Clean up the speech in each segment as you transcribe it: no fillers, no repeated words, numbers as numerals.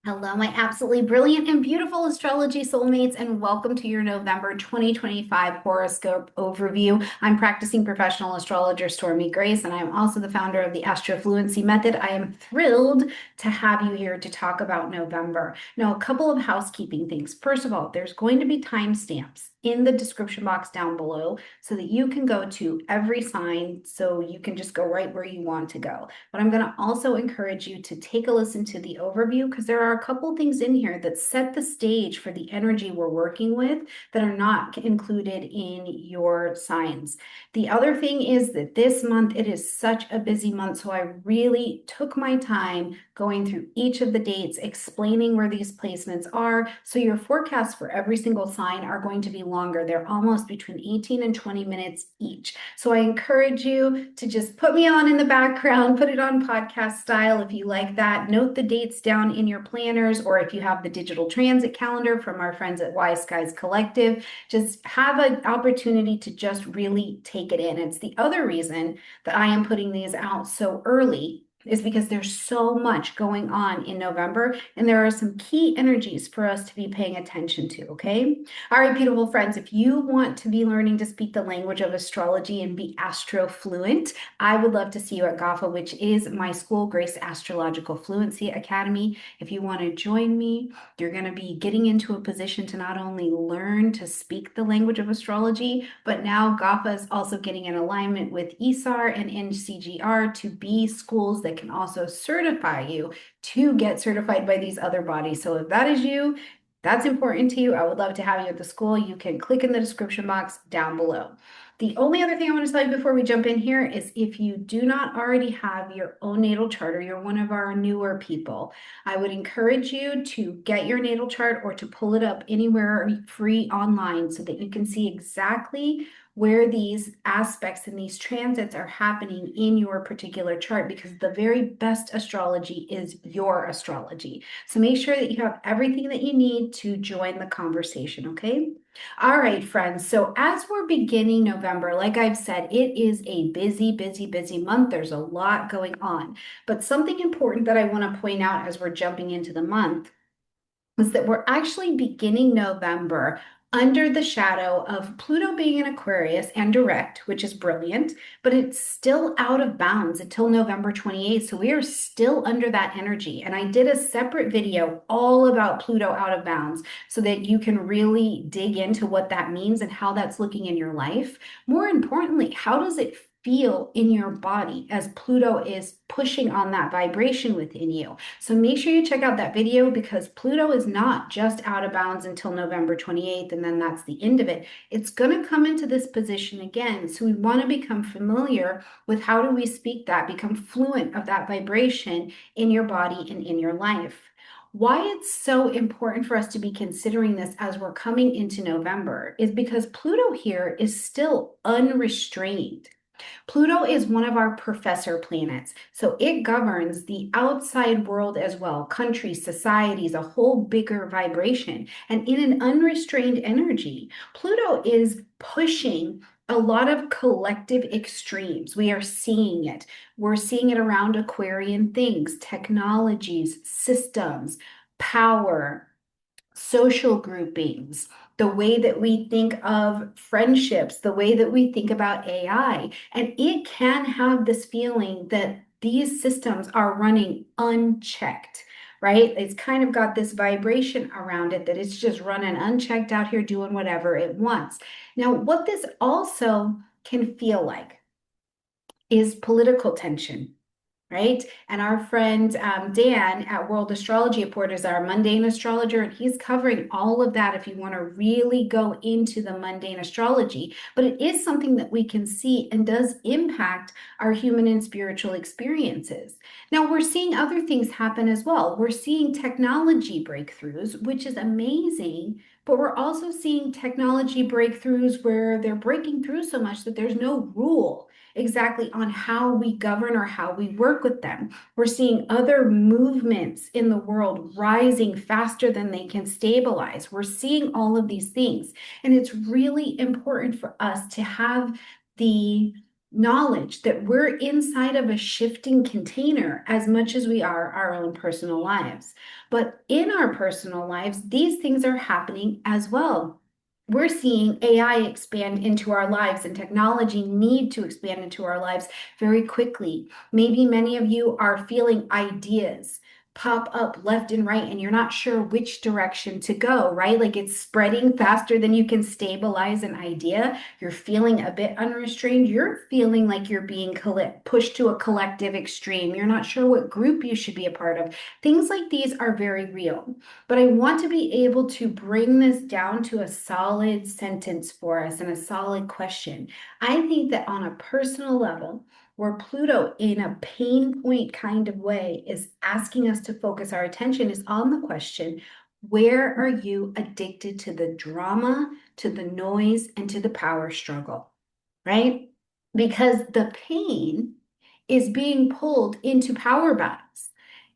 Hello, my absolutely brilliant and beautiful astrology soulmates, and welcome to your November 2025 horoscope overview. I'm practicing professional astrologer Stormie Grace, and I'm also the founder of the Astrofluency Method. I am thrilled to have you here to talk about November. Now, a couple of housekeeping things. First of all, there's going to be timestamps in the description box down below so that you can go to every sign so you can just go right where you want to go. But I'm going to also encourage you to take a listen to the overview because there are a couple things in here that set the stage for the energy we're working with that are not included in your signs. The other thing is that this month it is such a busy month, so I really took my time going through each of the dates, explaining where these placements are. So your forecasts for every single sign are going to be longer. They're almost between 18 and 20 minutes each. So I encourage you to just put me on in the background, put it on podcast style if you like that. Note the dates down in your planners, or if you have the digital transit calendar from our friends at Wise Skies Collective, just have an opportunity to just really take it in. It's the other reason that I am putting these out so early is because there's so much going on in November, and there are some key energies for us to be paying attention to, okay? All right, beautiful friends, if you want to be learning to speak the language of astrology and be astro fluent, I would love to see you at GAFA, which is my school, Grace Astrological Fluency Academy. If you want to join me, you're going to be getting into a position to not only learn to speak the language of astrology, but now GAFA is also getting in alignment with ESAR and NCGR to be schools that can also certify you to get certified by these other bodies. So if that is you, that's important to you, I would love to have you at the school. You can click in the description box down below. The only other thing I want to tell you before we jump in here is if you do not already have your own natal chart or you're one of our newer people, I would encourage you to get your natal chart or to pull it up anywhere free online so that you can see exactly where these aspects and these transits are happening in your particular chart, because the very best astrology is your astrology. So make sure that you have everything that you need to join the conversation, okay? All right, friends. So as we're beginning November, like I've said, it is a busy, busy, busy month. There's a lot going on. But something important that I want to point out as we're jumping into the month is that we're actually beginning November under the shadow of Pluto being in Aquarius and direct, which is brilliant, but it's still out of bounds until November 28th. So we are still under that energy. And I did a separate video all about Pluto out of bounds so that you can really dig into what that means and how that's looking in your life. More importantly, how does it feel in your body as Pluto is pushing on that vibration within you? So make sure you check out that video because Pluto is not just out of bounds until November 28th, and then that's the end of it. It's going to come into this position again. So we want to become familiar with how do we speak that, become fluent of that vibration in your body and in your life. Why it's so important for us to be considering this as we're coming into November is because Pluto here is still unrestrained. Pluto is one of our professor planets, so it governs the outside world as well, countries, societies, a whole bigger vibration. And in an unrestrained energy, Pluto is pushing a lot of collective extremes. We are seeing it. We're seeing it around Aquarian things, technologies, systems, power, social groupings, the way that we think of friendships, the way that we think about AI. And it can have this feeling that these systems are running unchecked, right? It's kind of got this vibration around it that it's just running unchecked out here doing whatever it wants. Now, what this also can feel like is political tension, right? And our friend Dan at World Astrology Report is our mundane astrologer, and he's covering all of that if you want to really go into the mundane astrology. But it is something that we can see and does impact our human and spiritual experiences. Now, we're seeing other things happen as well. We're seeing technology breakthroughs, which is amazing. But we're also seeing technology breakthroughs where they're breaking through so much that there's no rule exactly on how we govern or how we work with them. We're seeing other movements in the world rising faster than they can stabilize. We're seeing all of these things. And it's really important for us to have the knowledge that we're inside of a shifting container as much as we are our own personal lives. But in our personal lives, these things are happening as well. We're seeing AI expand into our lives and technology need to expand into our lives very quickly. Maybe many of you are feeling ideas pop up left and right, and you're not sure which direction to go, right? Like it's spreading faster than you can stabilize an idea. You're feeling a bit unrestrained. You're feeling like you're being pushed to a collective extreme. You're not sure what group you should be a part of. Things like these are very real. But I want to be able to bring this down to a solid sentence for us and a solid question. I think that on a personal level, where Pluto, in a pain point kind of way, is asking us to focus our attention is on the question, where are you addicted to the drama, to the noise, and to the power struggle, right? Because the pain is being pulled into power battles.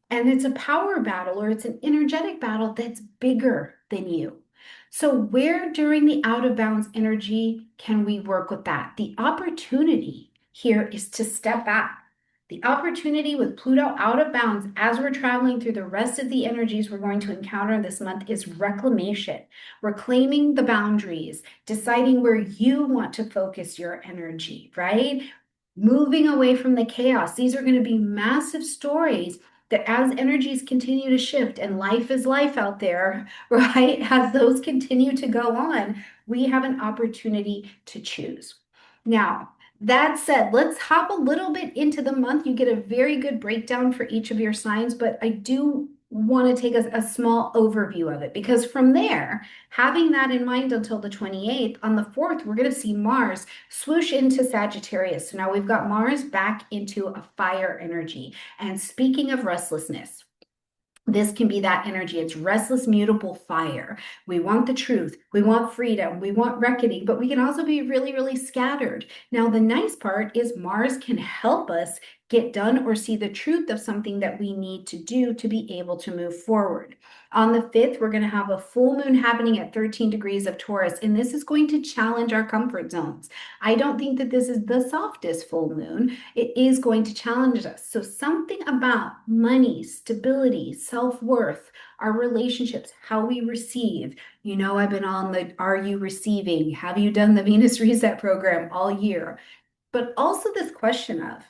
And it's a power battle or it's an energetic battle that's bigger than you. So, where during the out of bounds energy can we work with that? The opportunity here is to step back. The opportunity with Pluto out of bounds as we're traveling through the rest of the energies we're going to encounter this month is reclamation, reclaiming the boundaries, deciding where you want to focus your energy, right? Moving away from the chaos. These are going to be massive stories that as energies continue to shift and life is life out there, right? As those continue to go on, we have an opportunity to choose. Now, that said, let's hop a little bit into the month. You get a very good breakdown for each of your signs, but I do want to take a small overview of it because from there, having that in mind until the 28th, on the 4th, we're going to see Mars swoosh into Sagittarius. So now we've got Mars back into a fire energy. And speaking of restlessness, this can be that energy. It's restless, mutable fire. We want the truth. We want freedom. We want reckoning, but we can also be really, really scattered. Now, the nice part is Mars can help us get done or see the truth of something that we need to do to be able to move forward. On the 5th, we're going to have a full moon happening at 13 degrees of Taurus, and this is going to challenge our comfort zones. I don't think that this is the softest full moon. It is going to challenge us. So something about money, stability, self-worth, our relationships, how we receive. You know, I've been on the Are You Receiving? Have you done the Venus Reset program all year? But also this question of,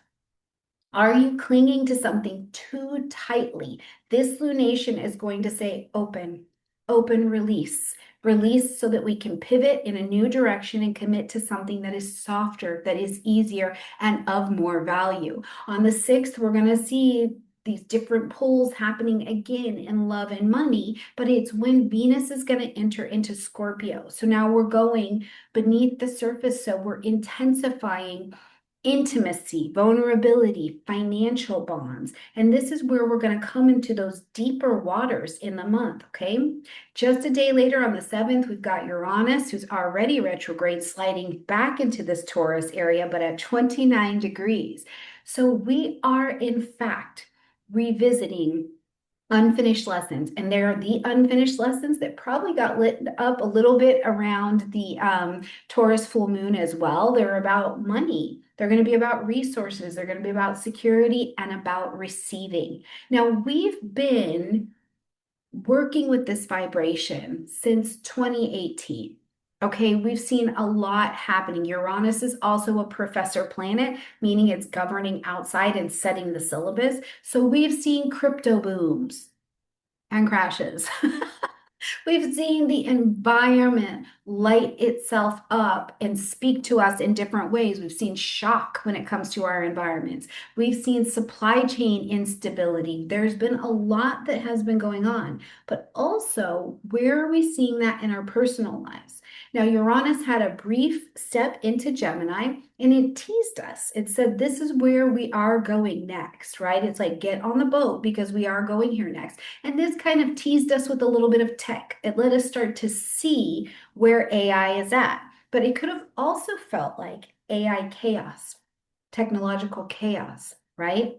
are you clinging to something too tightly? This lunation is going to say open, open, release, release so that we can pivot in a new direction and commit to something that is softer, that is easier, and of more value. On the 6th, we're going to see these different pulls happening again in love and money, but it's when Venus is going to enter into Scorpio. So now we're going beneath the surface. So we're intensifying intimacy, vulnerability, financial bonds. And this is where we're going to come into those deeper waters in the month, okay? Just a day later on the 7th, we've got Uranus, who's already retrograde, sliding back into this Taurus area, but at 29 degrees. So we are, in fact, revisiting unfinished lessons, and they're the unfinished lessons that probably got lit up a little bit around the Taurus full moon as well. They're about money. They're going to be about resources. They're going to be about security and about receiving. Now, we've been working with this vibration since 2018. Okay, we've seen a lot happening. Uranus is also a professor planet, meaning it's governing outside and setting the syllabus. So we've seen crypto booms and crashes. We've seen the environment light itself up and speak to us in different ways. We've seen shock when it comes to our environments. We've seen supply chain instability. There's been a lot that has been going on, but also where are we seeing that in our personal lives? Now, Uranus had a brief step into Gemini and it teased us. It said, this is where we are going next, right? It's like, get on the boat because we are going here next. And this kind of teased us with a little bit of tech. It let us start to see where AI is at. But it could have also felt like AI chaos, technological chaos, right?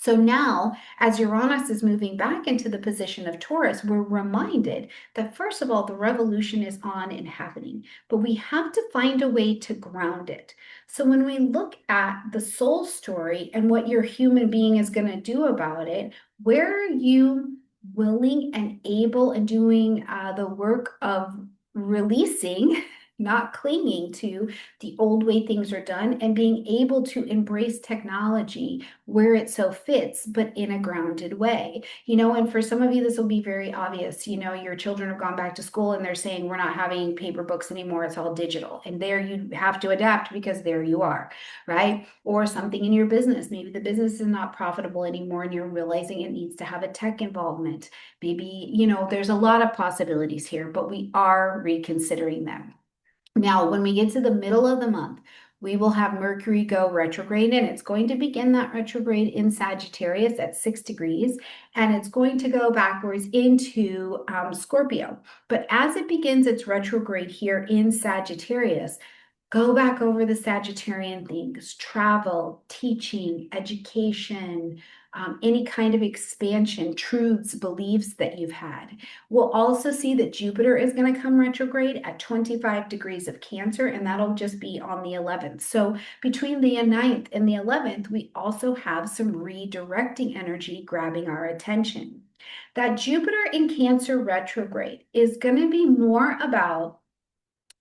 So now, as Uranus is moving back into the position of Taurus, we're reminded that first of all, the revolution is on and happening, but we have to find a way to ground it. So when we look at the soul story and what your human being is going to do about it, where are you willing and able and doing the work of releasing, not clinging to the old way things are done, and being able to embrace technology where it so fits, but in a grounded way. And for some of you, this will be very obvious. Your children have gone back to school and they're saying, we're not having paper books anymore, it's all digital. And there you have to adapt because there you are, right? Or something in your business. Maybe the business is not profitable anymore and you're realizing it needs to have a tech involvement. Maybe, there's a lot of possibilities here, but we are reconsidering them. Now, when we get to the middle of the month, we will have Mercury go retrograde, and it's going to begin that retrograde in Sagittarius at 6 degrees, and it's going to go backwards into Scorpio. But as it begins its retrograde here in Sagittarius, go back over the Sagittarian things: travel, teaching, education, any kind of expansion, truths, beliefs that you've had. We'll also see that Jupiter is going to come retrograde at 25 degrees of Cancer, and that'll just be on the 11th. So between the 9th and the 11th, we also have some redirecting energy grabbing our attention. That Jupiter in Cancer retrograde is going to be more about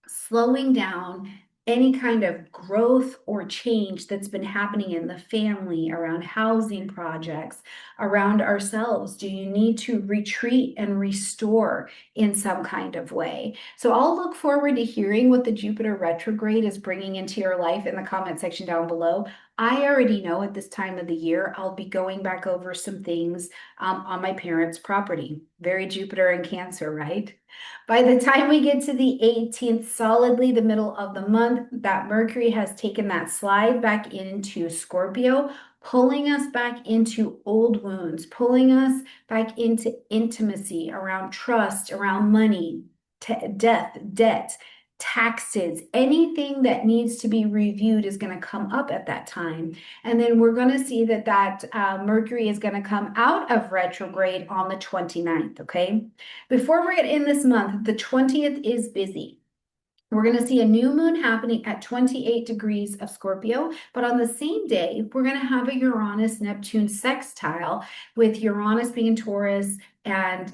slowing down any kind of growth or change that's been happening in the family, around housing projects, around ourselves. Do you need to retreat and restore in some kind of way? So I'll look forward to hearing what the Jupiter retrograde is bringing into your life in the comment section down below. I already know at this time of the year, I'll be going back over some things on my parents' property. Very Jupiter and Cancer, right? By the time we get to the 18th, solidly the middle of the month, that Mercury has taken that slide back into Scorpio, pulling us back into old wounds, pulling us back into intimacy around trust, around money, death, debt, taxes. Anything that needs to be reviewed is going to come up at that time. And then we're going to see that Mercury is going to come out of retrograde on the 29th, okay? Before we get in this month, the 20th is busy. We're going to see a new moon happening at 28 degrees of Scorpio, but on the same day, we're going to have a Uranus-Neptune sextile, with Uranus being in Taurus and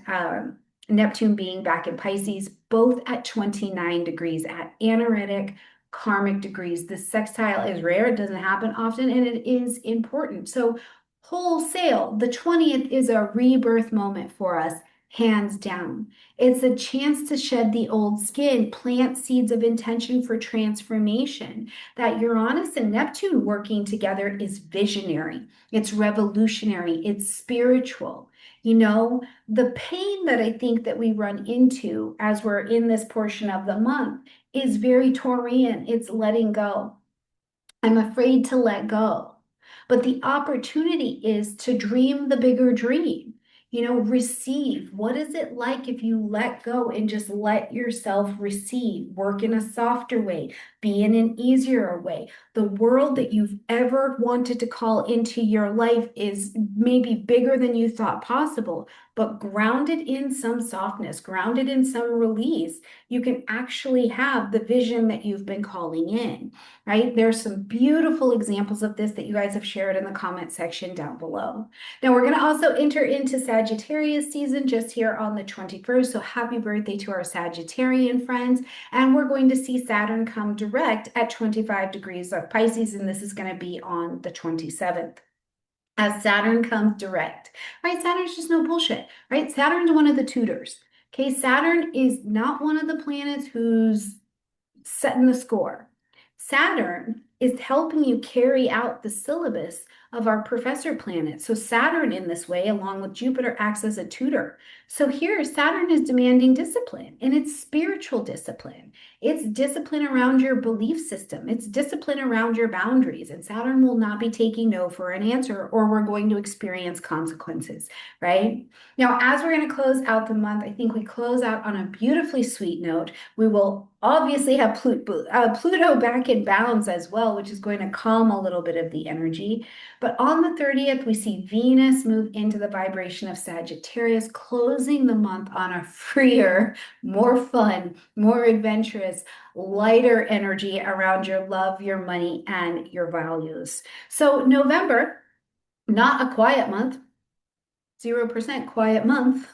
Neptune being back in Pisces, both at 29 degrees, at anaretic karmic degrees. This sextile is rare, it doesn't happen often, and it is important. So wholesale, the 20th is a rebirth moment for us, hands down. It's a chance to shed the old skin, plant seeds of intention for transformation. That Uranus and Neptune working together is visionary, it's revolutionary, it's spiritual. The pain that I think that we run into as we're in this portion of the month is very Taurian. It's letting go. I'm afraid to let go. But the opportunity is to dream the bigger dream. Receive. What is it like if you let go and just let yourself receive? Work in a softer way, be in an easier way. The world that you've ever wanted to call into your life is maybe bigger than you thought possible, but grounded in some softness, grounded in some release, you can actually have the vision that you've been calling in, right? There's some beautiful examples of this that you guys have shared in the comment section down below. Now we're going to also enter into Sagittarius season just here on the 21st. So happy birthday to our Sagittarian friends. And we're going to see Saturn come direct at 25 degrees of Pisces, and this is going to be on the 27th. As Saturn comes direct, right? Saturn's just no bullshit, right? Saturn's one of the tutors. Okay, Saturn is not one of the planets who's setting the score. Saturn is helping you carry out the syllabus of our professor planet. So Saturn in this way, along with Jupiter, acts as a tutor. So here, Saturn is demanding discipline, and it's spiritual discipline. It's discipline around your belief system. It's discipline around your boundaries. And Saturn will not be taking no for an answer, or we're going to experience consequences, right? Now, as we're going to close out the month, I think we close out on a beautifully sweet note. We will obviously have Pluto back in bounds as well, which is going to calm a little bit of the energy. But on the 30th, we see Venus move into the vibration of Sagittarius, closing the month on a freer, more fun, more adventurous, lighter energy around your love, your money, and your values. So November, not a quiet month, 0% quiet month.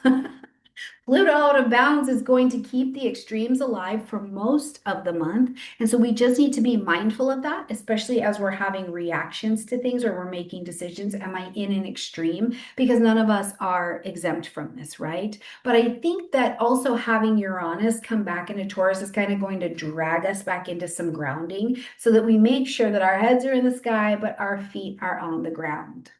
Pluto out of bounds is going to keep the extremes alive for most of the month. And so we just need to be mindful of that, especially as we're having reactions to things or we're making decisions. Am I in an extreme? Because none of us are exempt from this, right? But I think that also having Uranus come back into Taurus is kind of going to drag us back into some grounding so that we make sure that our heads are in the sky, but our feet are on the ground.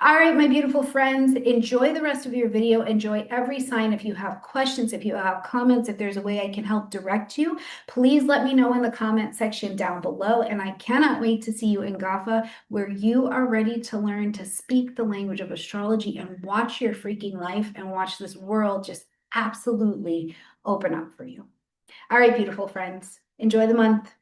All right, my beautiful friends, enjoy the rest of your video. Enjoy every sign. If you have questions, if you have comments, if there's a way I can help direct you, please let me know in the comment section down below. And I cannot wait to see you in GAFA, where you are ready to learn to speak the language of astrology and watch your freaking life and watch this world just absolutely open up for you. All right, beautiful friends, enjoy the month.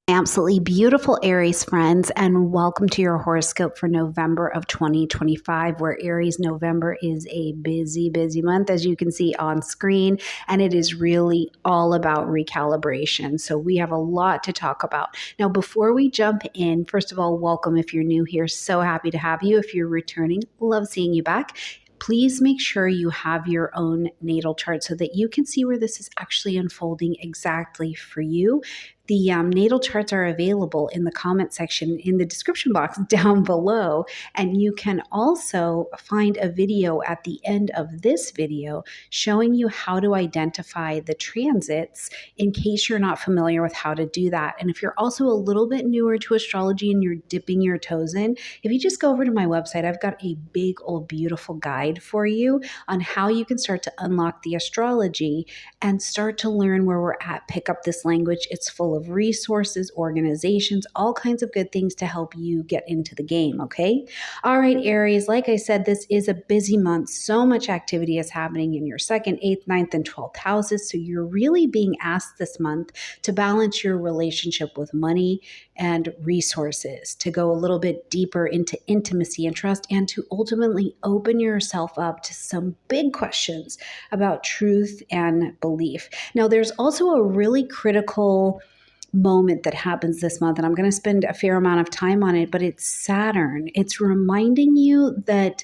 Absolutely beautiful Aries friends, and welcome to your horoscope for November of 2025, where Aries November is a busy, busy month, as you can see on screen, and it is really all about recalibration. So we have a lot to talk about. Now, before we jump in, first of all, welcome if you're new here. So happy to have you. If you're returning, love seeing you back. Please make sure you have your own natal chart so that you can see where this is actually unfolding exactly for you. The natal charts are available in the comment section in the description box down below. And you can also find a video at the end of this video showing you how to identify the transits in case you're not familiar with how to do that. And if you're also a little bit newer to astrology and you're dipping your toes in, if you just go over to my website, I've got a big old beautiful guide for you on how you can start to unlock the astrology and start to learn where we're at. Pick up this language. It's full of resources, organizations, all kinds of good things to help you get into the game, okay? All right, Aries, like I said, this is a busy month. So much activity is happening in your 2nd, 8th, 9th, and 12th houses. So you're really being asked this month to balance your relationship with money and resources, to go a little bit deeper into intimacy and trust, and to ultimately open yourself up to some big questions about truth and belief. Now, there's also a really critical moment that happens this month, and I'm going to spend a fair amount of time on it, but it's Saturn. It's reminding you that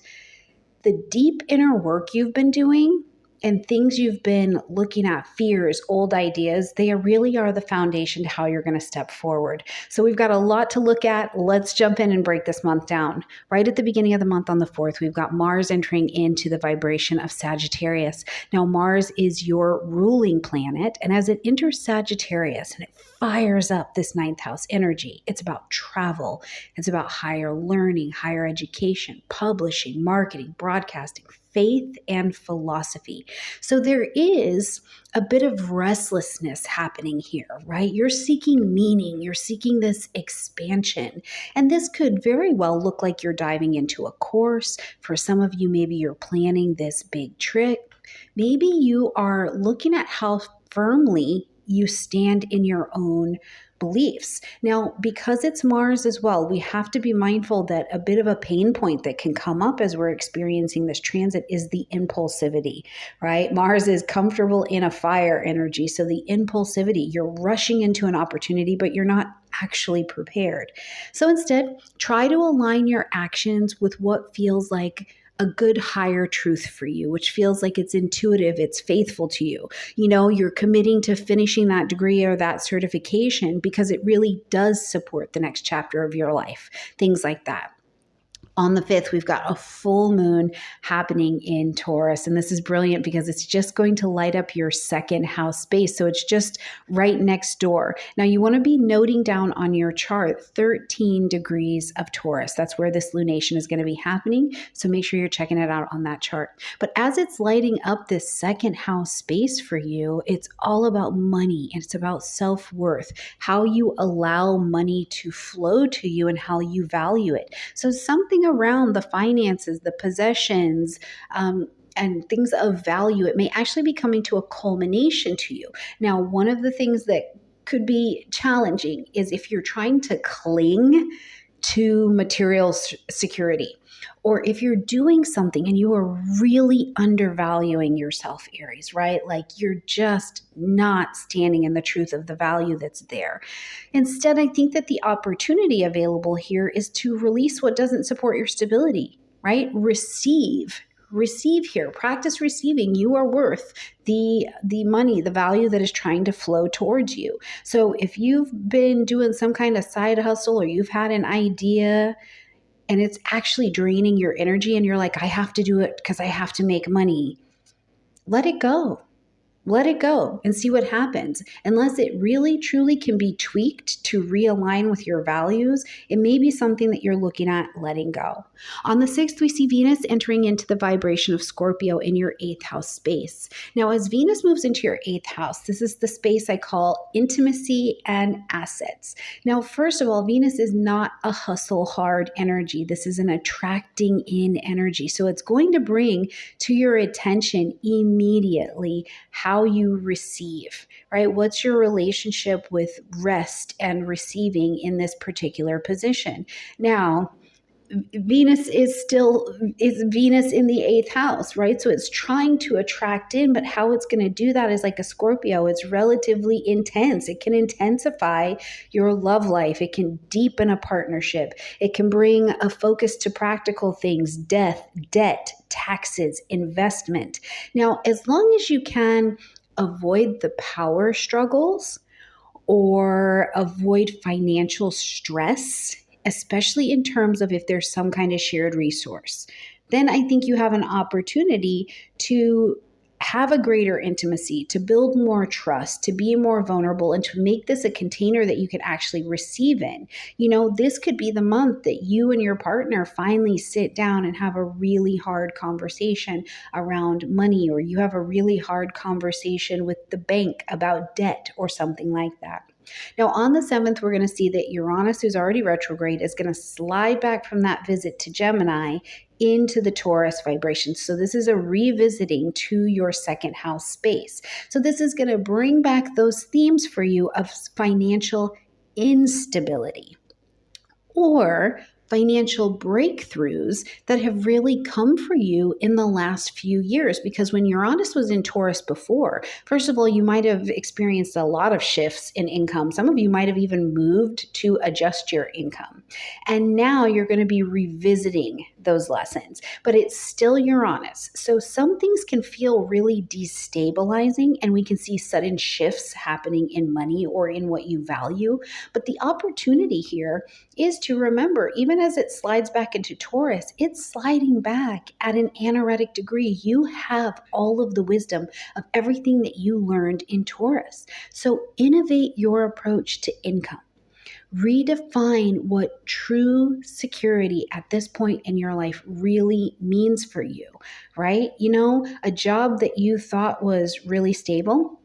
the deep inner work you've been doing and things you've been looking at, fears, old ideas, they really are the foundation to how you're going to step forward. So we've got a lot to look at. Let's jump in and break this month down. Right at the beginning of the month on the 4th, we've got Mars entering into the vibration of Sagittarius. Now, Mars is your ruling planet, and as it enters Sagittarius and it fires up this 9th house energy, it's about travel. It's about higher learning, higher education, publishing, marketing, broadcasting, faith, and philosophy. So there is a bit of restlessness happening here, right? You're seeking meaning, you're seeking this expansion. And this could very well look like you're diving into a course. For some of you, maybe you're planning this big trip. Maybe you are looking at how firmly you stand in your own beliefs. Now, because it's Mars as well, we have to be mindful that a bit of a pain point that can come up as we're experiencing this transit is the impulsivity, right? Mars is comfortable in a fire energy. So the impulsivity, you're rushing into an opportunity, but you're not actually prepared. So instead, try to align your actions with what feels like a good higher truth for you, which feels like it's intuitive, it's faithful to you. You know, you're committing to finishing that degree or that certification because it really does support the next chapter of your life, things like that. On the 5th, we've got a full moon happening in Taurus. And this is brilliant because it's just going to light up your 2nd house space. So it's just right next door. Now, you want to be noting down on your chart 13 degrees of Taurus. That's where this lunation is going to be happening. So make sure you're checking it out on that chart. But as it's lighting up this 2nd house space for you, it's all about money. It's about self-worth, how you allow money to flow to you and how you value it. So something around the finances, the possessions, and things of value, it may actually be coming to a culmination to you. Now, one of the things that could be challenging is if you're trying to cling to material security. Or if you're doing something and you are really undervaluing yourself, Aries, right? Like you're just not standing in the truth of the value that's there. Instead, I think that the opportunity available here is to release what doesn't support your stability, right? Receive here. Practice receiving. You are worth the money, the value that is trying to flow towards you. So if you've been doing some kind of side hustle or you've had an idea and it's actually draining your energy and you're like, I have to do it because I have to make money, let it go. Let it go and see what happens. Unless it really truly can be tweaked to realign with your values, it may be something that you're looking at letting go. On the 6th, we see Venus entering into the vibration of Scorpio in your 8th house space. Now, as Venus moves into your 8th house, this is the space I call intimacy and assets. Now, first of all, Venus is not a hustle hard energy. This is an attracting in energy. So it's going to bring to your attention immediately how you receive, right? What's your relationship with rest and receiving in this particular position? Now, Venus is Venus in the 8th house, right? So it's trying to attract in, but how it's going to do that is like a Scorpio. It's relatively intense. It can intensify your love life. It can deepen a partnership. It can bring a focus to practical things, death, debt, taxes, investment. Now, as long as you can avoid the power struggles or avoid financial stress, especially in terms of if there's some kind of shared resource, then I think you have an opportunity to have a greater intimacy, to build more trust, to be more vulnerable, and to make this a container that you can actually receive in. You know, this could be the month that you and your partner finally sit down and have a really hard conversation around money, or you have a really hard conversation with the bank about debt or something like that. Now, on the 7th, we're going to see that Uranus, who's already retrograde, is going to slide back from that visit to Gemini into the Taurus vibration. So this is a revisiting to your 2nd house space. So this is going to bring back those themes for you of financial instability or financial breakthroughs that have really come for you in the last few years. Because when Uranus was in Taurus before, first of all, you might have experienced a lot of shifts in income. Some of you might have even moved to adjust your income. And now you're going to be revisiting those lessons, but it's still Uranus. So some things can feel really destabilizing and we can see sudden shifts happening in money or in what you value. But the opportunity here is to remember, even as it slides back into Taurus, it's sliding back at an anaretic degree. You have all of the wisdom of everything that you learned in Taurus. So innovate your approach to income. Redefine what true security at this point in your life really means for you, right? You know, a job that you thought was really stable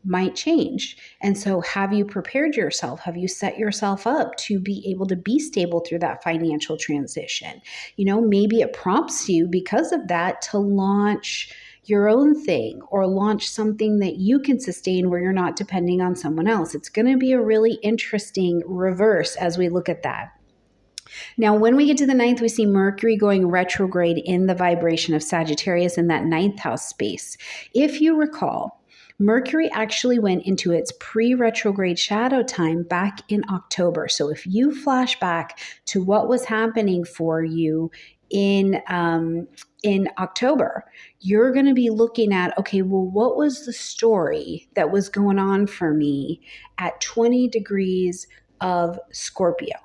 might change. And so have you prepared yourself? Have you set yourself up to be able to be stable through that financial transition? You know, maybe it prompts you because of that to launch your own thing or launch something that you can sustain where you're not depending on someone else. It's going to be a really interesting reverse as we look at that. Now, when we get to the 9th, we see Mercury going retrograde in the vibration of Sagittarius in that 9th house space. If you recall, Mercury actually went into its pre-retrograde shadow time back in October. So if you flash back to what was happening for you in October, you're going to be looking at, okay, well, what was the story that was going on for me at 20 degrees of Scorpio?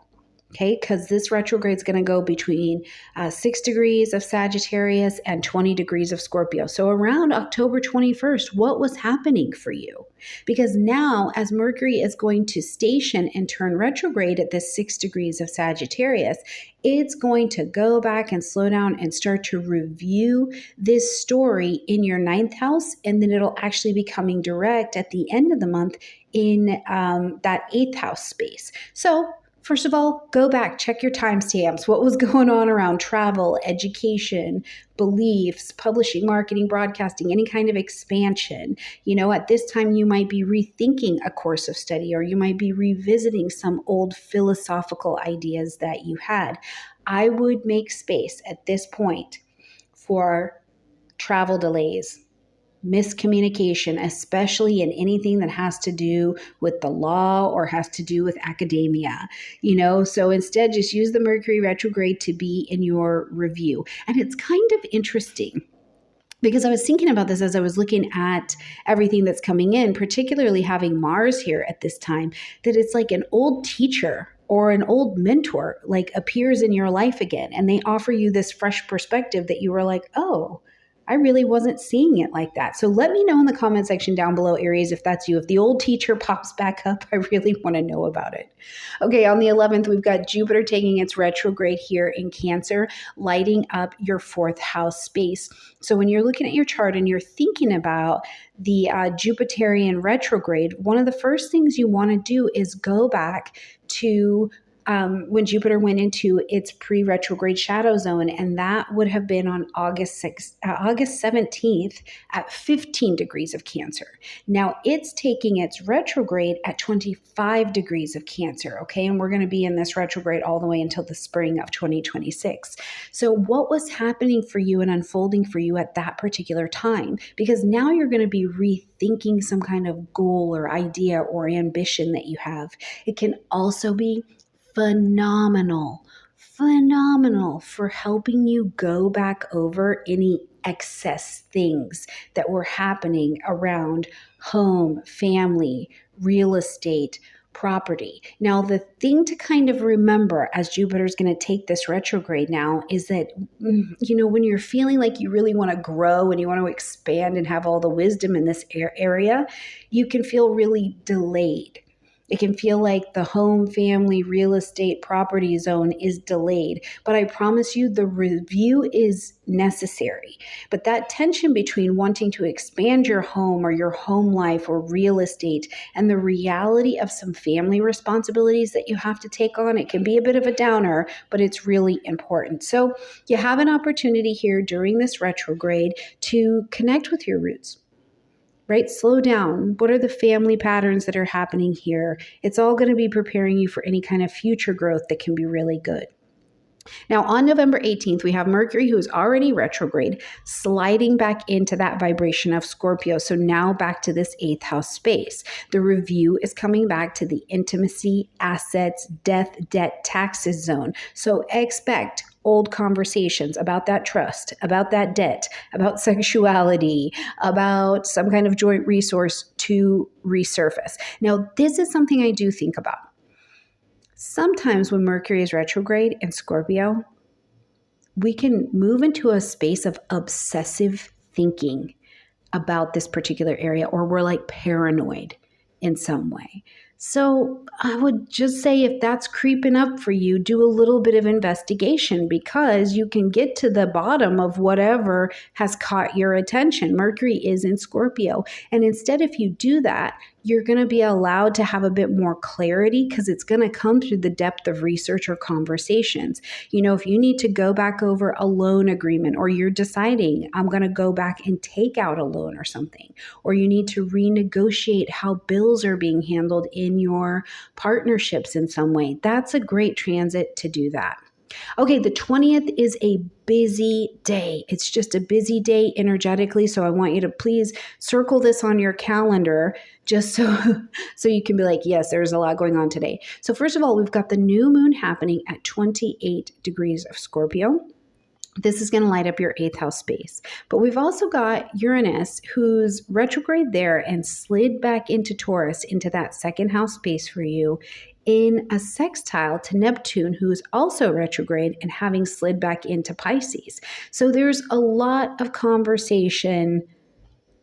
Okay, because this retrograde is going to go between 6 degrees of Sagittarius and 20 degrees of Scorpio. So around October 21st, what was happening for you? Because now, as Mercury is going to station and turn retrograde at this 6 degrees of Sagittarius, it's going to go back and slow down and start to review this story in your 9th house. And then it'll actually be coming direct at the end of the month in that 8th house space. So First of all, go back, check your timestamps. What was going on around travel, education, beliefs, publishing, marketing, broadcasting, any kind of expansion? At this time, you might be rethinking a course of study, or you might be revisiting some old philosophical ideas that you had. I would make space at this point for travel delays, miscommunication, especially in anything that has to do with the law or has to do with academia, so instead just use the Mercury retrograde to be in your review. And it's kind of interesting because I was thinking about this as I was looking at everything that's coming in, particularly having Mars here at this time, that it's like an old teacher or an old mentor like appears in your life again, and they offer you this fresh perspective that you were like, oh, I really wasn't seeing it like that. So let me know in the comment section down below, Aries, if that's you. If the old teacher pops back up, I really want to know about it. Okay, on the 11th, we've got Jupiter taking its retrograde here in Cancer, lighting up your 4th house space. So when you're looking at your chart and you're thinking about the Jupiterian retrograde, one of the first things you want to do is go back to when Jupiter went into its pre-retrograde shadow zone, and that would have been on August 17th at 15 degrees of Cancer. Now it's taking its retrograde at 25 degrees of Cancer, okay? And we're going to be in this retrograde all the way until the spring of 2026. So what was happening for you and unfolding for you at that particular time? Because now you're going to be rethinking some kind of goal or idea or ambition that you have. It can also be phenomenal for helping you go back over any excess things that were happening around home, family, real estate, property. Now, the thing to kind of remember as Jupiter's going to take this retrograde now is that, when you're feeling like you really want to grow and you want to expand and have all the wisdom in this area, you can feel really delayed. It can feel like the home, family, real estate, property zone is delayed. But I promise you, the review is necessary. But that tension between wanting to expand your home or your home life or real estate and the reality of some family responsibilities that you have to take on, it can be a bit of a downer, but it's really important. So you have an opportunity here during this retrograde to connect with your roots. Right? Slow down. What are the family patterns that are happening here? It's all going to be preparing you for any kind of future growth that can be really good. Now, on November 18th, we have Mercury, who's already retrograde, sliding back into that vibration of Scorpio. So now back to this 8th house space. The review is coming back to the intimacy, assets, death, debt, taxes zone. So expect old conversations about that trust, about that debt, about sexuality, about some kind of joint resource to resurface. Now, this is something I do think about. Sometimes when Mercury is retrograde in Scorpio, we can move into a space of obsessive thinking about this particular area, or we're like paranoid in some way. So I would just say, if that's creeping up for you, do a little bit of investigation, because you can get to the bottom of whatever has caught your attention. Mercury is in Scorpio. And instead, if you do that, you're going to be allowed to have a bit more clarity, because it's going to come through the depth of research or conversations. If you need to go back over a loan agreement, or you're deciding, I'm going to go back and take out a loan or something, or you need to renegotiate how bills are being handled in your partnerships in some way, that's a great transit to do that. Okay, the 20th is a busy day. It's just a busy day energetically. So I want you to please circle this on your calendar, just so you can be like, yes, there's a lot going on today. So first of all, we've got the new moon happening at 28 degrees of Scorpio. This is going to light up your 8th house space. But we've also got Uranus, who's retrograde there and slid back into Taurus, into that 2nd house space for you, in a sextile to Neptune, who's also retrograde and having slid back into Pisces. So there's a lot of conversation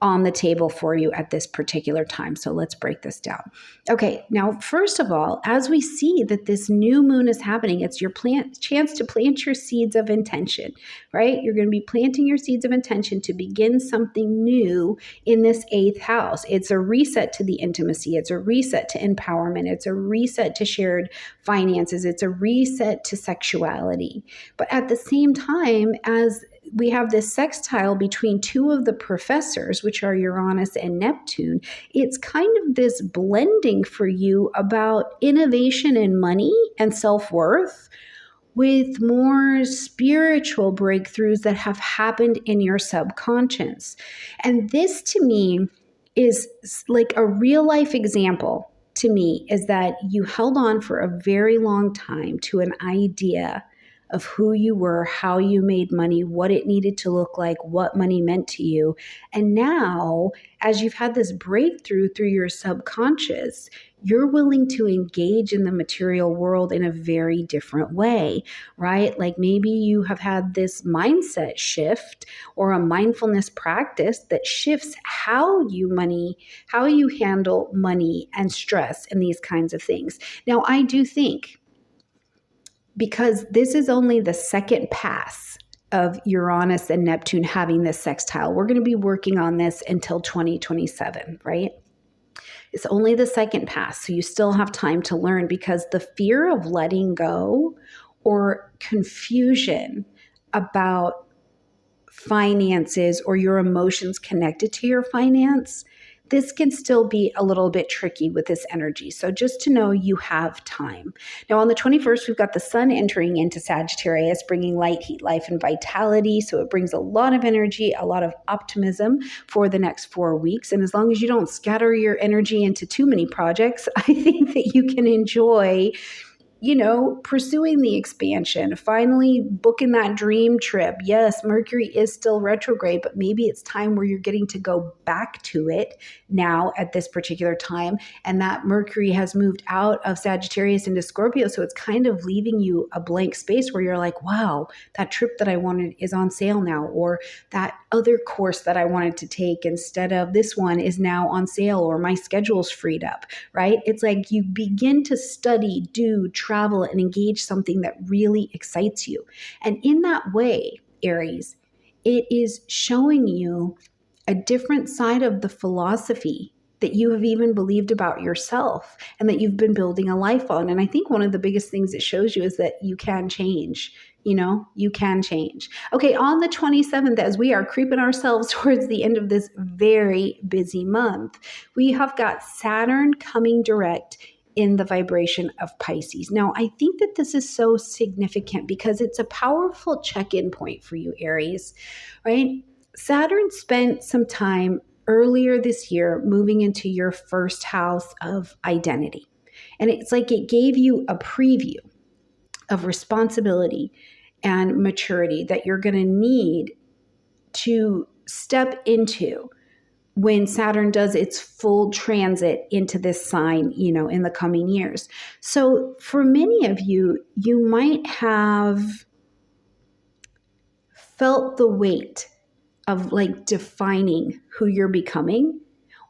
on the table for you at this particular time. So let's break this down. Okay, now, first of all, as we see that this new moon is happening, it's your chance to plant your seeds of intention, right? You're going to be planting your seeds of intention to begin something new in this 8th house. It's a reset to the intimacy. It's a reset to empowerment. It's a reset to shared finances. It's a reset to sexuality. But at the same time, as we have this sextile between two of the professors, which are Uranus and Neptune, it's kind of this blending for you about innovation and money and self-worth with more spiritual breakthroughs that have happened in your subconscious. And this to me is like a real life example to me is that you held on for a very long time to an idea of who you were, how you made money, what it needed to look like, what money meant to you. And now, as you've had this breakthrough through your subconscious, you're willing to engage in the material world in a very different way, right? Like maybe you have had this mindset shift or a mindfulness practice that shifts how you handle money and stress and these kinds of things. Now, I do think, because this is only the second pass of Uranus and Neptune having this sextile. We're going to be working on this until 2027, right? It's only the second pass, so you still have time to learn, because the fear of letting go or confusion about finances or your emotions connected to your finance, this can still be a little bit tricky with this energy. So just to know you have time. Now on the 21st, we've got the sun entering into Sagittarius, bringing light, heat, life, and vitality. So it brings a lot of energy, a lot of optimism for the next 4 weeks. And as long as you don't scatter your energy into too many projects, I think that you can enjoy pursuing the expansion, finally booking that dream trip. Yes, Mercury is still retrograde, but maybe it's time where you're getting to go back to it now at this particular time. And that Mercury has moved out of Sagittarius into Scorpio. So it's kind of leaving you a blank space where you're like, wow, that trip that I wanted is on sale now, or that other course that I wanted to take instead of this one is now on sale, or my schedule's freed up, right? It's like you begin to study, do, travel, and engage something that really excites you. And in that way, Aries, it is showing you a different side of the philosophy that you have even believed about yourself and that you've been building a life on. And I think one of the biggest things it shows you is that you can change. You can change. Okay, on the 27th, as we are creeping ourselves towards the end of this very busy month, we have got Saturn coming direct in the vibration of Pisces. Now, I think that this is so significant because it's a powerful check-in point for you, Aries, right? Saturn spent some time earlier this year moving into your first house of identity. And it's like it gave you a preview of responsibility and maturity that you're going to need to step into when Saturn does its full transit into this sign, in the coming years. So for many of you, you might have felt the weight of like defining who you're becoming,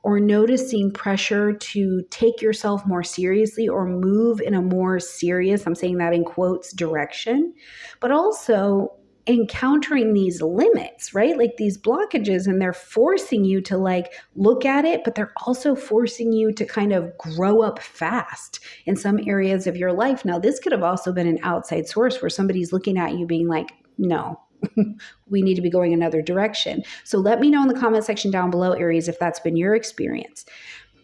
or noticing pressure to take yourself more seriously or move in a more serious, I'm saying that in quotes, direction, but also encountering these limits, right? Like these blockages, and they're forcing you to like look at it, but they're also forcing you to kind of grow up fast in some areas of your life. Now, this could have also been an outside source where somebody's looking at you being like, no, we need to be going another direction. So let me know in the comment section down below, Aries, if that's been your experience.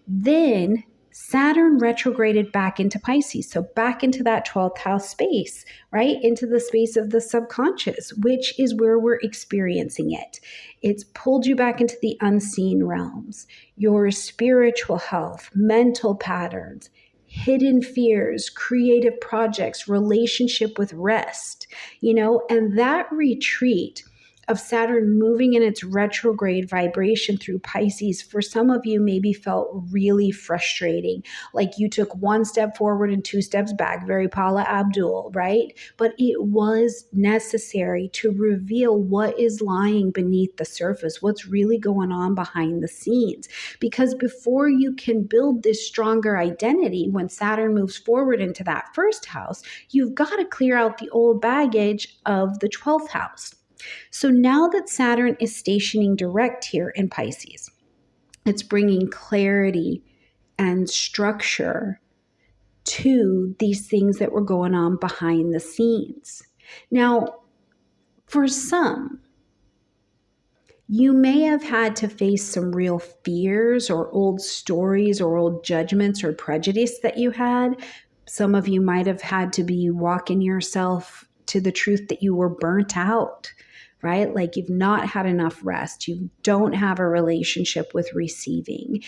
Then Saturn retrograded back into Pisces, so back into that 12th house space, right? Into the space of the subconscious, which is where we're experiencing it. It's pulled you back into the unseen realms, your spiritual health, mental patterns, hidden fears, creative projects, relationship with rest, and that retreat of Saturn moving in its retrograde vibration through Pisces, for some of you maybe felt really frustrating. Like you took one step forward and two steps back, very Paula Abdul, right? But it was necessary to reveal what is lying beneath the surface, what's really going on behind the scenes. Because before you can build this stronger identity, when Saturn moves forward into that first house, you've got to clear out the old baggage of the 12th house. So now that Saturn is stationing direct here in Pisces, it's bringing clarity and structure to these things that were going on behind the scenes. Now, for some, you may have had to face some real fears or old stories or old judgments or prejudice that you had. Some of you might have had to be walking yourself to the truth that you were burnt out, right? Like you've not had enough rest. You don't have a relationship with receiving.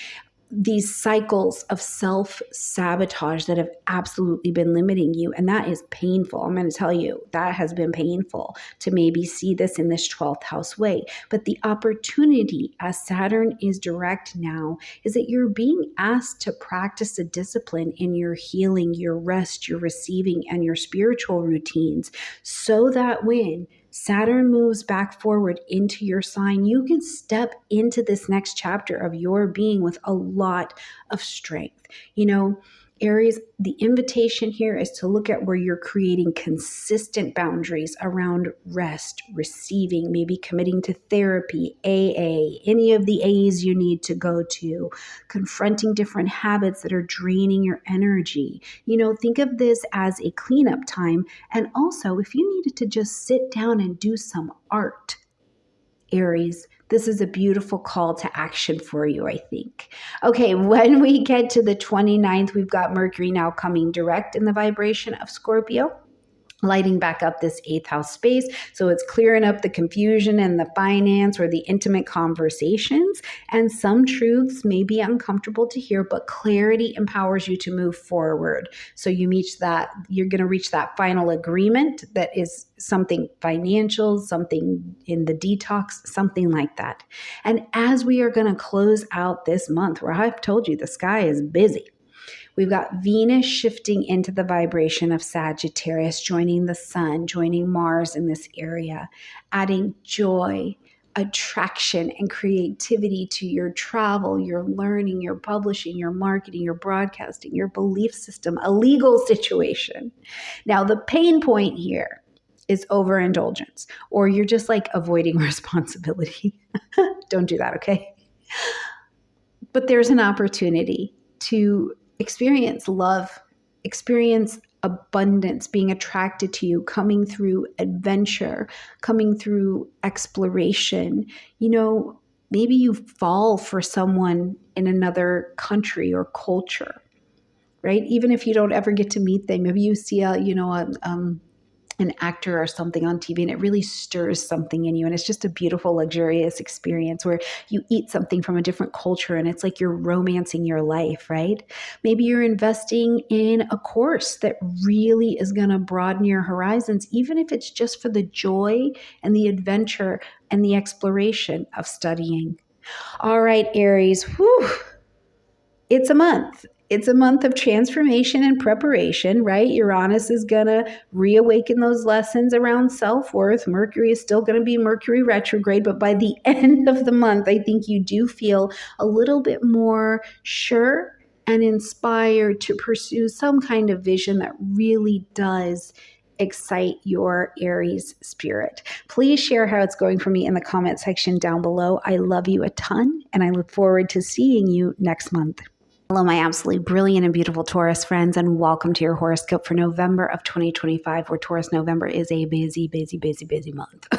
These cycles of self-sabotage that have absolutely been limiting you. And that is painful. I'm going to tell you, that has been painful to maybe see this in this 12th house way. But the opportunity as Saturn is direct now is that you're being asked to practice a discipline in your healing, your rest, your receiving, and your spiritual routines, so that when Saturn moves back forward into your sign, you can step into this next chapter of your being with a lot of strength. You know, Aries, the invitation here is to look at where you're creating consistent boundaries around rest, receiving, maybe committing to therapy, AA, any of the A's you need to go to, confronting different habits that are draining your energy. You know, think of this as a cleanup time. And also, if you needed to just sit down and do some art, Aries, this is a beautiful call to action for you, I think. Okay, when we get to the 29th, we've got Mercury now coming direct in the vibration of Scorpio, lighting back up this 8th house space. So it's clearing up the confusion and the finance or the intimate conversations. And some truths may be uncomfortable to hear, but clarity empowers you to move forward. So you're going to reach that final agreement that is something financial, something in the detox, something like that. And as we are going to close out this month, where I've told you the sky is busy, we've got Venus shifting into the vibration of Sagittarius, joining the Sun, joining Mars in this area, adding joy, attraction, and creativity to your travel, your learning, your publishing, your marketing, your broadcasting, your belief system, a legal situation. Now, the pain point here is overindulgence, or you're just like avoiding responsibility. Don't do that, okay? But there's an opportunity to experience love, experience abundance, being attracted to you, coming through adventure, coming through exploration. You know, maybe you fall for someone in another country or culture, right? Even if you don't ever get to meet them, maybe you see an actor or something on TV and it really stirs something in you. And it's just a beautiful, luxurious experience where you eat something from a different culture and it's like you're romancing your life, right? Maybe you're investing in a course that really is going to broaden your horizons, even if it's just for the joy and the adventure and the exploration of studying. All right, Aries, it's a month. It's a month of transformation and preparation, right? Uranus is going to reawaken those lessons around self-worth. Mercury is still going to be Mercury retrograde, but by the end of the month, I think you do feel a little bit more sure and inspired to pursue some kind of vision that really does excite your Aries spirit. Please share how it's going for me in the comment section down below. I love you a ton, and I look forward to seeing you next month. Hello, my absolutely brilliant and beautiful Taurus friends, and welcome to your horoscope for November of 2025, where Taurus November is a busy, busy, busy, busy month.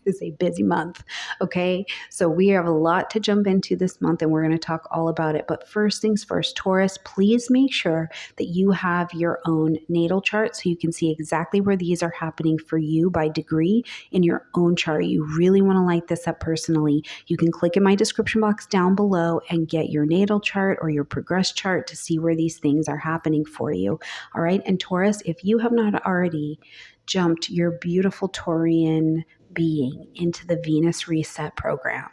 It's a busy month, okay? So we have a lot to jump into this month, and we're going to talk all about it. But first things first, Taurus, please make sure that you have your own natal chart so you can see exactly where these are happening for you by degree in your own chart. You really want to light this up personally. You can click in my description box down below and get your natal chart or your progress chart to see where these things are happening for you. All right. And Taurus, if you have not already jumped your beautiful Taurian being into the Venus reset program.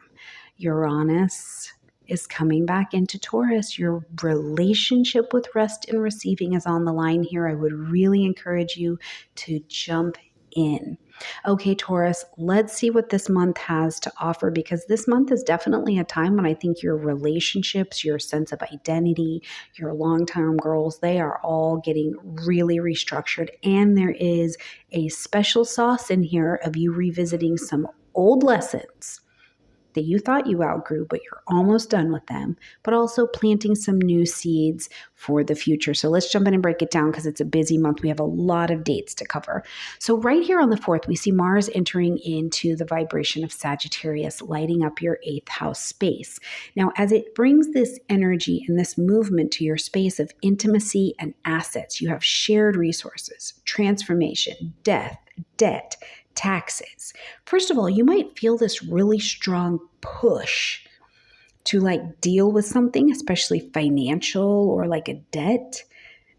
Uranus is coming back into Taurus. Your relationship with rest and receiving is on the line here. I would really encourage you to jump in. Okay, Taurus, let's see what this month has to offer, because this month is definitely a time when I think your relationships, your sense of identity, your long-term goals, they are all getting really restructured. And there is a special sauce in here of you revisiting some old lessons that you thought you outgrew, but you're almost done with them, but also planting some new seeds for the future. So let's jump in and break it down, because it's a busy month. We have a lot of dates to cover. So right here on the 4th, we see Mars entering into the vibration of Sagittarius, lighting up your 8th house space. Now, as it brings this energy and this movement to your space of intimacy and assets, you have shared resources, transformation, death, debt, taxes. First of all, you might feel this really strong push to deal with something, especially financial or like a debt,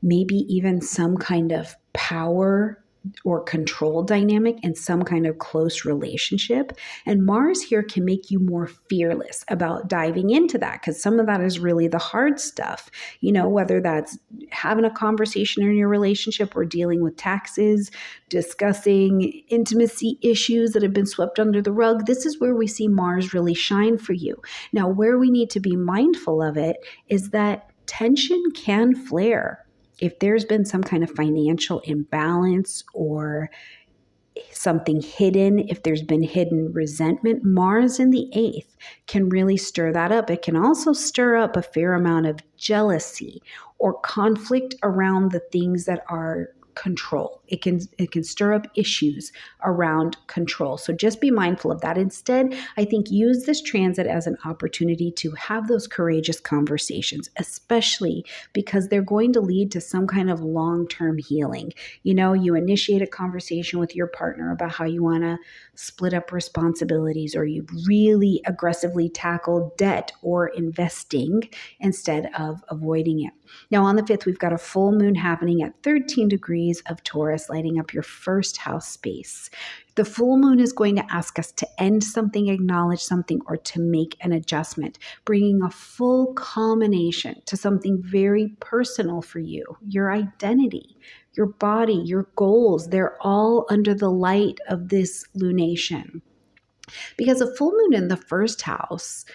maybe even some kind of power or control dynamic in some kind of close relationship. And Mars here can make you more fearless about diving into that, because some of that is really the hard stuff, whether that's having a conversation in your relationship or dealing with taxes, discussing intimacy issues that have been swept under the rug. This is where we see Mars really shine for you. Now, where we need to be mindful of it is that tension can flare. If there's been some kind of financial imbalance or something hidden, if there's been hidden resentment, Mars in the 8th can really stir that up. It can also stir up a fair amount of jealousy or conflict around the things that are control. It can stir up issues around control. So just be mindful of that. Instead, I think use this transit as an opportunity to have those courageous conversations, especially because they're going to lead to some kind of long-term healing. You initiate a conversation with your partner about how you want to split up responsibilities, or you really aggressively tackle debt or investing instead of avoiding it. Now, on the 5th, we've got a full moon happening at 13 degrees of Taurus, lighting up your 1st house space. The full moon is going to ask us to end something, acknowledge something, or to make an adjustment, bringing a full culmination to something very personal for you, your identity, your body, your goals. They're all under the light of this lunation. Because a full moon in the 1st house,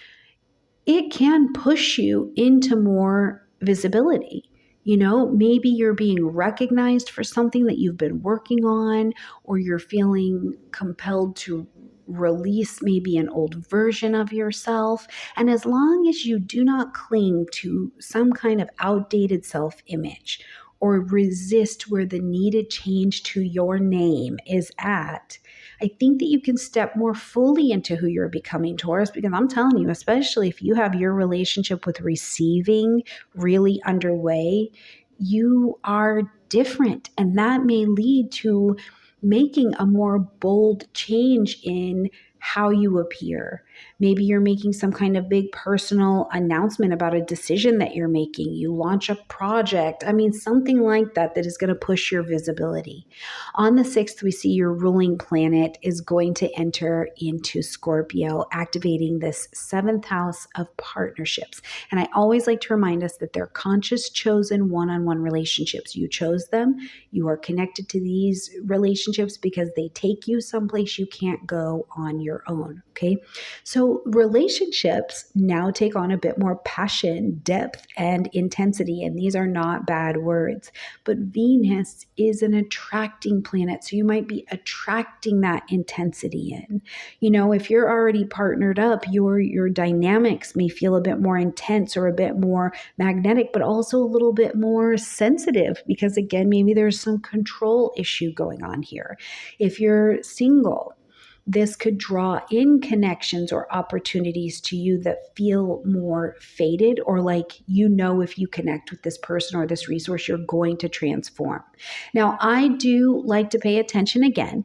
it can push you into more visibility. Maybe you're being recognized for something that you've been working on, or you're feeling compelled to release maybe an old version of yourself. And as long as you do not cling to some kind of outdated self-image or resist where the needed change to your name is at, I think that you can step more fully into who you're becoming, Taurus, because I'm telling you, especially if you have your relationship with receiving really underway, you are different. And that may lead to making a more bold change in how you appear. Maybe you're making some kind of big personal announcement about a decision that you're making. You launch a project. Something like that is going to push your visibility. On the 6th, we see your ruling planet is going to enter into Scorpio, activating this 7th house of partnerships. And I always like to remind us that they're conscious, chosen one-on-one relationships. You chose them. You are connected to these relationships because they take you someplace you can't go on your own. Okay. So relationships now take on a bit more passion, depth, and intensity. And these are not bad words, but Venus is an attracting planet. So you might be attracting that intensity in. If you're already partnered up, your dynamics may feel a bit more intense or a bit more magnetic, but also a little bit more sensitive, because again, maybe there's some control issue going on here. If you're single, this could draw in connections or opportunities to you that feel more fated, or if you connect with this person or this resource, you're going to transform. Now, I do like to pay attention again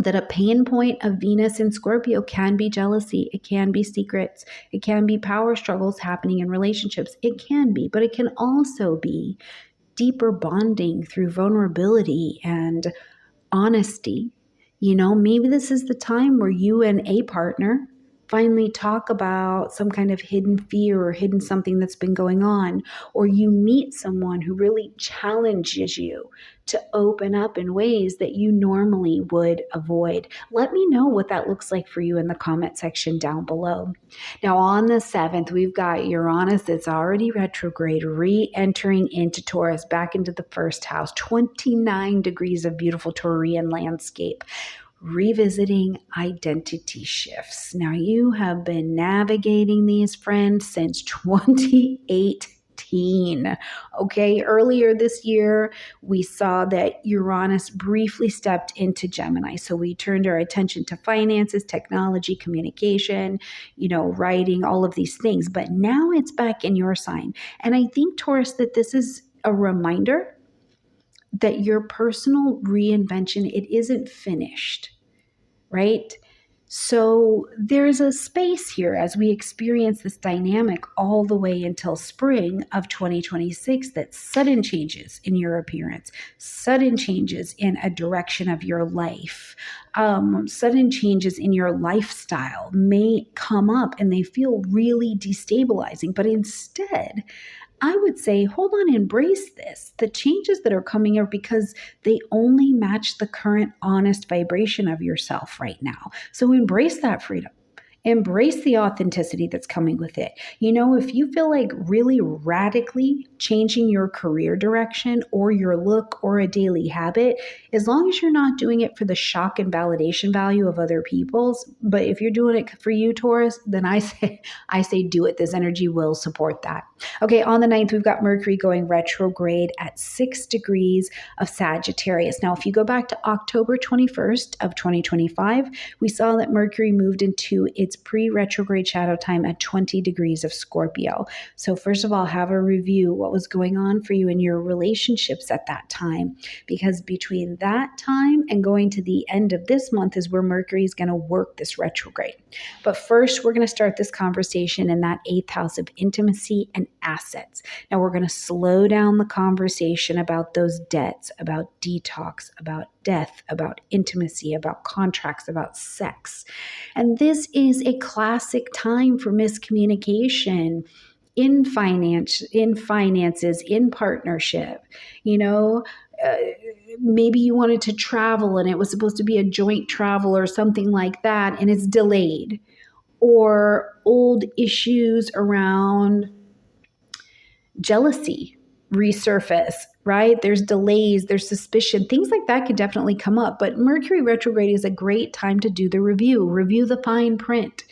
that a pain point of Venus in Scorpio can be jealousy. It can be secrets. It can be power struggles happening in relationships. It can be, but it can also be deeper bonding through vulnerability and honesty. Maybe this is the time where you and a partner finally talk about some kind of hidden fear or hidden something that's been going on, or you meet someone who really challenges you to open up in ways that you normally would avoid. Let me know what that looks like for you in the comment section down below. Now, on the 7th, we've got Uranus that's already retrograde, re-entering into Taurus, back into the first house, 29 degrees of beautiful Taurian landscape, revisiting identity shifts. Now, you have been navigating these, friends, since 2018. Okay, earlier this year, we saw that Uranus briefly stepped into Gemini. So we turned our attention to finances, technology, communication, writing, all of these things. But now it's back in your sign. And I think, Taurus, that this is a reminder that your personal reinvention, it isn't finished, right? So there's a space here as we experience this dynamic all the way until spring of 2026, that sudden changes in your appearance, sudden changes in a direction of your life, sudden changes in your lifestyle may come up and they feel really destabilizing. But instead, I would say, hold on, embrace this. The changes that are coming are because they only match the current honest vibration of yourself right now. So embrace that freedom. Embrace the authenticity that's coming with it. If you feel like really radically changing your career direction or your look or a daily habit, as long as you're not doing it for the shock and validation value of other people's, but if you're doing it for you, Taurus, then I say do it. This energy will support that. Okay, on the 9th, we've got Mercury going retrograde at 6 degrees of Sagittarius. Now, if you go back to October 21st of 2025, we saw that Mercury moved into its pre-retrograde shadow time at 20 degrees of Scorpio. So first of all, have a review what was going on for you in your relationships at that time, because between that time and going to the end of this month is where Mercury is going to work this retrograde. But first, we're going to start this conversation in that 8th house of intimacy and assets. Now, we're going to slow down the conversation about those debts, about detox, about death, about intimacy, about contracts, about sex. And this is a classic time for miscommunication in finances, in partnership. Maybe you wanted to travel and it was supposed to be a joint travel or something like that, and it's delayed. Or old issues around jealousy resurface, right? There's delays, there's suspicion, things like that could definitely come up. But Mercury retrograde is a great time to do the review the fine print,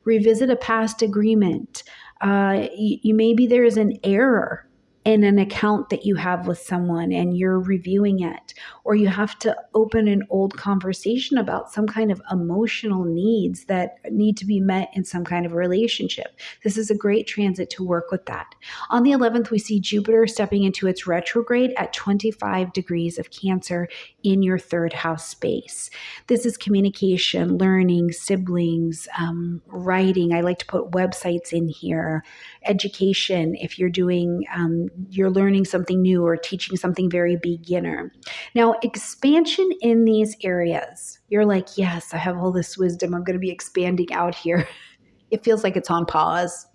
revisit a past agreement. Maybe there is an error in an account that you have with someone and you're reviewing it, or you have to open an old conversation about some kind of emotional needs that need to be met in some kind of relationship. This is a great transit to work with that. On the 11th, we see Jupiter stepping into its retrograde at 25 degrees of Cancer in your 3rd house space. This is communication, learning, siblings, writing. I like to put websites in here, education, if you're doing you're learning something new or teaching something very beginner. Now, expansion in these areas, you're like, yes, I have all this wisdom. I'm going to be expanding out here. It feels like it's on pause.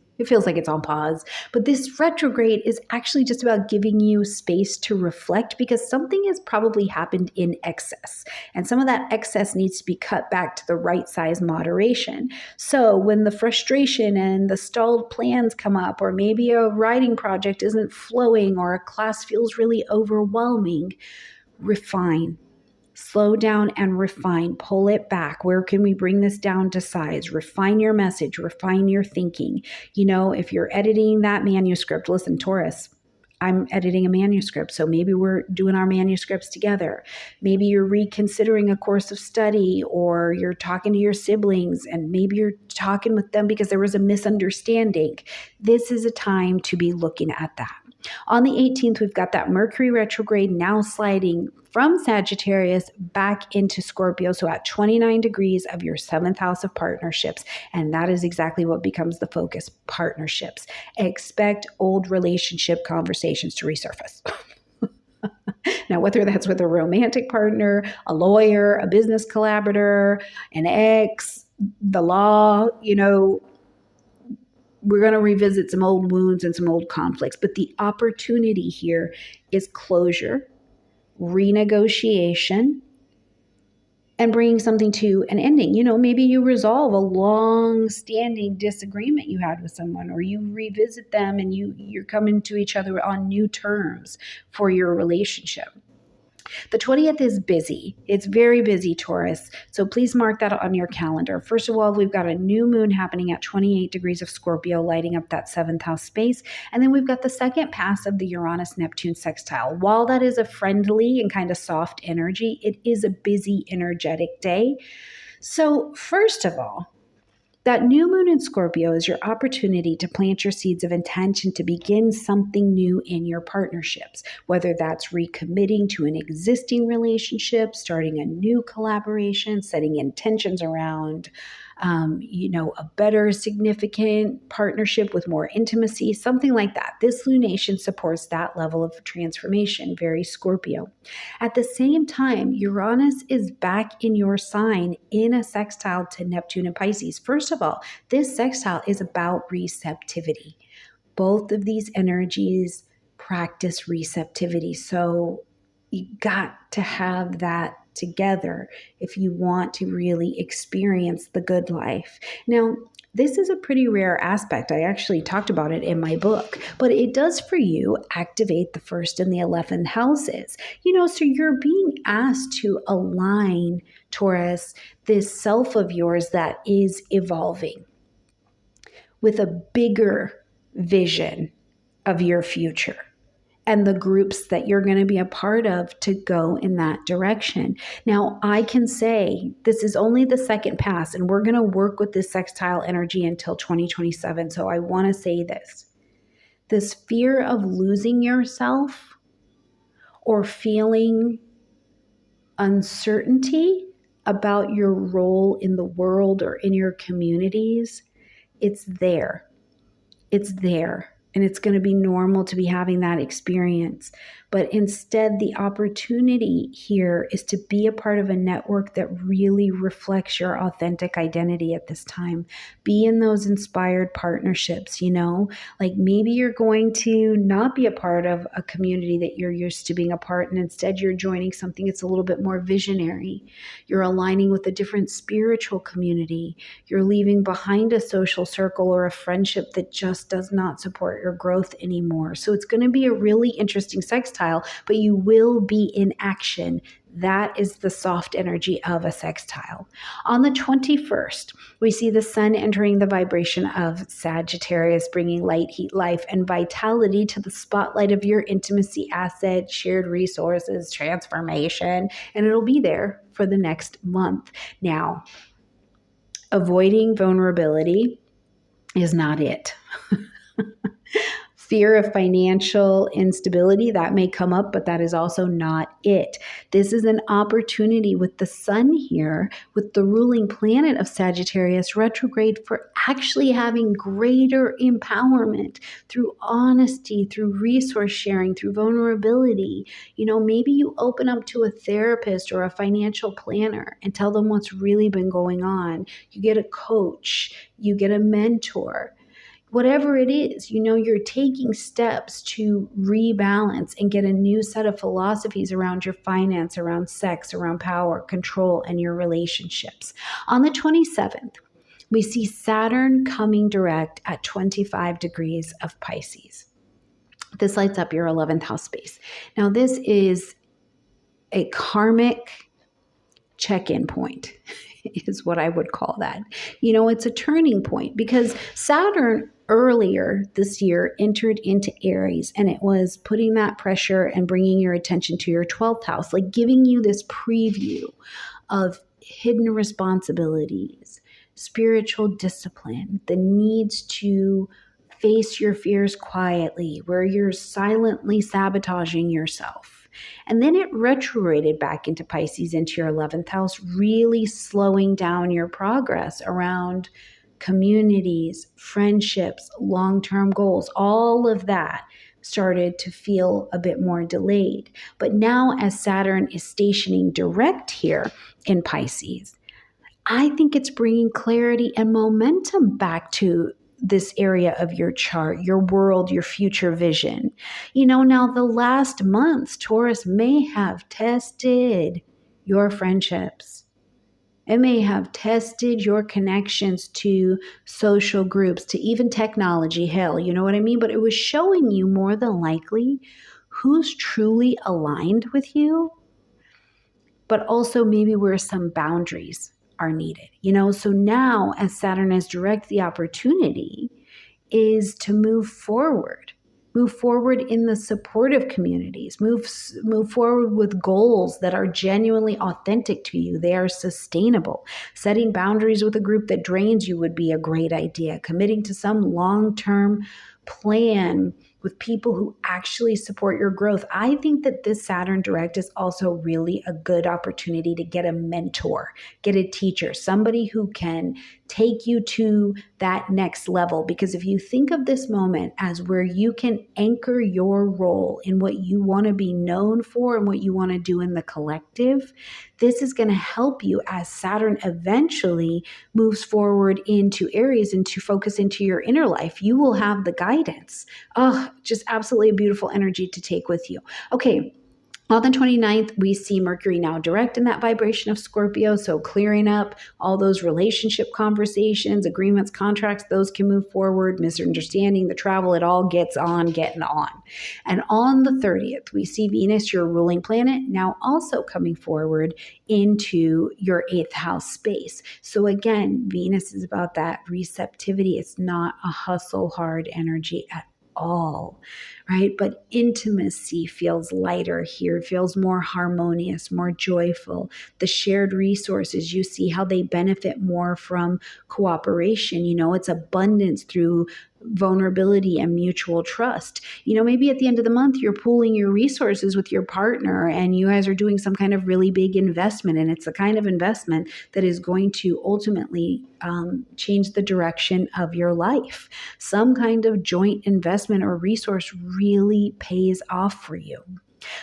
But this retrograde is actually just about giving you space to reflect, because something has probably happened in excess. And some of that excess needs to be cut back to the right size moderation. So when the frustration and the stalled plans come up, or maybe a writing project isn't flowing, or a class feels really overwhelming, refine. Slow down and refine, pull it back. Where can we bring this down to size? Refine your message, refine your thinking. If you're editing that manuscript, listen, Taurus, I'm editing a manuscript, so maybe we're doing our manuscripts together. Maybe you're reconsidering a course of study, or you're talking to your siblings and maybe you're talking with them because there was a misunderstanding. This is a time to be looking at that. On the 18th, we've got that Mercury retrograde now sliding from Sagittarius back into Scorpio, so at 29 degrees of your 7th house of partnerships. And that is exactly what becomes the focus: partnerships. Expect old relationship conversations to resurface. Now, whether that's with a romantic partner, a lawyer, a business collaborator, an ex, the law, we're going to revisit some old wounds and some old conflicts. But the opportunity here is closure, renegotiation, and bringing something to an ending. Maybe you resolve a long-standing disagreement you had with someone, or you revisit them and you're coming to each other on new terms for your relationship. The 20th is busy. It's very busy, Taurus. So please mark that on your calendar. First of all, we've got a new moon happening at 28 degrees of Scorpio, lighting up that 7th house space. And then we've got the second pass of the Uranus-Neptune sextile. While that is a friendly and kind of soft energy, it is a busy, energetic day. So first of all, that new moon in Scorpio is your opportunity to plant your seeds of intention to begin something new in your partnerships, whether that's recommitting to an existing relationship, starting a new collaboration, setting intentions around a better significant partnership with more intimacy, something like that. This lunation supports that level of transformation, very Scorpio. At the same time, Uranus is back in your sign in a sextile to Neptune and Pisces. First of all, this sextile is about receptivity. Both of these energies practice receptivity. So you got to have that together if you want to really experience the good life. Now, this is a pretty rare aspect. I actually talked about it in my book, but it does for you activate the 1st and the 11th houses. So you're being asked to align, Taurus, this self of yours that is evolving with a bigger vision of your future and the groups that you're going to be a part of to go in that direction. Now, I can say this is only the second pass, and we're going to work with this sextile energy until 2027. So I want to say this fear of losing yourself or feeling uncertainty about your role in the world or in your communities, it's there. It's there. And it's going to be normal to be having that experience. But instead, the opportunity here is to be a part of a network that really reflects your authentic identity at this time. Be in those inspired partnerships, like maybe you're going to not be a part of a community that you're used to being a part, and instead you're joining something that's a little bit more visionary. You're aligning with a different spiritual community. You're leaving behind a social circle or a friendship that just does not support your growth anymore. So it's going to be a really interesting sextile, but you will be in action. That is the soft energy of a sextile. On the 21st, we see the sun entering the vibration of Sagittarius, bringing light, heat, life, and vitality to the spotlight of your intimacy asset, shared resources, transformation, and it'll be there for the next month. Now, avoiding vulnerability is not it. Fear of financial instability, that may come up, but that is also not it. This is an opportunity with the sun here, with the ruling planet of Sagittarius retrograde, for actually having greater empowerment through honesty, through resource sharing, through vulnerability. Maybe you open up to a therapist or a financial planner and tell them what's really been going on. You get a coach, you get a mentor. Whatever it is, you're taking steps to rebalance and get a new set of philosophies around your finance, around sex, around power, control, and your relationships. On the 27th, we see Saturn coming direct at 25 degrees of Pisces. This lights up your 11th house space. Now, this is a karmic check-in point is what I would call that. It's a turning point because Saturn earlier this year entered into Aries, and it was putting that pressure and bringing your attention to your 12th house, like giving you this preview of hidden responsibilities, spiritual discipline, the needs to face your fears quietly, where you're silently sabotaging yourself. And then it retrograded back into Pisces, into your 11th house, really slowing down your progress around communities, friendships, long-term goals, all of that started to feel a bit more delayed. But now, as Saturn is stationing direct here in Pisces, I think it's bringing clarity and momentum back to this area of your chart, your world, your future vision. Now the last months, Taurus may have tested your friendships. It may have tested your connections to social groups, to even technology. Hell, you know what I mean? But it was showing you more than likely who's truly aligned with you, but also maybe where some boundaries are needed. So now as Saturn has direct, the opportunity is to move forward. Move forward in the supportive communities. Move forward with goals that are genuinely authentic to you. They are sustainable. Setting boundaries with a group that drains you would be a great idea. Committing to some long-term plan with people who actually support your growth. I think that this Saturn direct is also really a good opportunity to get a mentor, get a teacher, somebody who can take you to that next level. Because if you think of this moment as where you can anchor your role in what you want to be known for and what you want to do in the collective, this is going to help you as Saturn eventually moves forward into Aries and to focus into your inner life. You will have the guidance. Oh, just absolutely a beautiful energy to take with you. Okay. On the 29th, we see Mercury now direct in that vibration of Scorpio. So clearing up all those relationship conversations, agreements, contracts, those can move forward. Misunderstanding, the travel, it all gets on, getting on. And on the 30th, we see Venus, your ruling planet, now also coming forward into your 8th house space. So again, Venus is about that receptivity. It's not a hustle hard energy at all, right? But intimacy feels lighter here, feels more harmonious, more joyful. The shared resources, you see how they benefit more from cooperation. It's abundance through vulnerability and mutual trust. Maybe at the end of the month, you're pooling your resources with your partner and you guys are doing some kind of really big investment. And it's the kind of investment that is going to ultimately change the direction of your life. Some kind of joint investment or resource really pays off for you.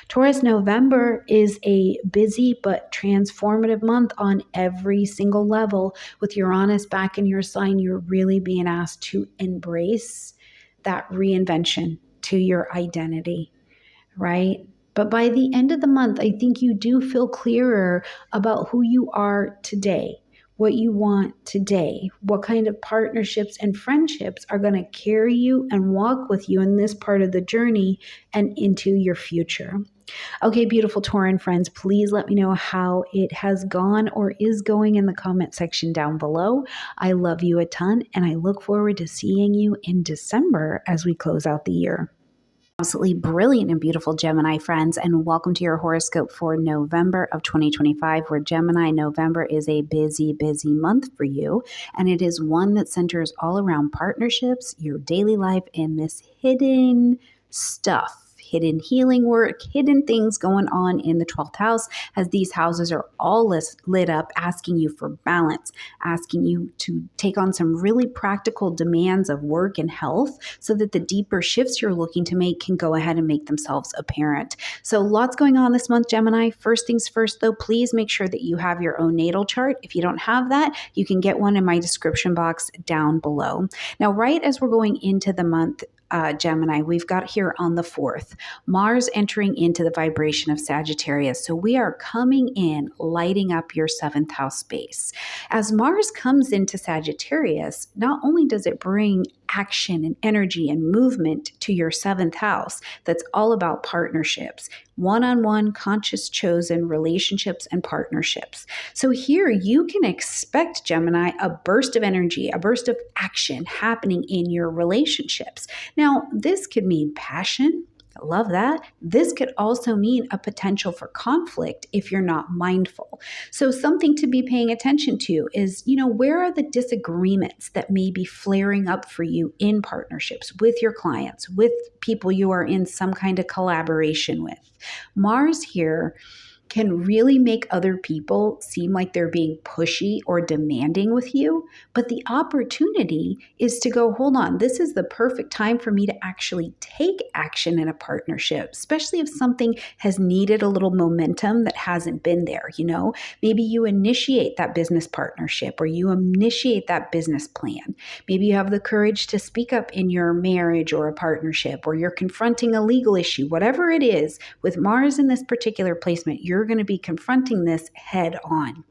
Taurus, November is a busy but transformative month on every single level. With Uranus back in your sign, you're really being asked to embrace that reinvention to your identity, right? But by the end of the month, I think you do feel clearer about who you are today, what you want today, what kind of partnerships and friendships are going to carry you and walk with you in this part of the journey and into your future. Okay, beautiful Tauran friends, please let me know how it has gone or is going in the comment section down below. I love you a ton, and I look forward to seeing you in December as we close out the year. Absolutely brilliant and beautiful Gemini friends, and welcome to your horoscope for November of 2025, where Gemini November is a busy month for you, and it is one that centers all around partnerships, your daily life, and this hidden stuff. Hidden healing work, hidden things going on in the 12th house, as these houses are all lit up, asking you for balance, asking you to take on some really practical demands of work and health so that the deeper shifts you're looking to make can go ahead and make themselves apparent. So lots going on this month, Gemini. First things first, though, please make sure that you have your own natal chart. If you don't have that, you can get one in my description box down below. Now, right as we're going into the month, Gemini, we've got here on the 4th, Mars entering into the vibration of Sagittarius. So we are coming in, lighting up your 7th house space. As Mars comes into Sagittarius, not only does it bring action and energy and movement to your 7th house, that's all about partnerships, one-on-one, conscious chosen relationships and partnerships. So here you can expect, Gemini, a burst of energy, a burst of action happening in your relationships. Now, this could mean passion. I love that. This could also mean a potential for conflict if you're not mindful. So something to be paying attention to is, where are the disagreements that may be flaring up for you in partnerships with your clients, with people you are in some kind of collaboration with? Mars here can really make other people seem like they're being pushy or demanding with you. But the opportunity is to go, hold on, this is the perfect time for me to actually take action in a partnership, especially if something has needed a little momentum that hasn't been there. Maybe you initiate that business partnership or you initiate that business plan. Maybe you have the courage to speak up in your marriage or a partnership, or you're confronting a legal issue. Whatever it is, with Mars in this particular placement, you're going to be confronting this head on.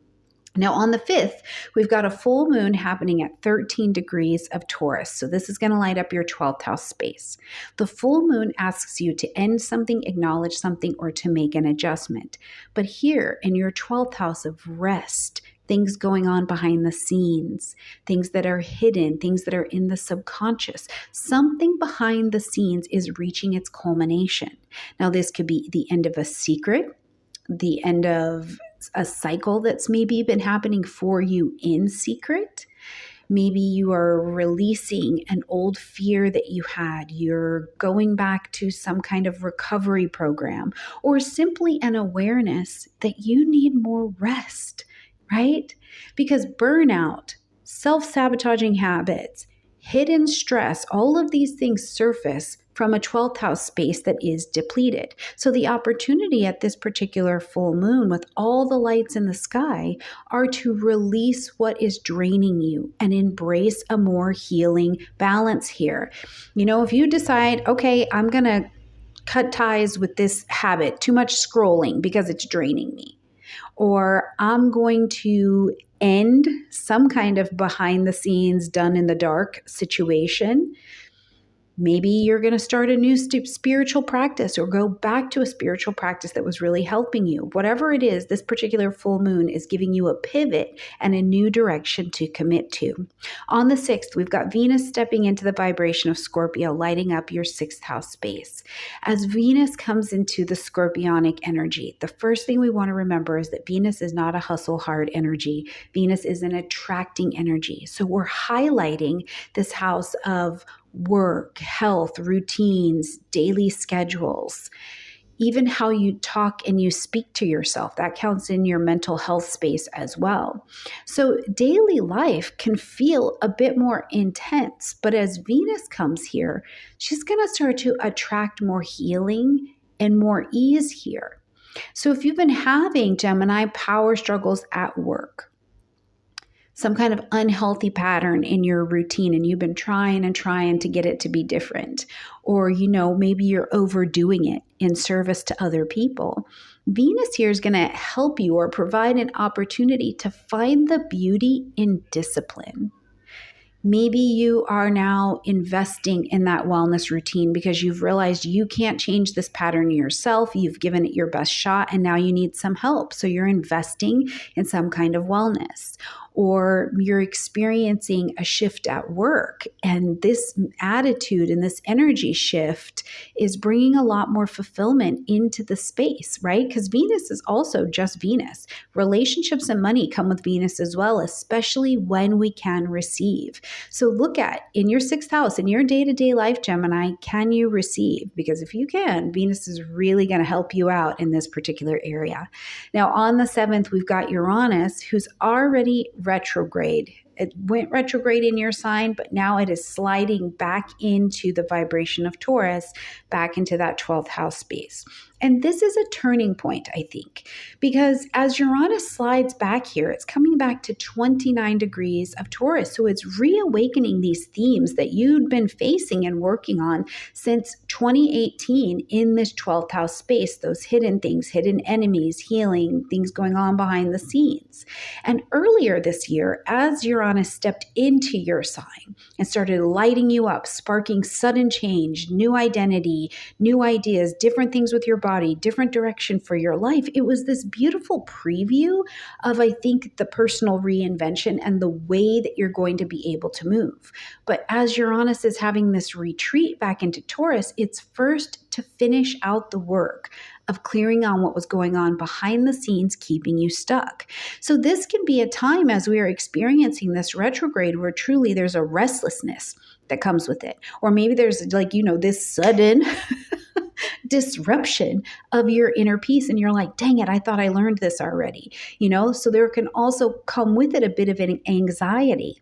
Now, on the 5th, we've got a full moon happening at 13 degrees of Taurus. So this is going to light up your 12th house space. The full moon asks you to end something, acknowledge something, or to make an adjustment. But here in your 12th house of rest, things going on behind the scenes, things that are hidden, things that are in the subconscious, something behind the scenes is reaching its culmination. Now, this could be the end of a secret, the end of a cycle that's maybe been happening for you in secret. Maybe you are releasing an old fear that you had. You're going back to some kind of recovery program, or simply an awareness that you need more rest, right? Because burnout, self-sabotaging habits, hidden stress, all of these things surface from a 12th house space that is depleted. So the opportunity at this particular full moon, with all the lights in the sky, are to release what is draining you and embrace a more healing balance here. If you decide, okay, I'm going to cut ties with this habit, too much scrolling because it's draining me, or I'm going to end some kind of behind the scenes, done in the dark situation. Maybe you're going to start a new spiritual practice or go back to a spiritual practice that was really helping you. Whatever it is, this particular full moon is giving you a pivot and a new direction to commit to. On the 6th, we've got Venus stepping into the vibration of Scorpio, lighting up your 6th house space. As Venus comes into the Scorpionic energy, the first thing we want to remember is that Venus is not a hustle hard energy. Venus is an attracting energy. So we're highlighting this house of work, health, routines, daily schedules, even how you talk and you speak to yourself. That counts in your mental health space as well. So daily life can feel a bit more intense, but as Venus comes here, she's going to start to attract more healing and more ease here. So if you've been having Gemini power struggles at work, some kind of unhealthy pattern in your routine, and you've been trying to get it to be different, or maybe you're overdoing it in service to other people, Venus here is going to help you or provide an opportunity to find the beauty in discipline. Maybe you are now investing in that wellness routine because you've realized you can't change this pattern yourself. You've given it your best shot and now you need some help. So you're investing in some kind of wellness. Or you're experiencing a shift at work, and this attitude and this energy shift is bringing a lot more fulfillment into the space, right? Because Venus is also just Venus. Relationships and money come with Venus as well, especially when we can receive. So look at, in your 6th house, in your day-to-day life, Gemini, can you receive? Because if you can, Venus is really going to help you out in this particular area. Now, on the 7th, we've got Uranus, who's already retrograde. It went retrograde in your sign, but now it is sliding back into the vibration of Taurus, back into that 12th house space. And this is a turning point, I think, because as Uranus slides back here, it's coming back to 29 degrees of Taurus. So it's reawakening these themes that you'd been facing and working on since 2018 in this 12th house space, those hidden things, hidden enemies, healing, things going on behind the scenes. And earlier this year, as Uranus stepped into your sign and started lighting you up, sparking sudden change, new identity, new ideas, different things with your body, different direction for your life, it was this beautiful preview of, I think, the personal reinvention and the way that you're going to be able to move. But as Uranus is having this retreat back into Taurus, it's first to finish out the work of clearing on what was going on behind the scenes, keeping you stuck. So this can be a time as we are experiencing this retrograde where truly there's a restlessness that comes with it. Or maybe there's this sudden disruption of your inner peace. And you're like, dang it, I thought I learned this already. So there can also come with it a bit of an anxiety.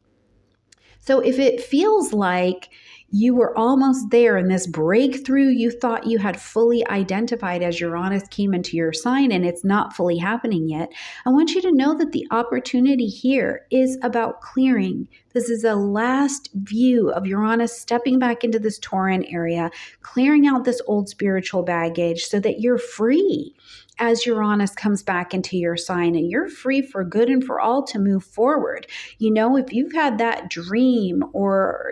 So if it feels like you were almost there and this breakthrough you thought you had fully identified as Uranus came into your sign and it's not fully happening yet, I want you to know that the opportunity here is about clearing. This is a last view of Uranus stepping back into this Tauran area, clearing out this old spiritual baggage so that you're free as Uranus comes back into your sign, and you're free for good and for all to move forward. If you've had that dream or,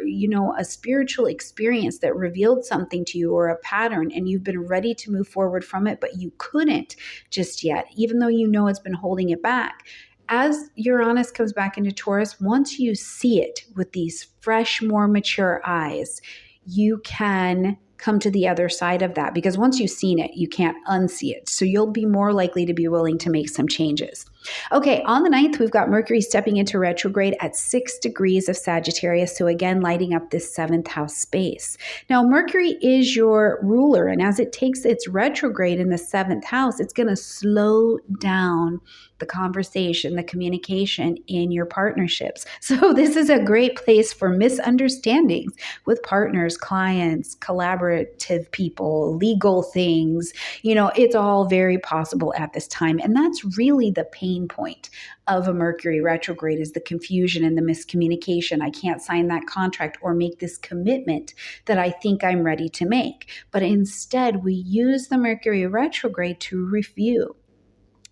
a spiritual experience that revealed something to you or a pattern, and you've been ready to move forward from it, but you couldn't just yet, even though it's been holding it back. As Uranus comes back into Taurus, once you see it with these fresh, more mature eyes, you can come to the other side of that, because once you've seen it, you can't unsee it. So you'll be more likely to be willing to make some changes. Okay, on the 9th, we've got Mercury stepping into retrograde at 6 degrees of Sagittarius. So again, lighting up this 7th house space. Now, Mercury is your ruler, and as it takes its retrograde in the 7th house, it's going to slow down the conversation, the communication in your partnerships. So this is a great place for misunderstandings with partners, clients, collaborative people, legal things. It's all very possible at this time. And that's really the pain point of a Mercury retrograde, is the confusion and the miscommunication. I can't sign that contract or make this commitment that I think I'm ready to make. But instead, we use the Mercury retrograde to review,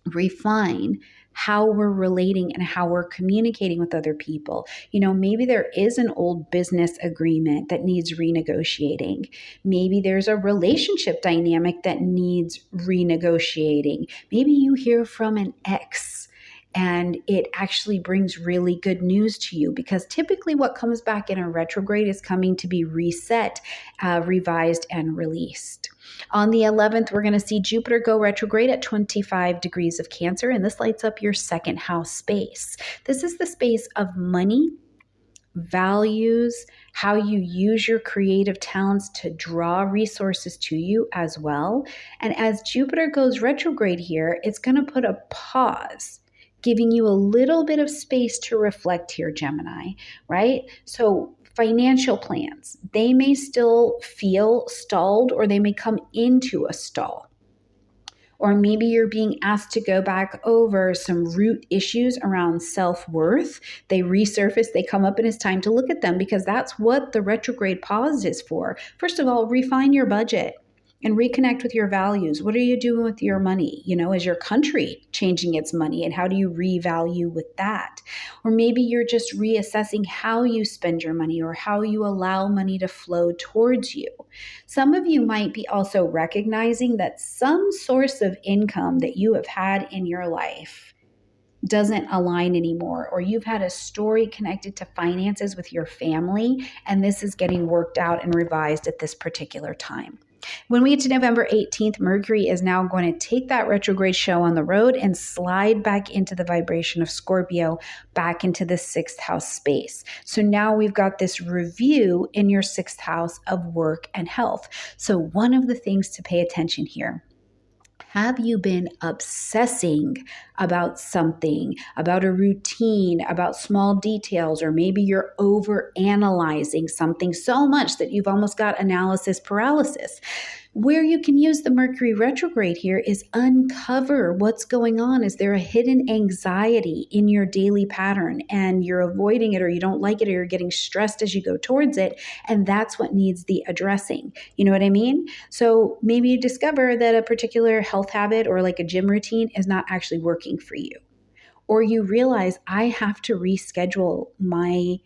refine how we're relating and how we're communicating with other people. Maybe there is an old business agreement that needs renegotiating. Maybe there's a relationship dynamic that needs renegotiating. Maybe you hear from an ex and it actually brings really good news to you, because typically what comes back in a retrograde is coming to be reset, revised, and released. On the 11th, we're going to see Jupiter go retrograde at 25 degrees of Cancer, and this lights up your 2nd house space. This is the space of money, values, how you use your creative talents to draw resources to you as well. And as Jupiter goes retrograde here, it's going to put a pause, giving you a little bit of space to reflect here, Gemini, right? So financial plans, they may still feel stalled, or they may come into a stall. Or maybe you're being asked to go back over some root issues around self-worth. They resurface, they come up, and it's time to look at them, because that's what the retrograde pause is for. First of all, refine your budget and reconnect with your values. What are you doing with your money? Is your country changing its money, and how do you revalue with that? Or maybe you're just reassessing how you spend your money, or how you allow money to flow towards you. Some of you might be also recognizing that some source of income that you have had in your life doesn't align anymore, or you've had a story connected to finances with your family, and this is getting worked out and revised at this particular time. When we get to November 18th, Mercury is now going to take that retrograde show on the road and slide back into the vibration of Scorpio, back into the 6th house space. So now we've got this review in your 6th house of work and health. So one of the things to pay attention here: have you been obsessing about something, about a routine, about small details, or maybe you're over analyzing something so much that you've almost got analysis paralysis? Where you can use the Mercury retrograde here is uncover what's going on. Is there a hidden anxiety in your daily pattern and you're avoiding it, or you don't like it, or you're getting stressed as you go towards it? And that's what needs the addressing. You know what I mean? So maybe you discover that a particular health habit or like a gym routine is not actually working for you. Or you realize, I have to reschedule I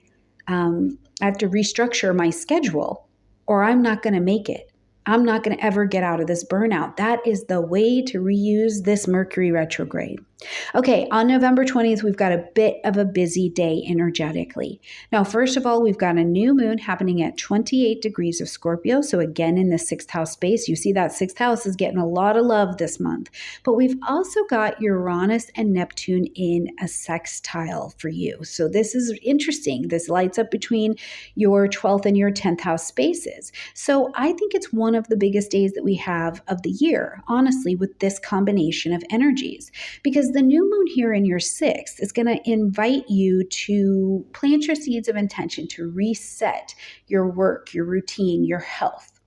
have to restructure my schedule, or I'm not going to make it. I'm not going to ever get out of this burnout. That is the way to reuse this Mercury retrograde. Okay, on November 20th, we've got a bit of a busy day energetically. Now, first of all, we've got a new moon happening at 28 degrees of Scorpio. So, again, in the sixth house space, you see that sixth house is getting a lot of love this month. But we've also got Uranus and Neptune in a sextile for you. So, this is interesting. This lights up between your 12th and your 10th house spaces. So, I think it's one of the biggest days that we have of the year, honestly, with this combination of energies, because the new moon here in your sixth is going to invite you to plant your seeds of intention to reset your work, your routine, your health.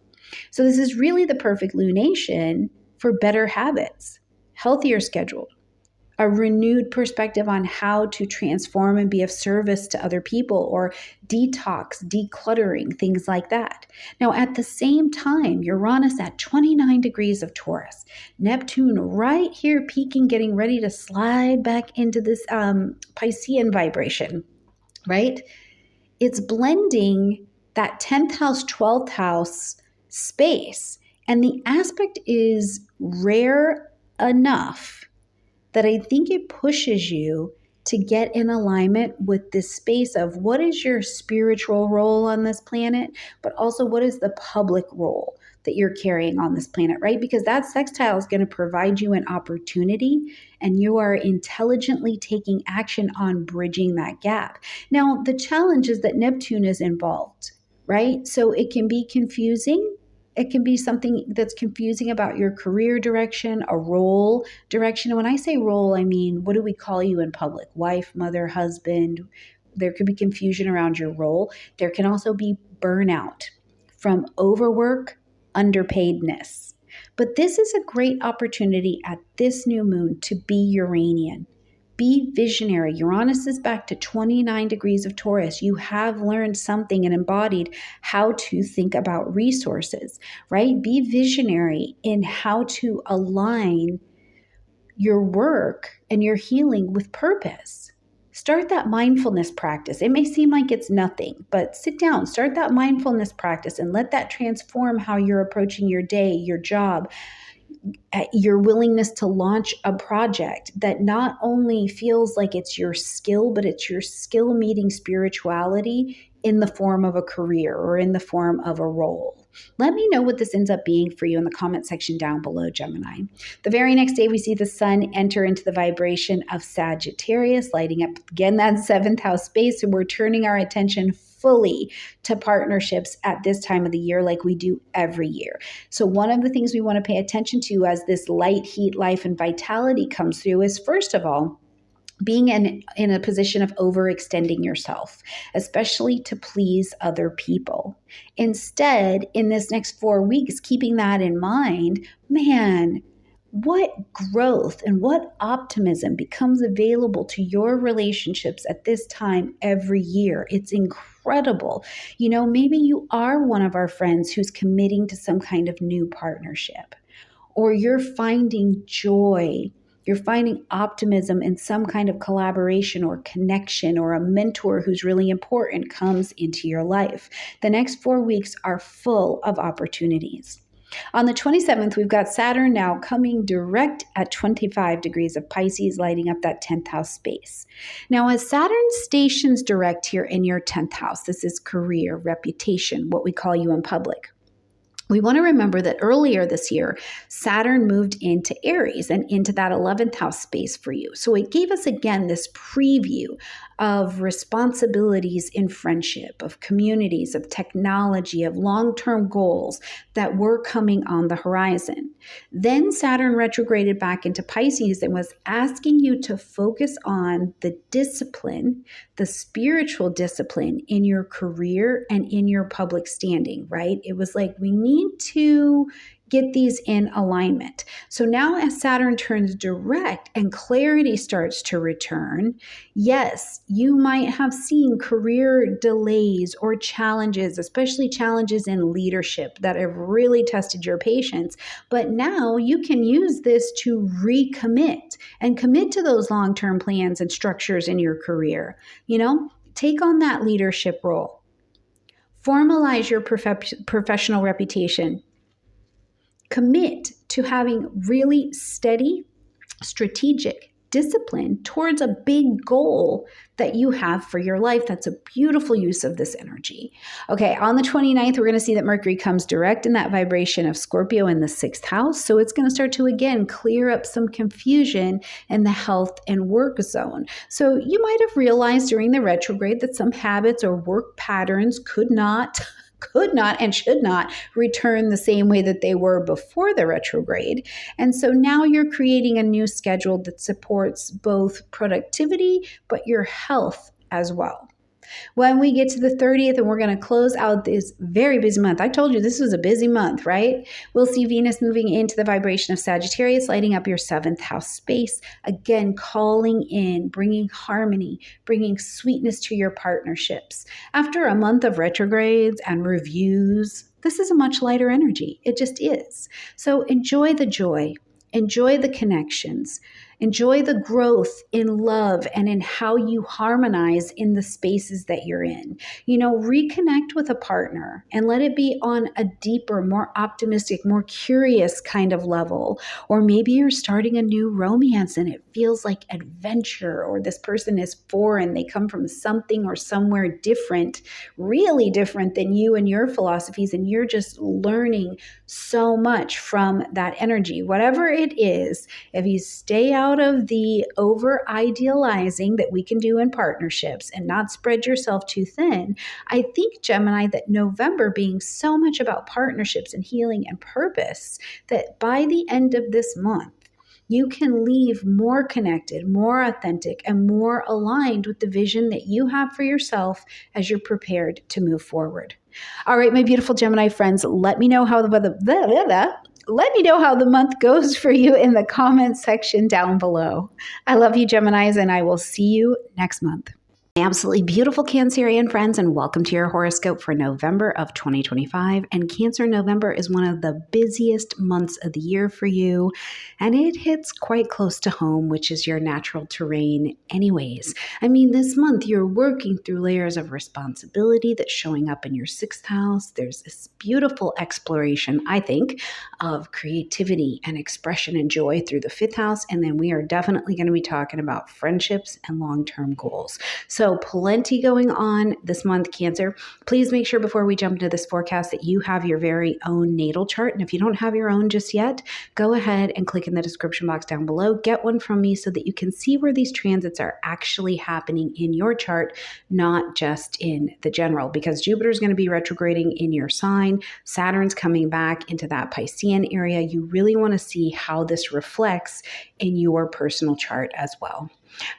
So this is really the perfect lunation for better habits, healthier schedule, a renewed perspective on how to transform and be of service to other people, or detox, decluttering, things like that. Now, at the same time, Uranus at 29 degrees of Taurus, Neptune right here peaking, getting ready to slide back into this Piscean vibration, right? It's blending that 10th house, 12th house space. And the aspect is rare enough that I think it pushes you to get in alignment with this space of what is your spiritual role on this planet, but also what is the public role that you're carrying on this planet, right? Because that sextile is going to provide you an opportunity, and you are intelligently taking action on bridging that gap. Now, the challenge is that Neptune is involved, right? So it can be confusing. It can be something that's confusing about your career direction, a role direction. And when I say role, I mean, what do we call you in public? Wife, mother, husband. There could be confusion around your role. There can also be burnout from overwork, underpaidness. But this is a great opportunity at this new moon to be Uranian. Be visionary. Uranus is back to 29 degrees of Taurus. You have learned something and embodied how to think about resources, right? Be visionary in how to align your work and your healing with purpose. Start that mindfulness practice. It may seem like it's nothing, but sit down, start that mindfulness practice, and let that transform how you're approaching your day, your job, your willingness to launch a project that not only feels like it's your skill, but it's your skill meeting spirituality in the form of a career or in the form of a role. Let me know what this ends up being for you in the comment section down below, Gemini. The very next day, we see the sun enter into the vibration of Sagittarius, lighting up again that seventh house space, and we're turning our attention fully to partnerships at this time of the year like we do every year. So one of the things we want to pay attention to as this light, heat, life, and vitality comes through is, first of all, being in a position of overextending yourself, especially to please other people. Instead, in this next 4 weeks, keeping that in mind, man, what growth and what optimism becomes available to your relationships at this time every year. It's incredible. You know, maybe you are one of our friends who's committing to some kind of new partnership, or you're finding joy. You're finding optimism in some kind of collaboration or connection, or a mentor who's really important comes into your life. The next 4 weeks are full of opportunities. On the 27th, we've got Saturn now coming direct at 25 degrees of Pisces, lighting up that 10th house space. Now, as Saturn stations direct here in your 10th house, this is career, reputation, what we call you in public. We want to remember that earlier this year, Saturn moved into Aries and into that 11th house space for you. So it gave us again this preview of responsibilities in friendship, of communities, of technology, of long-term goals that were coming on the horizon. Then Saturn retrograded back into Pisces and was asking you to focus on the discipline, the spiritual discipline in your career and in your public standing, right? It was like, we need to get these in alignment. So now as Saturn turns direct and clarity starts to return, yes, you might have seen career delays or challenges, especially challenges in leadership that have really tested your patience. But now you can use this to recommit and commit to those long-term plans and structures in your career. You know, take on that leadership role. Formalize your professional reputation. Commit to having really steady, strategic, discipline towards a big goal that you have for your life. That's a beautiful use of this energy. Okay, on the 29th, we're going to see that Mercury comes direct in that vibration of Scorpio in the 6th house. So it's going to start to, again, clear up some confusion in the health and work zone. So you might have realized during the retrograde that some habits or work patterns could not and should not return the same way that they were before the retrograde. And so now you're creating a new schedule that supports both productivity, but your health as well. When we get to the 30th, and we're going to close out this very busy month. I told you this was a busy month, right? We'll see Venus moving into the vibration of Sagittarius, lighting up your 7th house space. Again, calling in, bringing harmony, bringing sweetness to your partnerships. After a month of retrogrades and reviews, this is a much lighter energy. It just is. So enjoy the joy, enjoy the connections. Enjoy the growth in love and in how you harmonize in the spaces that you're in. Reconnect with a partner and let it be on a deeper, more optimistic, more curious kind of level. Or maybe you're starting a new romance and it feels like adventure, or this person is foreign. They come from something or somewhere different, really different than you and your philosophies, and you're just learning so much from that energy. Whatever it is, if you stay out of the over idealizing that we can do in partnerships and not spread yourself too thin, I think, Gemini, that November being so much about partnerships and healing and purpose, that by the end of this month, you can leave more connected, more authentic, and more aligned with the vision that you have for yourself as you're prepared to move forward. All right, my beautiful Gemini friends, let me know how the month goes for you in the comments section down below. I love you, Geminis, and I will see you next month. Absolutely beautiful Cancerian friends, and welcome to your horoscope for November of 2025. And Cancer, November is one of the busiest months of the year for you, and it hits quite close to home, which is your natural terrain anyways. I mean, this month you're working through layers of responsibility that's showing up in your 6th house. There's this beautiful exploration, I think, of creativity and expression and joy through the 5th house. And then we are definitely going to be talking about friendships and long-term goals. So plenty going on this month, Cancer. Please make sure before we jump into this forecast that you have your very own natal chart. And if you don't have your own just yet, go ahead and click in the description box down below. Get one from me so that you can see where these transits are actually happening in your chart, not just in the general, because Jupiter is going to be retrograding in your sign. Saturn's coming back into that Piscean area. You really want to see how this reflects in your personal chart as well.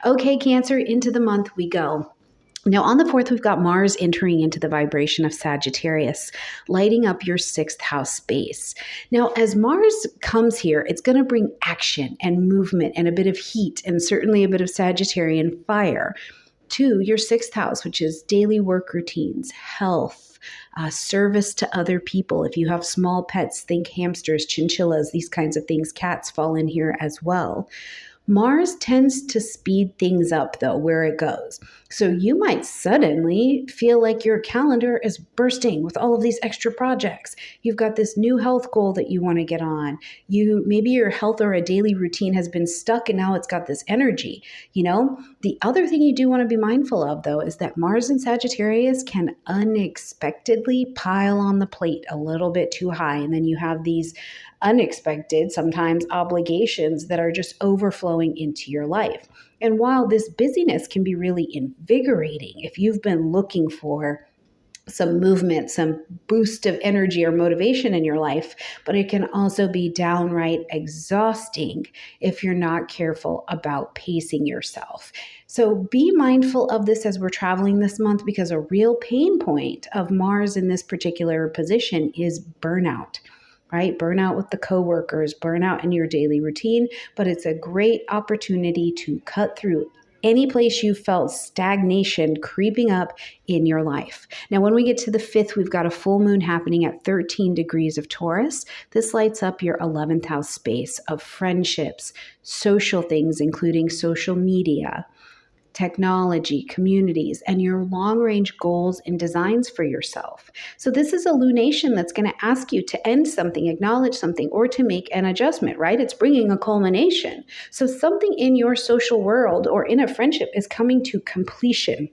Okay, Cancer, into the month we go. Now, on the 4th, we've got Mars entering into the vibration of Sagittarius, lighting up your 6th house space. Now, as Mars comes here, it's going to bring action and movement and a bit of heat and certainly a bit of Sagittarian fire to your 6th house, which is daily work routines, health, service to other people. If you have small pets, think hamsters, chinchillas, these kinds of things. Cats fall in here as well. Mars tends to speed things up, though, where it goes. So you might suddenly feel like your calendar is bursting with all of these extra projects. You've got this new health goal that you want to get on. Maybe your health or a daily routine has been stuck and now it's got this energy. The other thing you do want to be mindful of, though, is that Mars and Sagittarius can unexpectedly pile on the plate a little bit too high. And then you have these unexpected, sometimes obligations that are just overflowing into your life. And while this busyness can be really invigorating, if you've been looking for some movement, some boost of energy or motivation in your life, but it can also be downright exhausting if you're not careful about pacing yourself. So be mindful of this as we're traveling this month, because a real pain point of Mars in this particular position is burnout. Right? Burnout with the coworkers, burnout in your daily routine, but it's a great opportunity to cut through any place you felt stagnation creeping up in your life. Now, when we get to the 5th, we've got a full moon happening at 13 degrees of Taurus. This lights up your 11th house space of friendships, social things, including social media, technology, communities, and your long-range goals and designs for yourself. So this is a lunation that's going to ask you to end something, acknowledge something, or to make an adjustment, right? It's bringing a culmination. So something in your social world or in a friendship is coming to completion,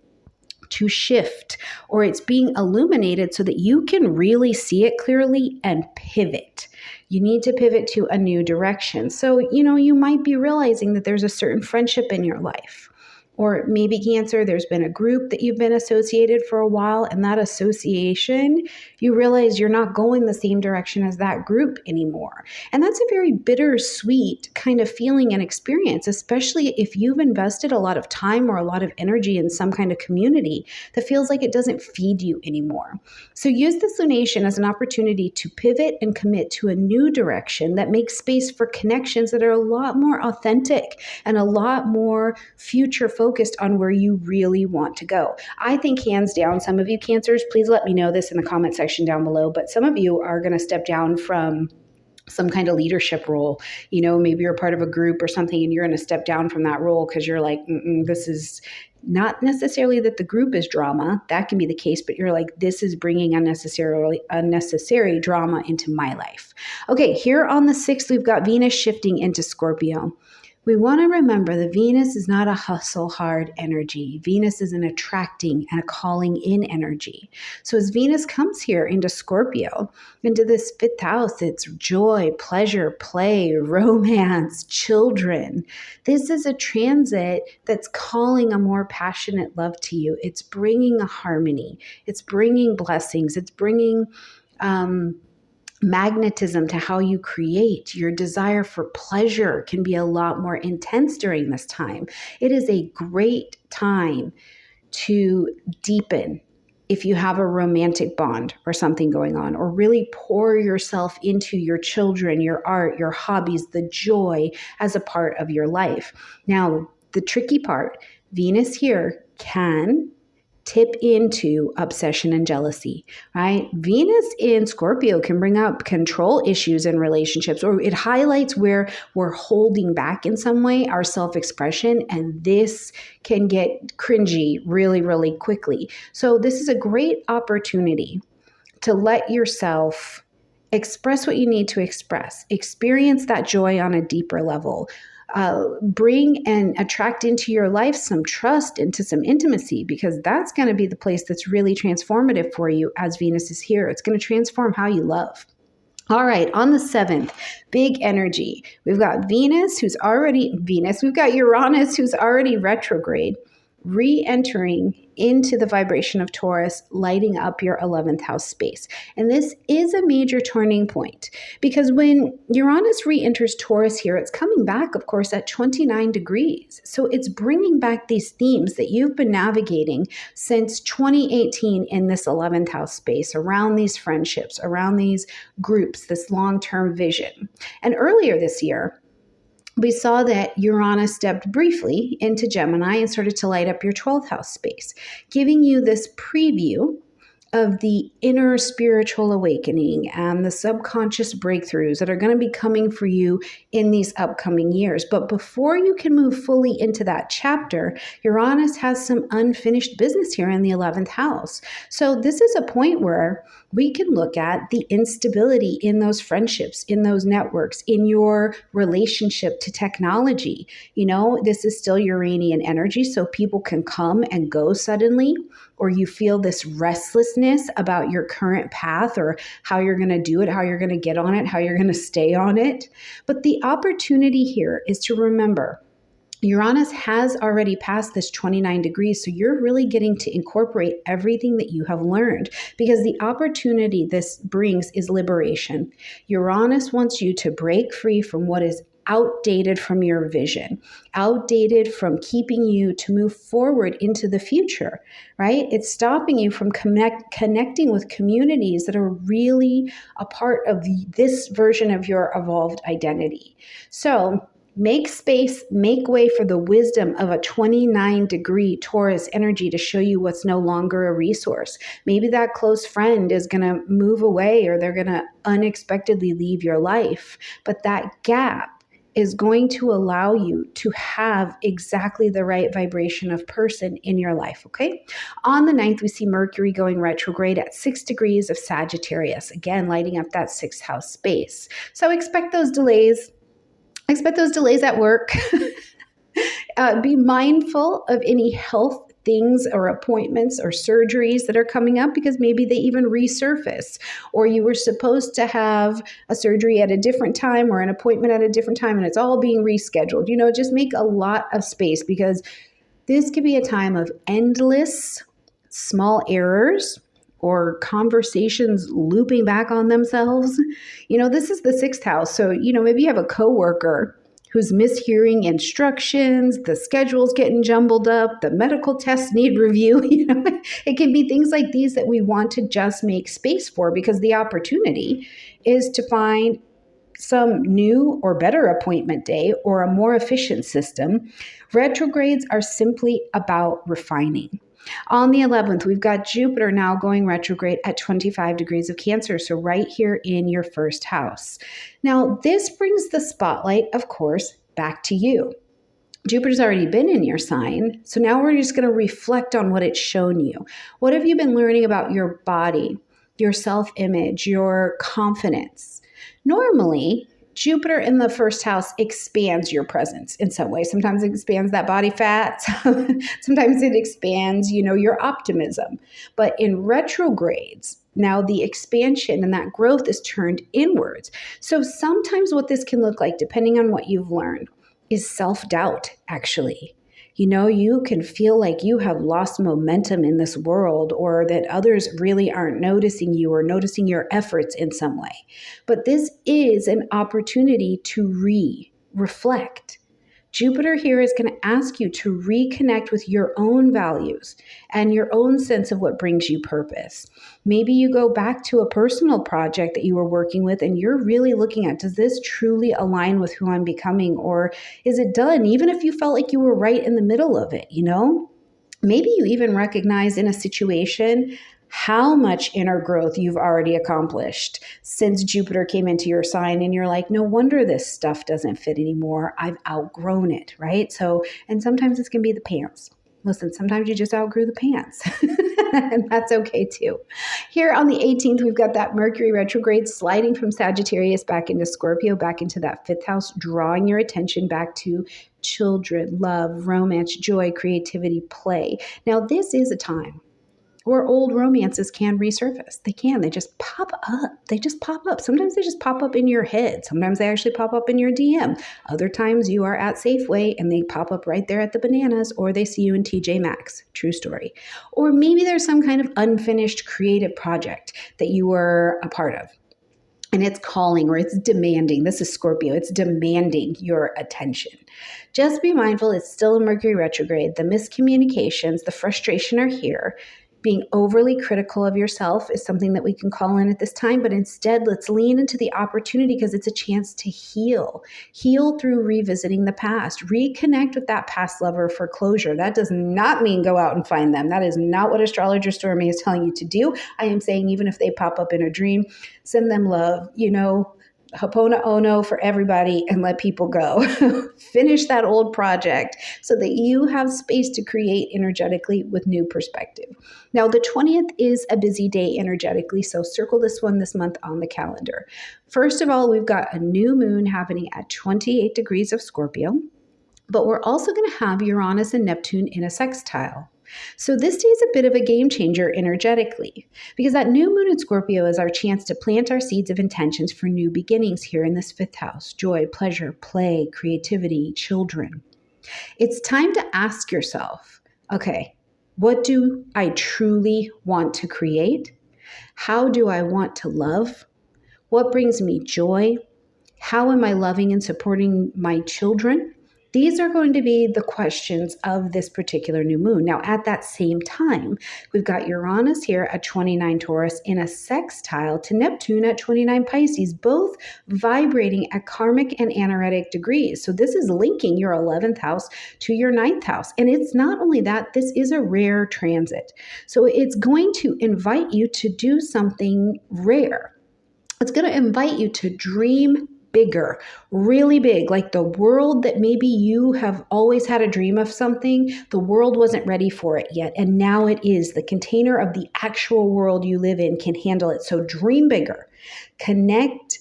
to shift, or it's being illuminated so that you can really see it clearly and pivot. You need to pivot to a new direction. So, you might be realizing that there's a certain friendship in your life. Or maybe Cancer, there's been a group that you've been associated for a while, and that association, you realize you're not going the same direction as that group anymore. And that's a very bittersweet kind of feeling and experience, especially if you've invested a lot of time or a lot of energy in some kind of community that feels like it doesn't feed you anymore. So use this lunation as an opportunity to pivot and commit to a new direction that makes space for connections that are a lot more authentic and a lot more future focused on where you really want to go. I think hands down, some of you Cancers, please let me know this in the comment section down below, but some of you are going to step down from some kind of leadership role. Maybe you're part of a group or something and you're going to step down from that role because you're like, this is not necessarily that the group is drama. That can be the case, but you're like, this is bringing unnecessary drama into my life. Okay, here on the 6th, we've got Venus shifting into Scorpio. We want to remember that Venus is not a hustle hard energy. Venus is an attracting and a calling in energy. So as Venus comes here into Scorpio, into this 5th house, it's joy, pleasure, play, romance, children. This is a transit that's calling a more passionate love to you. It's bringing a harmony. It's bringing blessings. It's bringing magnetism to how you create. Your desire for pleasure can be a lot more intense during this time. It is a great time to deepen if you have a romantic bond or something going on, or really pour yourself into your children, your art, your hobbies, the joy as a part of your life. Now, the tricky part, Venus here can tip into obsession and jealousy, right? Venus in Scorpio can bring up control issues in relationships, or it highlights where we're holding back in some way our self-expression, and this can get cringy really, really quickly. So this is a great opportunity to let yourself express what you need to express, experience that joy on a deeper level, bring and attract into your life some trust, into some intimacy, because that's going to be the place that's really transformative for you as Venus is here. It's going to transform how you love. All right, on the 7th, big energy. We've got we've got Uranus, who's already retrograde, re-entering into the vibration of Taurus, lighting up your 11th house space. And this is a major turning point, because when Uranus re-enters Taurus here, it's coming back, of course, at 29 degrees. So it's bringing back these themes that you've been navigating since 2018 in this 11th house space, around these friendships, around these groups, this long-term vision. And earlier this year, we saw that Uranus stepped briefly into Gemini and started to light up your 12th house space, giving you this preview of the inner spiritual awakening and the subconscious breakthroughs that are going to be coming for you in these upcoming years. But before you can move fully into that chapter, Uranus has some unfinished business here in the 11th house. So this is a point where we can look at the instability in those friendships, in those networks, in your relationship to technology. This is still Uranian energy, so people can come and go suddenly, or you feel this restlessness about your current path or how you're going to do it, how you're going to get on it, how you're going to stay on it. But the opportunity here is to remember, Uranus has already passed this 29 degrees, so you're really getting to incorporate everything that you have learned, because the opportunity this brings is liberation. Uranus wants you to break free from what is outdated from your vision, outdated from keeping you to move forward into the future, right? It's stopping you from connecting with communities that are really a part of this version of your evolved identity. So make space, make way for the wisdom of a 29-degree Taurus energy to show you what's no longer a resource. Maybe that close friend is going to move away, or they're going to unexpectedly leave your life. But that gap is going to allow you to have exactly the right vibration of person in your life, okay? On the 9th, we see Mercury going retrograde at 6 degrees of Sagittarius, again, lighting up that 6th house space. So expect those delays. Expect those delays at work. Be mindful of any health things or appointments or surgeries that are coming up, because maybe they even resurface, or you were supposed to have a surgery at a different time or an appointment at a different time and it's all being rescheduled. Just make a lot of space, because this could be a time of endless small errors or conversations looping back on themselves. This is the 6th house. So, maybe you have a coworker who's mishearing instructions, the schedule's getting jumbled up, the medical tests need review. It can be things like these that we want to just make space for, because the opportunity is to find some new or better appointment day or a more efficient system. Retrogrades are simply about refining. On the 11th, we've got Jupiter now going retrograde at 25 degrees of Cancer, so right here in your 1st house. Now, this brings the spotlight, of course, back to you. Jupiter's already been in your sign, so now we're just going to reflect on what it's shown you. What have you been learning about your body, your self-image, your confidence? Normally, Jupiter in the 1st house expands your presence in some way. Sometimes it expands that body fat. Sometimes it expands, your optimism. But in retrogrades, now the expansion and that growth is turned inwards. So sometimes what this can look like, depending on what you've learned, is self-doubt, actually. You can feel like you have lost momentum in this world, or that others really aren't noticing you or noticing your efforts in some way. But this is an opportunity to reflect. Jupiter here is going to ask you to reconnect with your own values and your own sense of what brings you purpose. Maybe you go back to a personal project that you were working with and you're really looking at, does this truly align with who I'm becoming, or is it done, even if you felt like you were right in the middle of it, Maybe you even recognize in a situation how much inner growth you've already accomplished since Jupiter came into your sign, and you're like, no wonder this stuff doesn't fit anymore. I've outgrown it, right? So, and sometimes it's going to be the pants. Listen, sometimes you just outgrew the pants, and that's okay too. Here on the 18th, we've got that Mercury retrograde sliding from Sagittarius back into Scorpio, back into that 5th house, drawing your attention back to children, love, romance, joy, creativity, play. Now, this is a time where old romances can resurface. They just pop up. Sometimes they just pop up in your head. Sometimes they actually pop up in your DM. Other times you are at Safeway and they pop up right there at the Bananas, or they see you in TJ Maxx. True story. Or maybe there's some kind of unfinished creative project that you were a part of, and it's calling, or it's demanding. This is Scorpio. It's demanding your attention. Just be mindful. It's still a Mercury retrograde. The miscommunications, the frustration are here. Being overly critical of yourself is something that we can call in at this time, but instead let's lean into the opportunity, because it's a chance to heal through revisiting the past, reconnect with that past lover for closure. That does not mean go out and find them. That is not what Astrologer Stormie is telling you to do. I am saying, even if they pop up in a dream, send them love, Hapona Ono for everybody, and let people go. Finish that old project so that you have space to create energetically with new perspective. Now, the 20th is a busy day energetically, so circle this one this month on the calendar. First of all, we've got a new moon happening at 28 degrees of Scorpio, but we're also going to have Uranus and Neptune in a sextile. So this day is a bit of a game changer energetically, because that new moon in Scorpio is our chance to plant our seeds of intentions for new beginnings here in this 5th house: joy, pleasure, play, creativity, children. It's time to ask yourself, okay, what do I truly want to create? How do I want to love? What brings me joy? How am I loving and supporting my children? These are going to be the questions of this particular new moon. Now, at that same time, we've got Uranus here at 29 Taurus in a sextile to Neptune at 29 Pisces, both vibrating at karmic and anaretic degrees. So this is linking your 11th house to your 9th house. And it's not only that, this is a rare transit. So it's going to invite you to do something rare. It's going to invite you to dream bigger, really big, like the world that maybe you have always had a dream of something, the world wasn't ready for it yet, and now it is. The container of the actual world you live in can handle it. So dream bigger. Connect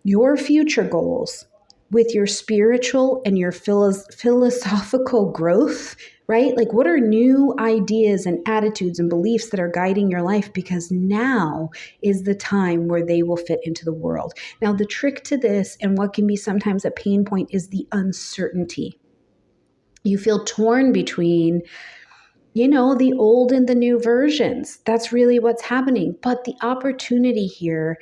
your future goals with your spiritual and your philosophical growth, right? Like, what are new ideas and attitudes and beliefs that are guiding your life? Because now is the time where they will fit into the world. Now, the trick to this, and what can be sometimes a pain point, is the uncertainty. You feel torn between, the old and the new versions. That's really what's happening. But the opportunity here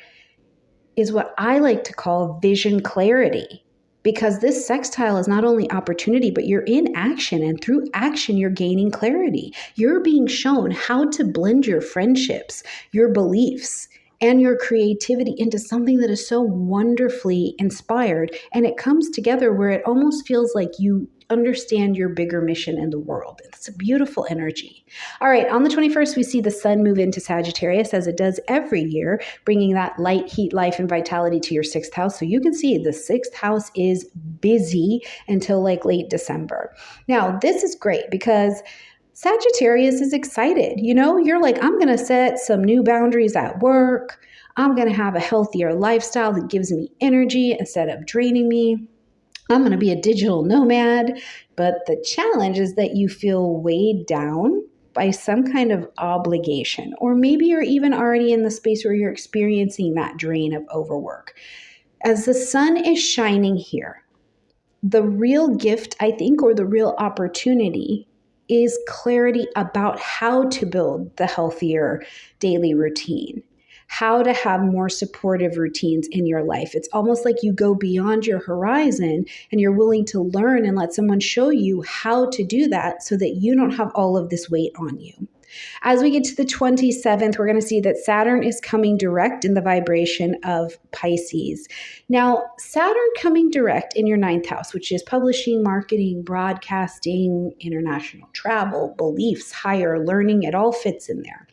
is what I like to call vision clarity, because this sextile is not only opportunity, but you're in action, and through action, you're gaining clarity. You're being shown how to blend your friendships, your beliefs, and your creativity into something that is so wonderfully inspired. And it comes together where it almost feels like you understand your bigger mission in the world. It's a beautiful energy. All right, on the 21st, we see the sun move into Sagittarius, as it does every year, bringing that light, heat, life, and vitality to your 6th house. So you can see the 6th house is busy until like late December. Now, this is great because Sagittarius is excited. You're like, I'm going to set some new boundaries at work. I'm going to have a healthier lifestyle that gives me energy instead of draining me. I'm going to be a digital nomad. But the challenge is that you feel weighed down by some kind of obligation, or maybe you're even already in the space where you're experiencing that drain of overwork. As the sun is shining here, the real gift, I think, or the real opportunity is clarity about how to build the healthier daily routine, how to have more supportive routines in your life. It's almost like you go beyond your horizon and you're willing to learn and let someone show you how to do that so that you don't have all of this weight on you. As we get to the 27th, we're going to see that Saturn is coming direct in the vibration of Pisces. Now, Saturn coming direct in your 9th house, which is publishing, marketing, broadcasting, international travel, beliefs, higher learning, it all fits in there.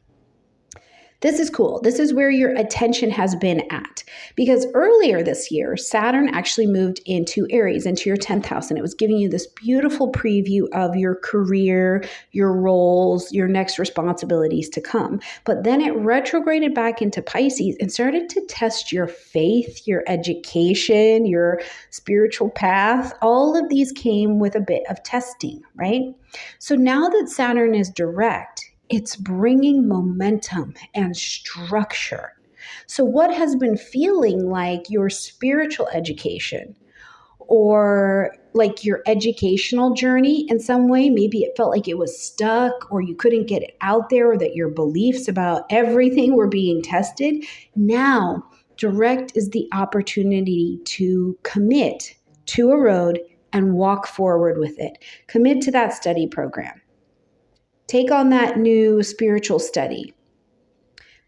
This is cool. This is where your attention has been at, because earlier this year, Saturn actually moved into Aries, into your 10th house, and it was giving you this beautiful preview of your career, your roles, your next responsibilities to come. But then it retrograded back into Pisces and started to test your faith, your education, your spiritual path. All of these came with a bit of testing, right? So now that Saturn is direct, it's bringing momentum and structure. So what has been feeling like your spiritual education or like your educational journey in some way, maybe it felt like it was stuck or you couldn't get it out there, or that your beliefs about everything were being tested. Now, direct is the opportunity to commit to a road and walk forward with it. Commit to that study program. Take on that new spiritual study.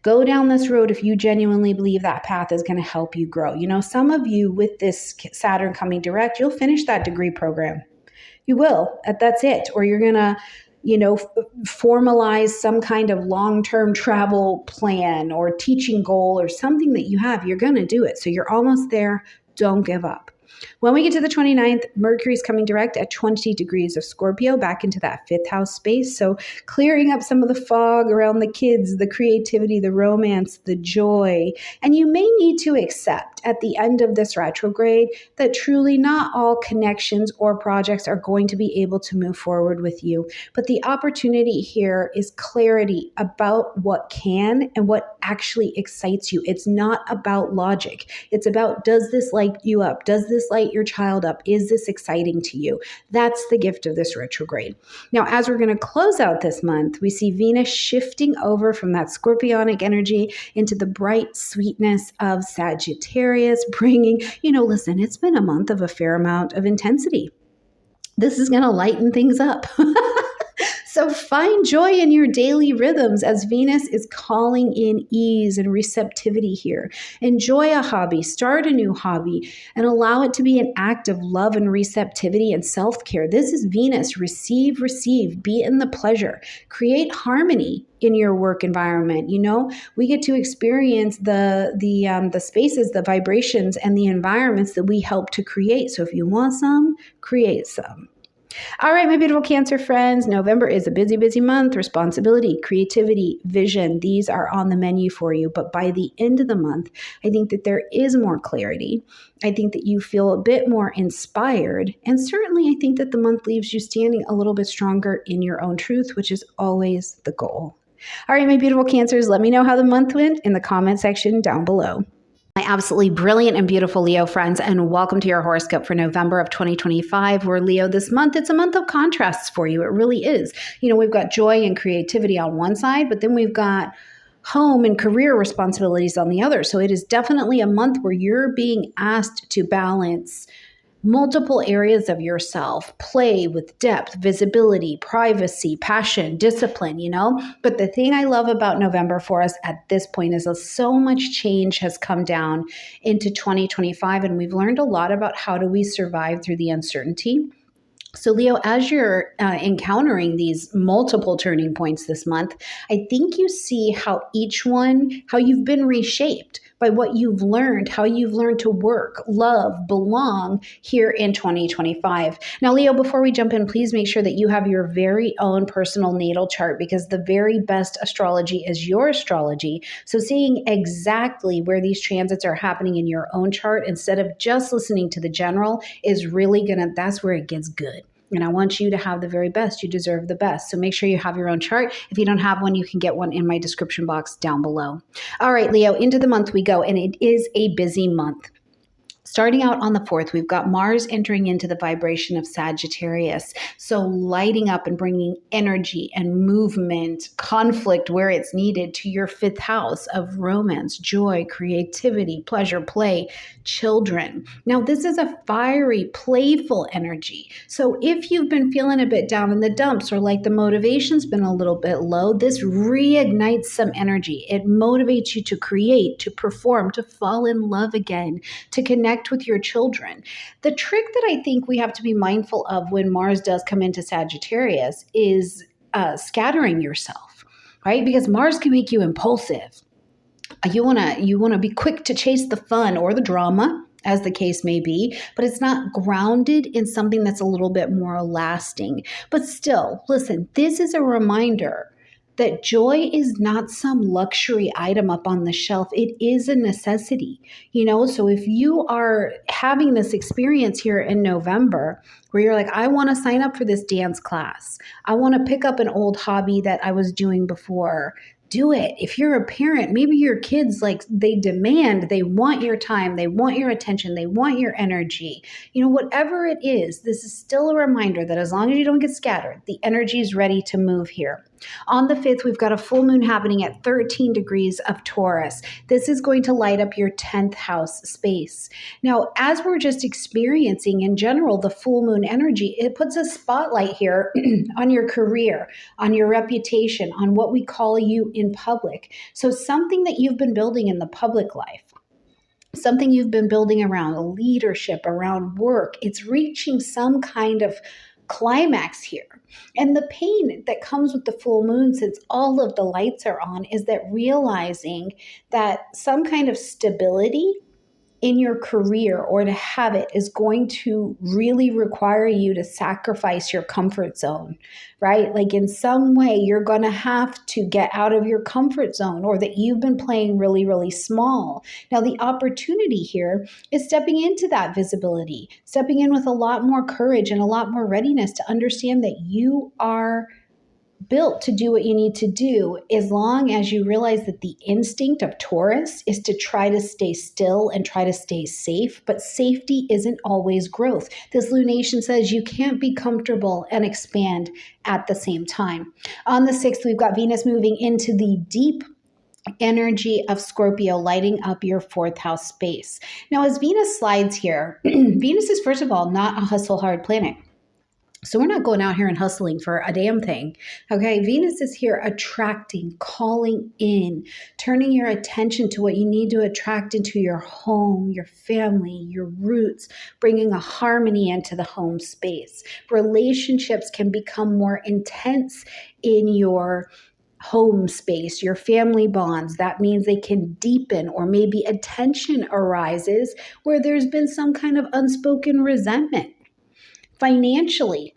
Go down this road if you genuinely believe that path is going to help you grow. Some of you with this Saturn coming direct, you'll finish that degree program. You will. That's it. Or you're going to, formalize some kind of long-term travel plan or teaching goal or something that you have. You're going to do it. So you're almost there. Don't give up. When we get to the 29th, Mercury is coming direct at 20 degrees of Scorpio, back into that 5th house space. So clearing up some of the fog around the kids, the creativity, the romance, the joy. And you may need to accept at the end of this retrograde that truly not all connections or projects are going to be able to move forward with you. But the opportunity here is clarity about what can and what actually excites you. It's not about logic. It's about, does this light you up? Does this light your child up? Is this exciting to you? That's the gift of this retrograde. Now, as we're going to close out this month, we see Venus shifting over from that scorpionic energy into the bright sweetness of Sagittarius, bringing, listen, it's been a month of a fair amount of intensity. This is going to lighten things up. So find joy in your daily rhythms as Venus is calling in ease and receptivity here. Enjoy a hobby, start a new hobby, and allow it to be an act of love and receptivity and self-care. This is Venus. Receive, receive, be in the pleasure. Create harmony in your work environment. You know, we get to experience the spaces, the vibrations, and the environments that we help to create. So if you want some, create some. All right, my beautiful Cancer friends, November is a busy, busy month. Responsibility, creativity, vision, these are on the menu for you. But by the end of the month, I think that there is more clarity. I think that you feel a bit more inspired. And certainly, I think that the month leaves you standing a little bit stronger in your own truth, which is always the goal. All right, my beautiful Cancers, let me know how the month went in the comment section down below. My absolutely brilliant and beautiful Leo friends, and welcome to your horoscope for November of 2025. We're Leo this month. It's a month of contrasts for you. It really is. You know, we've got joy and creativity on one side, but then we've got home and career responsibilities on the other. So it is definitely a month where you're being asked to balance multiple areas of yourself, play with depth, visibility, privacy, passion, discipline, you know. But the thing I love about November for us at this point is that so much change has come down into 2025, and we've learned a lot about how do we survive through the uncertainty. So, Leo, as you're encountering these multiple turning points this month, I think you see how each one, how you've been reshaped by what you've learned, how you've learned to work, love, belong here in 2025. Now, Leo, before we jump in, please make sure that you have your very own personal natal chart, because the very best astrology is your astrology. So seeing exactly where these transits are happening in your own chart instead of just listening to the general is really that's where it gets good. And I want you to have the very best. You deserve the best. So make sure you have your own chart. If you don't have one, you can get one in my description box down below. All right, Leo, into the month we go, and it is a busy month. Starting out on the 4th, we've got Mars entering into the vibration of Sagittarius. So lighting up and bringing energy and movement, conflict where it's needed to your 5th house of romance, joy, creativity, pleasure, play, children. Now, this is a fiery, playful energy. So if you've been feeling a bit down in the dumps or like the motivation's been a little bit low, this reignites some energy. It motivates you to create, to perform, to fall in love again, to connect with your children. The trick that I think we have to be mindful of when Mars does come into Sagittarius is scattering yourself, right? Because Mars can make you impulsive. You wanna be quick to chase the fun or the drama, as the case may be, but it's not grounded in something that's a little bit more lasting. But still, listen, this is a reminder that joy is not some luxury item up on the shelf. It is a necessity, you know? So if you are having this experience here in November where you're like, I want to sign up for this dance class, I want to pick up an old hobby that I was doing before, do it. If you're a parent, maybe your kids, like, they want your time, they want your attention, they want your energy. You know, whatever it is, this is still a reminder that as long as you don't get scattered, the energy is ready to move here. On the 5th, we've got a full moon happening at 13 degrees of Taurus. This is going to light up your 10th house space. Now, as we're just experiencing in general the full moon energy, it puts a spotlight here on your career, on your reputation, on what we call you in public. So something that you've been building in the public life, something you've been building around leadership, around work, it's reaching some kind of climax here. And the pain that comes with the full moon, since all of the lights are on, is that realizing that some kind of stability in your career, or to have it, is going to really require you to sacrifice your comfort zone, right? Like in some way, you're going to have to get out of your comfort zone, or that you've been playing really, really small. Now, the opportunity here is stepping into that visibility, stepping in with a lot more courage and a lot more readiness to understand that you are built to do what you need to do, as long as you realize that the instinct of Taurus is to try to stay still and try to stay safe, but safety isn't always growth. This lunation says you can't be comfortable and expand at the same time. On the 6th, we've got Venus moving into the deep energy of Scorpio, lighting up your 4th house space. Now, as Venus slides here, Venus is, first of all, not a hustle hard planet. So we're not going out here and hustling for a damn thing. Okay. Venus is here attracting, calling in, turning your attention to what you need to attract into your home, your family, your roots, bringing a harmony into the home space. Relationships can become more intense in your home space, your family bonds. That means they can deepen, or maybe a tension arises where there's been some kind of unspoken resentment. Financially,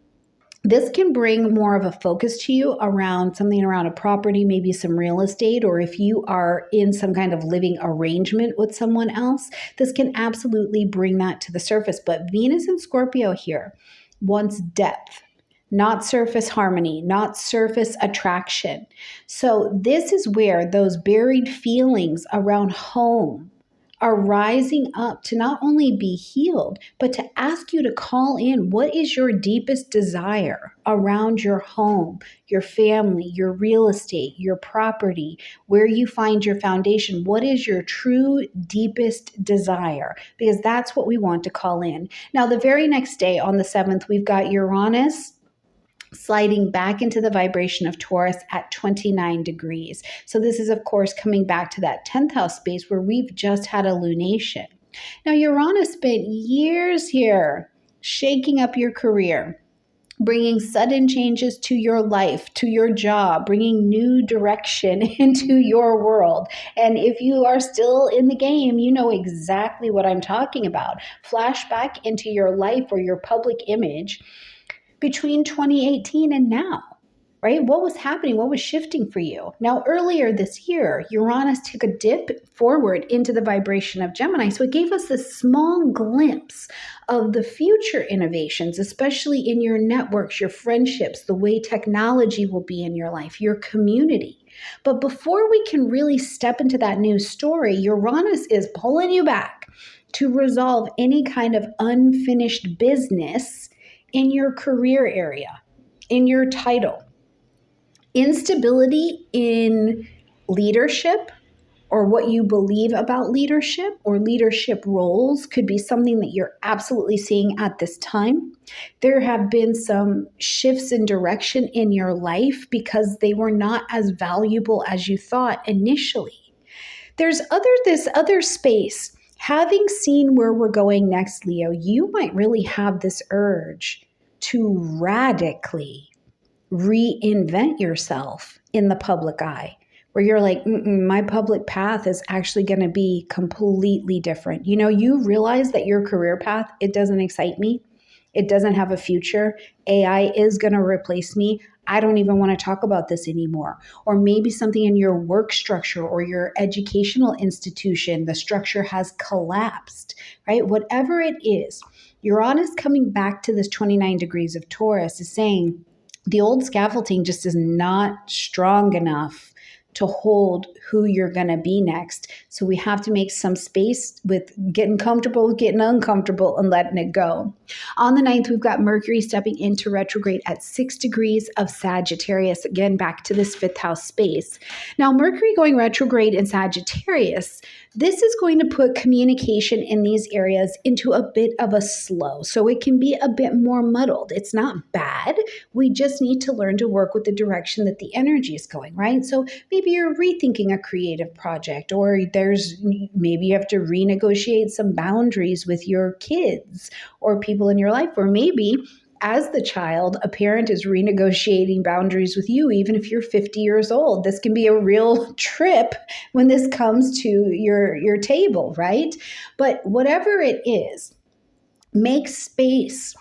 this can bring more of a focus to you around something around a property, maybe some real estate, or if you are in some kind of living arrangement with someone else, this can absolutely bring that to the surface. But Venus and Scorpio here wants depth, not surface harmony, not surface attraction. So this is where those buried feelings around home are rising up to not only be healed, but to ask you to call in what is your deepest desire around your home, your family, your real estate, your property, where you find your foundation. What is your true deepest desire? Because that's what we want to call in. Now, the very next day on the 7th, we've got Uranus sliding back into the vibration of Taurus at 29 degrees. So this is, of course, coming back to that 10th house space where we've just had a lunation. Now, Uranus spent years here shaking up your career, bringing sudden changes to your life, to your job, bringing new direction into your world. And if you are still in the game, you know exactly what I'm talking about. Flashback into your life or your public image between 2018 and now, right? What was happening? What was shifting for you? Now, earlier this year, Uranus took a dip forward into the vibration of Gemini. So it gave us this small glimpse of the future innovations, especially in your networks, your friendships, the way technology will be in your life, your community. But before we can really step into that new story, Uranus is pulling you back to resolve any kind of unfinished business in your career area, in your title. Instability in leadership or what you believe about leadership or leadership roles could be something that you're absolutely seeing at this time. There have been some shifts in direction in your life because they were not as valuable as you thought initially. There's this other space. Having seen where we're going next, Leo, you might really have this urge to radically reinvent yourself in the public eye, where you're like, my public path is actually going to be completely different. You know, you realize that your career path, it doesn't excite me. It doesn't have a future. AI is going to replace me. I don't even want to talk about this anymore. Or maybe something in your work structure or your educational institution, the structure has collapsed, right? Whatever it is, Uranus coming back to this 29 degrees of Taurus is saying the old scaffolding just is not strong enough to hold who you're going to be next. So we have to make some space with getting comfortable with getting uncomfortable and letting it go. On the 9th, we've got Mercury stepping into retrograde at 6 degrees of Sagittarius, again, back to this 5th house space. Now, Mercury going retrograde in Sagittarius, this is going to put communication in these areas into a bit of a slow. So it can be a bit more muddled. It's not bad. We just need to learn to work with the direction that the energy is going, right? So maybe you're rethinking a creative project, or maybe you have to renegotiate some boundaries with your kids or people in your life, or maybe as the child, a parent is renegotiating boundaries with you, even if you're 50 years old. This can be a real trip when this comes to your table, right? But whatever it is, make space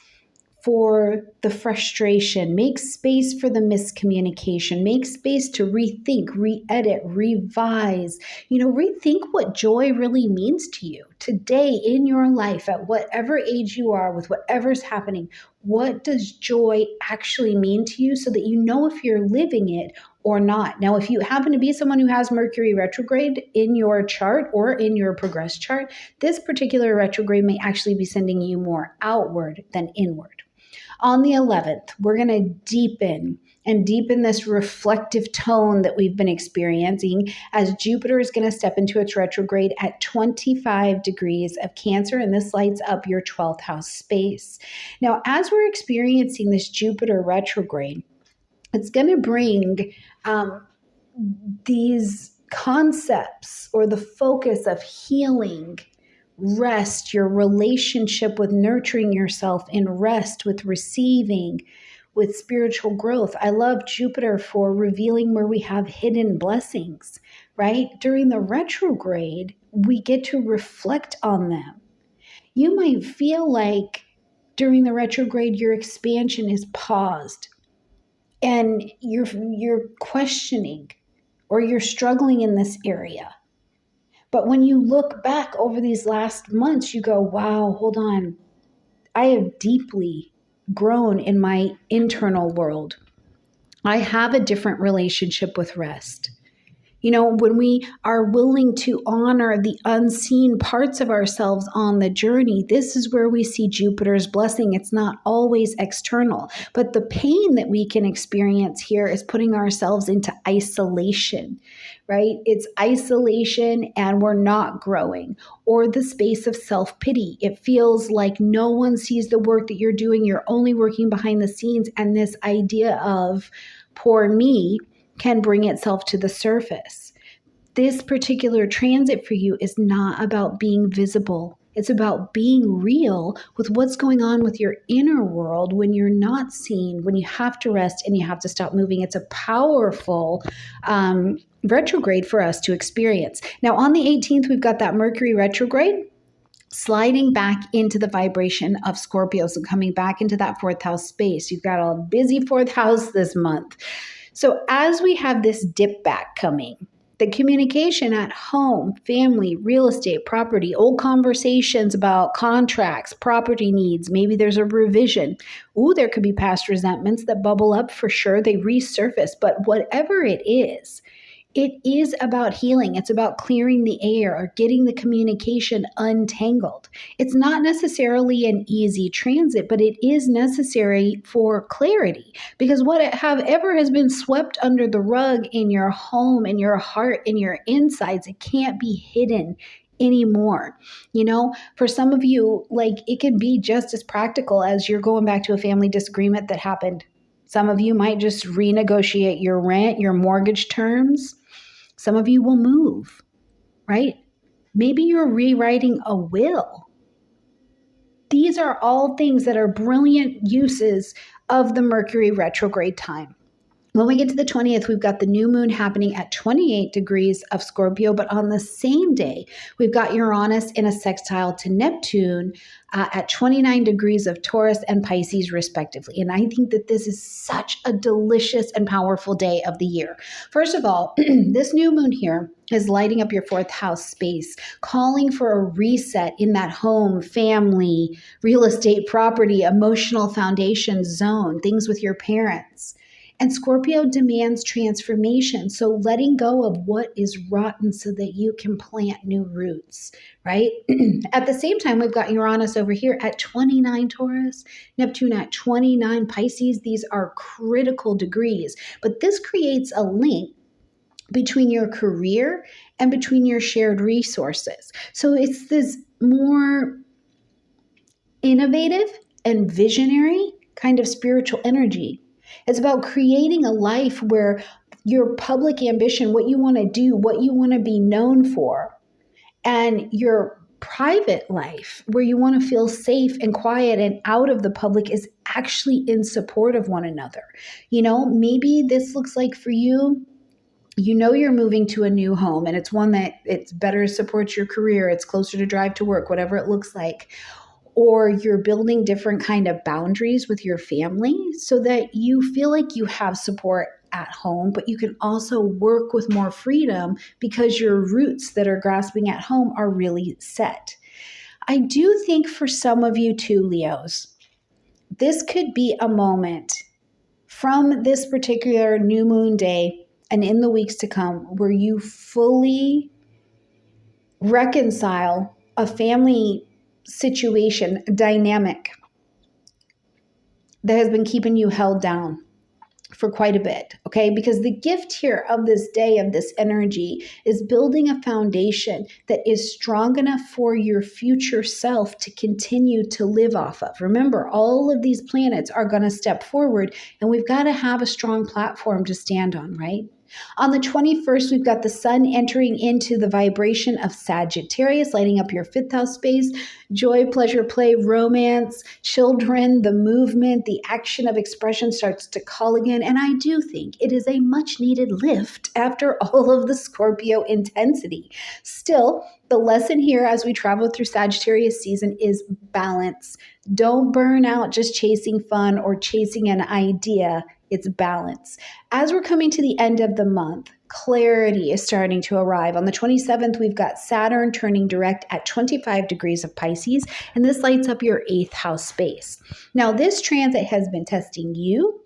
for the frustration, make space for the miscommunication, make space to rethink, re-edit, revise, rethink what joy really means to you today in your life at whatever age you are with whatever's happening. What does joy actually mean to you so that you know if you're living it or not? Now, if you happen to be someone who has Mercury retrograde in your chart or in your progress chart, this particular retrograde may actually be sending you more outward than inward. On the 11th, we're going to deepen and deepen this reflective tone that we've been experiencing as Jupiter is going to step into its retrograde at 25 degrees of Cancer, and this lights up your 12th house space. Now, as we're experiencing this Jupiter retrograde, it's going to bring these concepts or the focus of healing, rest, your relationship with nurturing yourself in rest, with receiving, with spiritual growth. I love Jupiter for revealing where we have hidden blessings, right? During the retrograde, we get to reflect on them. You might feel like during the retrograde, your expansion is paused and you're questioning or you're struggling in this area. But when you look back over these last months, you go, wow, hold on. I have deeply grown in my internal world. I have a different relationship with rest. You know, when we are willing to honor the unseen parts of ourselves on the journey, this is where we see Jupiter's blessing. It's not always external, but the pain that we can experience here is putting ourselves into isolation, right? It's isolation and we're not growing, or the space of self-pity. It feels like no one sees the work that you're doing. You're only working behind the scenes, and this idea of poor me can bring itself to the surface. This particular transit for you is not about being visible. It's about being real with what's going on with your inner world when you're not seen, when you have to rest and you have to stop moving. It's a powerful retrograde for us to experience. Now, on the 18th, we've got that Mercury retrograde sliding back into the vibration of Scorpio. So coming back into that fourth house space. You've got a busy fourth house this month. So as we have this dip back coming, the communication at home, family, real estate, property, old conversations about contracts, property needs, maybe there's a revision. Ooh, there could be past resentments that bubble up for sure. They resurface, but whatever it is about healing. It's about clearing the air or getting the communication untangled. It's not necessarily an easy transit, but it is necessary for clarity, because whatever has been swept under the rug in your home, in your heart, in your insides, it can't be hidden anymore. You know, for some of you, like, it can be just as practical as you're going back to a family disagreement that happened. Some of you might just renegotiate your rent, your mortgage terms. Some of you will move, right? Maybe you're rewriting a will. These are all things that are brilliant uses of the Mercury retrograde time. When we get to the 20th, we've got the new moon happening at 28 degrees of Scorpio, but on the same day, we've got Uranus in a sextile to Neptune at 29 degrees of Taurus and Pisces, respectively. And I think that this is such a delicious and powerful day of the year. First of all, this new moon here is lighting up your fourth house space, calling for a reset in that home, family, real estate, property, emotional foundation zone, things with your parents. And Scorpio demands transformation. So letting go of what is rotten so that you can plant new roots, right? At the same time, we've got Uranus over here at 29 Taurus, Neptune at 29 Pisces. These are critical degrees, but this creates a link between your career and between your shared resources. So it's this more innovative and visionary kind of spiritual energy. It's about creating a life where your public ambition, what you want to do, what you want to be known for, and your private life, where you want to feel safe and quiet and out of the public, is actually in support of one another. You know, maybe this looks like for you, you know, you're moving to a new home and it's one that it's better supports your career, it's closer to drive to work, whatever it looks like. Or you're building different kind of boundaries with your family so that you feel like you have support at home, but you can also work with more freedom because your roots that are grasping at home are really set. I do think for some of you too, Leos, this could be a moment from this particular new moon day and in the weeks to come where you fully reconcile a family situation dynamic that has been keeping you held down. for quite a bit, okay? Because the gift here of this day, of this energy, is building a foundation that is strong enough for your future self to continue to live off of. Remember, all of these planets are going to step forward, and we've got to have a strong platform to stand on, right? On the 21st, we've got the sun entering into the vibration of Sagittarius, lighting up your fifth house space. Joy, pleasure, play, romance, children, the movement, the action of expression starts to call again. And I do think it is a much needed lift after all of the Scorpio intensity. Still, the lesson here as we travel through Sagittarius season is balance. Don't burn out just chasing fun or chasing an idea. It's balance. As we're coming to the end of the month, clarity is starting to arrive. On the 27th, we've got Saturn turning direct at 25 degrees of Pisces, and this lights up your eighth house space. Now, this transit has been testing you,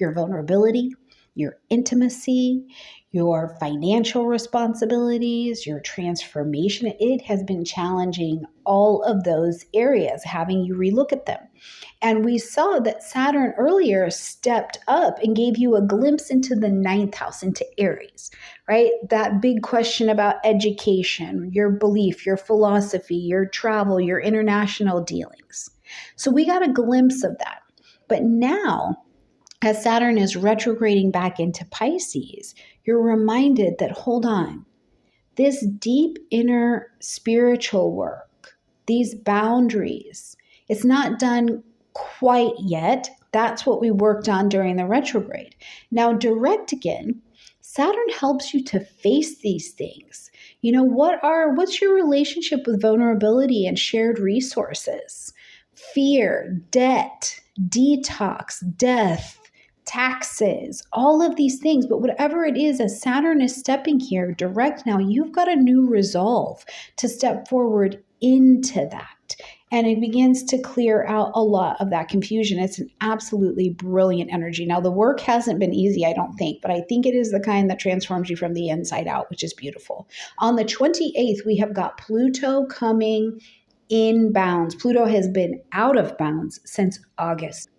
your vulnerability, your intimacy, your financial responsibilities, your transformation. It has been challenging all of those areas, having you relook at them. And we saw that Saturn earlier stepped up and gave you a glimpse into the ninth house, into Aries, right? That big question about education, your belief, your philosophy, your travel, your international dealings. So we got a glimpse of that. But now, as Saturn is retrograding back into Pisces, you're reminded that, hold on, this deep inner spiritual work, these boundaries, it's not done quite yet. That's what we worked on during the retrograde. Now, direct again, Saturn helps you to face these things. You know, what's your relationship with vulnerability and shared resources? Fear, debt, detox, death, taxes, all of these things. But whatever it is, as Saturn is stepping here direct now, you've got a new resolve to step forward into that. And it begins to clear out a lot of that confusion. It's an absolutely brilliant energy. Now, the work hasn't been easy, I don't think, but I think it is the kind that transforms you from the inside out, which is beautiful. On the 28th, we have got Pluto coming in bounds. Pluto has been out of bounds since August.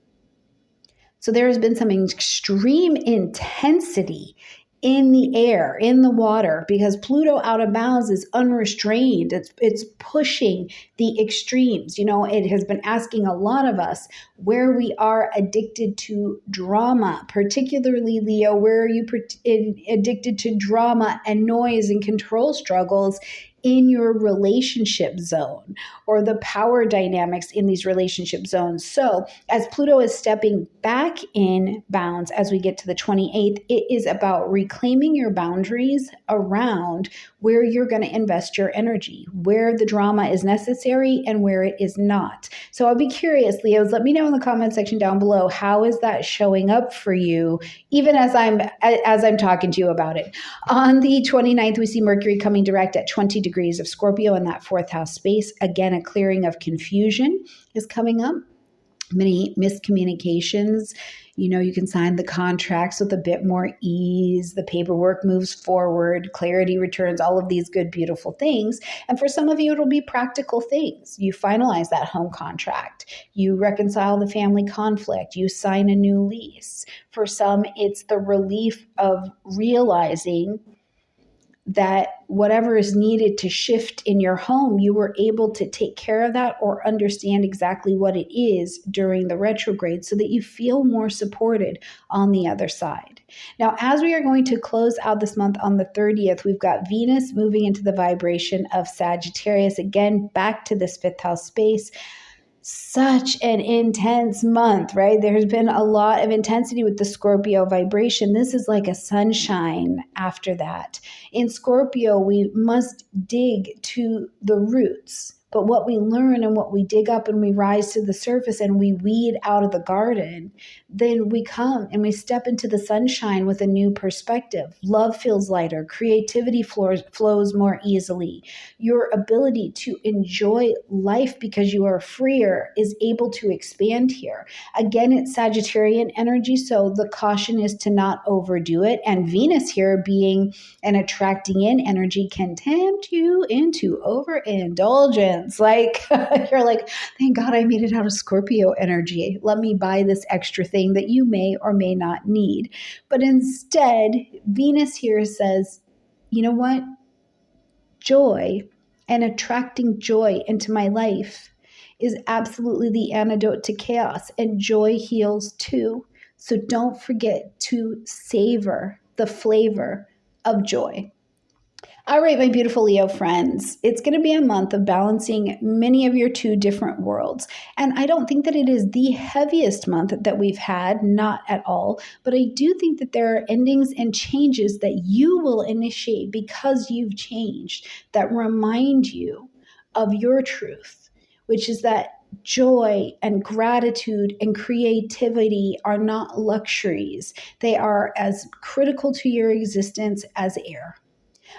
So there has been some extreme intensity in the air, in the water, because Pluto out of bounds is unrestrained. It's pushing the extremes. You know, it has been asking a lot of us where we are addicted to drama, particularly Leo, where are you addicted to drama and noise and control struggles in your relationship zone, or the power dynamics in these relationship zones. So as Pluto is stepping back in bounds as we get to the 28th, it is about reclaiming your boundaries around where you're going to invest your energy, where the drama is necessary and where it is not. So I'll be curious, Leos, let me know in the comment section down below, how is that showing up for you, even as I'm talking to you about it. On the 29th, we see Mercury coming direct at 20 degrees of Scorpio in that fourth house space. Again, a clearing of confusion is coming up. Many miscommunications. You know, you can sign the contracts with a bit more ease. The paperwork moves forward. Clarity returns, all of these good, beautiful things. And for some of you, it'll be practical things. You finalize that home contract. You reconcile the family conflict. You sign a new lease. For some, it's the relief of realizing that whatever is needed to shift in your home, you were able to take care of that or understand exactly what it is during the retrograde so that you feel more supported on the other side. Now, as we are going to close out this month on the 30th, we've got Venus moving into the vibration of Sagittarius, again, back to this fifth house space. Such an intense month, right? There's been a lot of intensity with the Scorpio vibration. This is like a sunshine after that. In Scorpio, we must dig to the roots. But what we learn and what we dig up and we rise to the surface and we weed out of the garden, then we come and we step into the sunshine with a new perspective. Love feels lighter. Creativity flows more easily. Your ability to enjoy life because you are freer is able to expand here. Again, it's Sagittarian energy, so the caution is to not overdo it. And Venus here, being an attracting in energy, can tempt you into overindulgence. abundance. Like you're like, thank God I made it out of Scorpio energy. Let me buy this extra thing that you may or may not need. But instead, Venus here says, you know what? Joy and attracting joy into my life is absolutely the antidote to chaos, and joy heals too. So don't forget to savor the flavor of joy. All right, my beautiful Leo friends, it's going to be a month of balancing many of your two different worlds. And I don't think that it is the heaviest month that we've had, not at all. But I do think that there are endings and changes that you will initiate because you've changed that remind you of your truth, which is that joy and gratitude and creativity are not luxuries. They are as critical to your existence as air.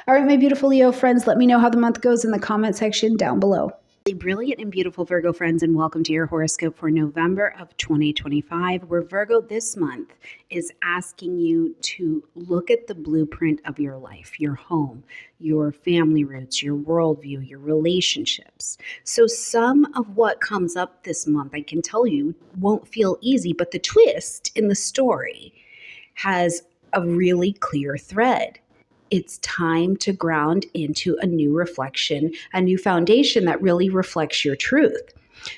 All right, my beautiful Leo friends, let me know how the month goes in the comment section down below. Brilliant and beautiful Virgo friends, and welcome to your horoscope for November of 2025, where Virgo this month is asking you to look at the blueprint of your life, your home, your family roots, your worldview, your relationships. So some of what comes up this month, I can tell you, won't feel easy, but the twist in the story has a really clear thread. It's time to ground into a new reflection, a new foundation that really reflects your truth,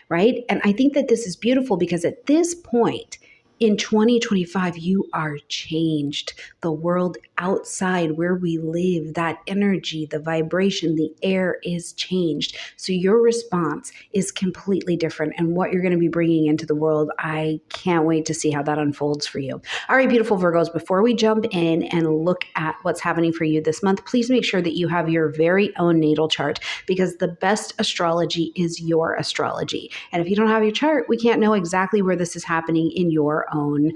right? And I think that this is beautiful because at this point in 2025, you are changed. The world outside where we live, that energy, the vibration, the air is changed. So your response is completely different. And what you're going to be bringing into the world, I can't wait to see how that unfolds for you. All right, beautiful Virgos, before we jump in and look at what's happening for you this month, please make sure that you have your very own natal chart, because the best astrology is your astrology. And if you don't have your chart, we can't know exactly where this is happening in your own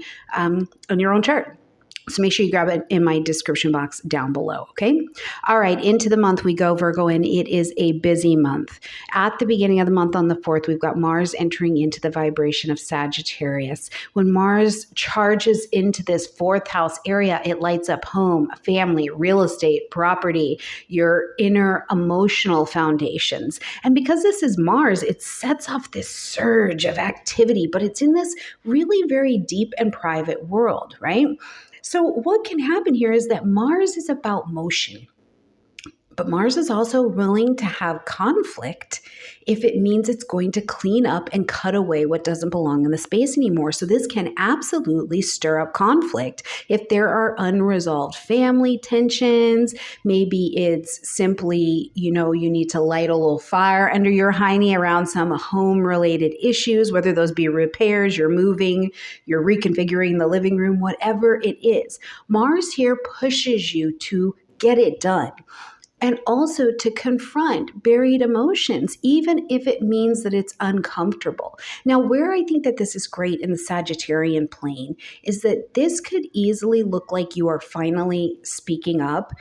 chart. So make sure you grab it in my description box down below, okay? All right, into the month we go, Virgo, and it is a busy month. At the beginning of the month on the 4th, we've got Mars entering into the vibration of Sagittarius. When Mars charges into this 4th house area, it lights up home, family, real estate, property, your inner emotional foundations. And because this is Mars, it sets off this surge of activity, but it's in this really very deep and private world, right? So what can happen here is that Mars is about motion, but Mars is also willing to have conflict if it means it's going to clean up and cut away what doesn't belong in the space anymore. So this can absolutely stir up conflict if there are unresolved family tensions. Maybe it's simply, you need to light a little fire under your hiney around some home-related issues, whether those be repairs, you're moving, you're reconfiguring the living room, whatever it is. Mars here pushes you to get it done. And also to confront buried emotions, even if it means that it's uncomfortable. Now, where I think that this is great in the Sagittarian plane is that this could easily look like you are finally speaking up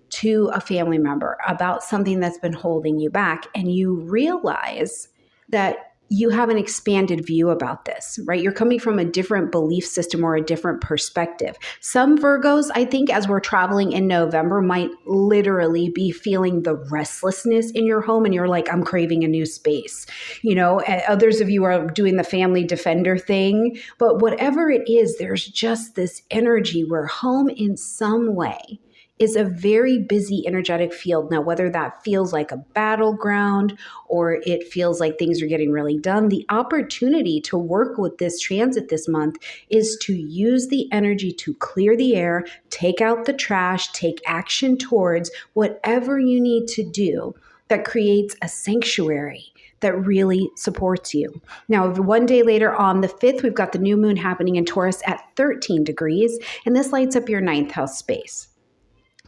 to a family member about something that's been holding you back, and you realize that you have an expanded view about this, right? You're coming from a different belief system or a different perspective. Some Virgos, I think, as we're traveling in November, might literally be feeling the restlessness in your home, and you're like, I'm craving a new space. Others of you are doing the family defender thing, but whatever it is, there's just this energy where home in some way is a very busy, energetic field. Now, whether that feels like a battleground or it feels like things are getting really done, the opportunity to work with this transit this month is to use the energy to clear the air, take out the trash, take action towards whatever you need to do that creates a sanctuary that really supports you. Now, one day later on the 5th, we've got the new moon happening in Taurus at 13 degrees, and this lights up your 9th house space.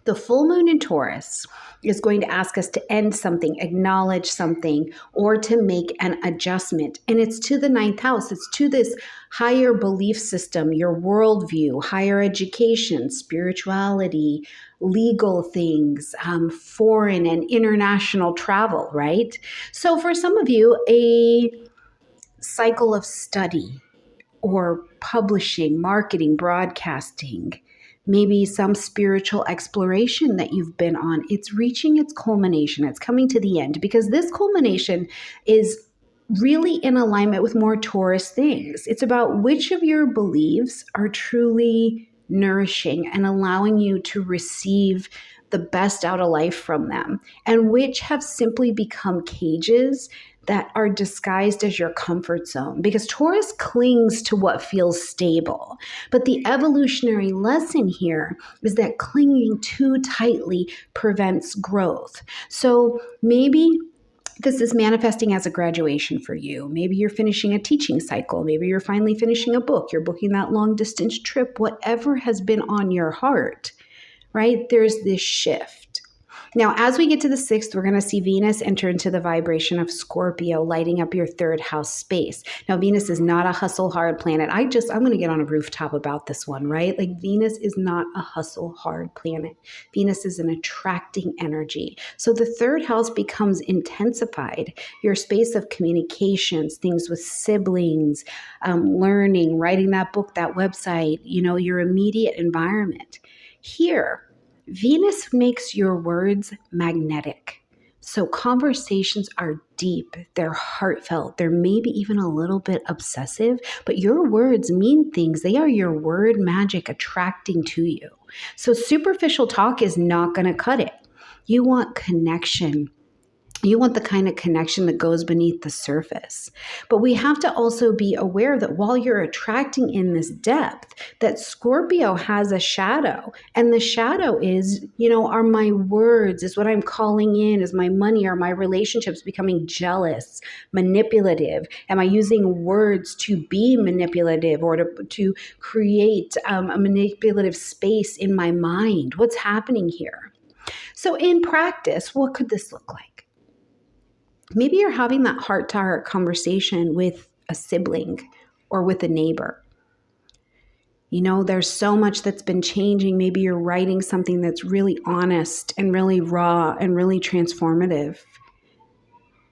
The full moon in Taurus is going to ask us to end something, acknowledge something, or to make an adjustment. And it's to the 9th house. It's to this higher belief system, your worldview, higher education, spirituality, legal things, foreign and international travel, right? So for some of you, a cycle of study or publishing, marketing, broadcasting, maybe some spiritual exploration that you've been on. It's reaching its culmination. It's coming to the end because this culmination is really in alignment with more Taurus things. It's about which of your beliefs are truly nourishing and allowing you to receive the best out of life from them, and which have simply become cages that are disguised as your comfort zone. Because Taurus clings to what feels stable. But the evolutionary lesson here is that clinging too tightly prevents growth. So maybe this is manifesting as a graduation for you. Maybe you're finishing a teaching cycle. Maybe you're finally finishing a book. You're booking that long distance trip. Whatever has been on your heart, right? There's this shift. Now, as we get to the 6th, we're going to see Venus enter into the vibration of Scorpio, lighting up your 3rd house space. Now, Venus is not a hustle hard planet. I'm going to get on a rooftop about this one, right? Like Venus is not a hustle hard planet. Venus is an attracting energy. So the 3rd house becomes intensified. Your space of communications, things with siblings, learning, writing that book, that website, your immediate environment. Here, Venus makes your words magnetic. So conversations are deep, they're heartfelt, they're maybe even a little bit obsessive, but your words mean things. They are your word magic attracting to you. So superficial talk is not going to cut it. You want connection. You want the kind of connection that goes beneath the surface. But we have to also be aware that while you're attracting in this depth, that Scorpio has a shadow. And the shadow is, are my words, is what I'm calling in, is my money, are my relationships becoming jealous, manipulative? Am I using words to be manipulative or to create a manipulative space in my mind? What's happening here? So in practice, what could this look like? Maybe you're having that heart-to-heart conversation with a sibling or with a neighbor. There's so much that's been changing. Maybe you're writing something that's really honest and really raw and really transformative.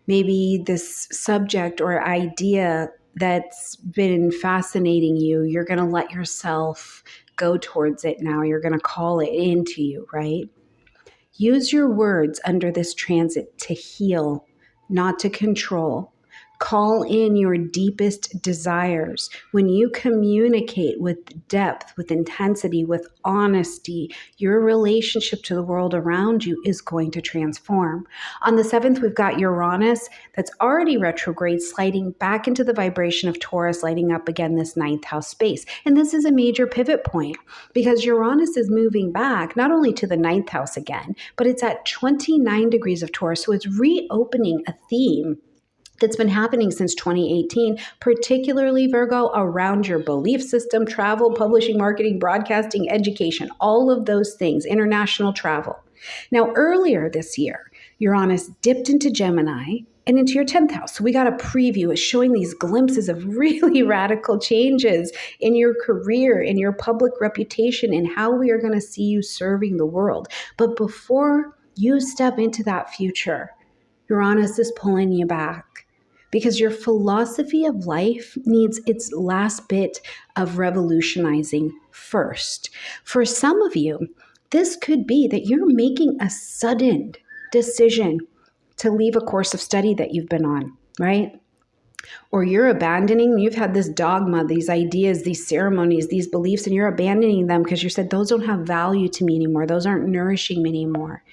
Maybe this subject or idea that's been fascinating you, you're going to let yourself go towards it now. You're going to call it into you, right? Use your words under this transit to heal, not to control. Call in your deepest desires. When you communicate with depth, with intensity, with honesty, your relationship to the world around you is going to transform. On the 7th, we've got Uranus that's already retrograde, sliding back into the vibration of Taurus, lighting up again this 9th house space. And this is a major pivot point because Uranus is moving back not only to the 9th house again, but it's at 29 degrees of Taurus. So it's reopening a theme that's been happening since 2018, particularly Virgo, around your belief system, travel, publishing, marketing, broadcasting, education, all of those things, international travel. Now, earlier this year, Uranus dipped into Gemini and into your 10th house. So we got a preview. It's showing these glimpses of really radical changes in your career, in your public reputation, and how we are going to see you serving the world. But before you step into that future, Uranus is pulling you back, because your philosophy of life needs its last bit of revolutionizing first. For some of you, this could be that you're making a sudden decision to leave a course of study that you've been on, right? Or you've had this dogma, these ideas, these ceremonies, these beliefs, and you're abandoning them because you said, those don't have value to me anymore. Those aren't nourishing me anymore.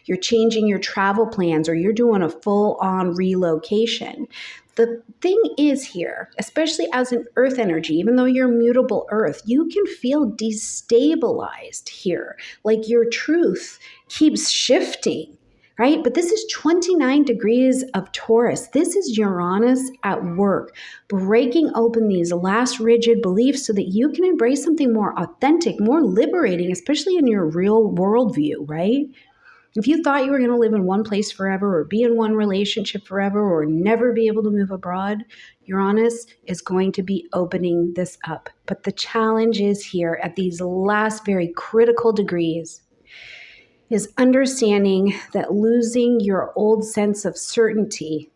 You're changing your travel plans, or you're doing a full-on relocation. The thing is here, especially as an earth energy, even though you're mutable earth, you can feel destabilized here. Like your truth keeps shifting, right? But this is 29 degrees of Taurus. This is Uranus at work, breaking open these last rigid beliefs so that you can embrace something more authentic, more liberating, especially in your real worldview, right? If you thought you were going to live in one place forever, or be in one relationship forever, or never be able to move abroad, Uranus is going to be opening this up. But the challenge is here at these last very critical degrees is understanding that losing your old sense of certainty,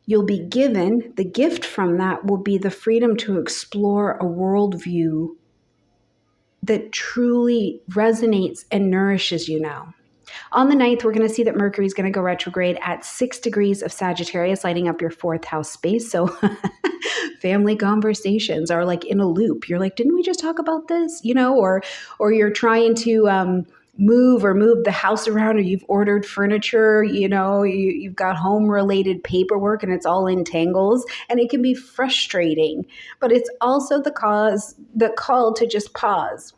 you'll be given, the gift from that will be the freedom to explore a worldview that truly resonates and nourishes you now. On the 9th, we're going to see that Mercury is going to go retrograde at 6 degrees of Sagittarius, lighting up your 4th house space. So family conversations are like in a loop. You're like, didn't we just talk about this? Or you're trying to move the house around, or you've ordered furniture, you've got home related paperwork and it's all in tangles, and it can be frustrating. But it's also the call to just pause,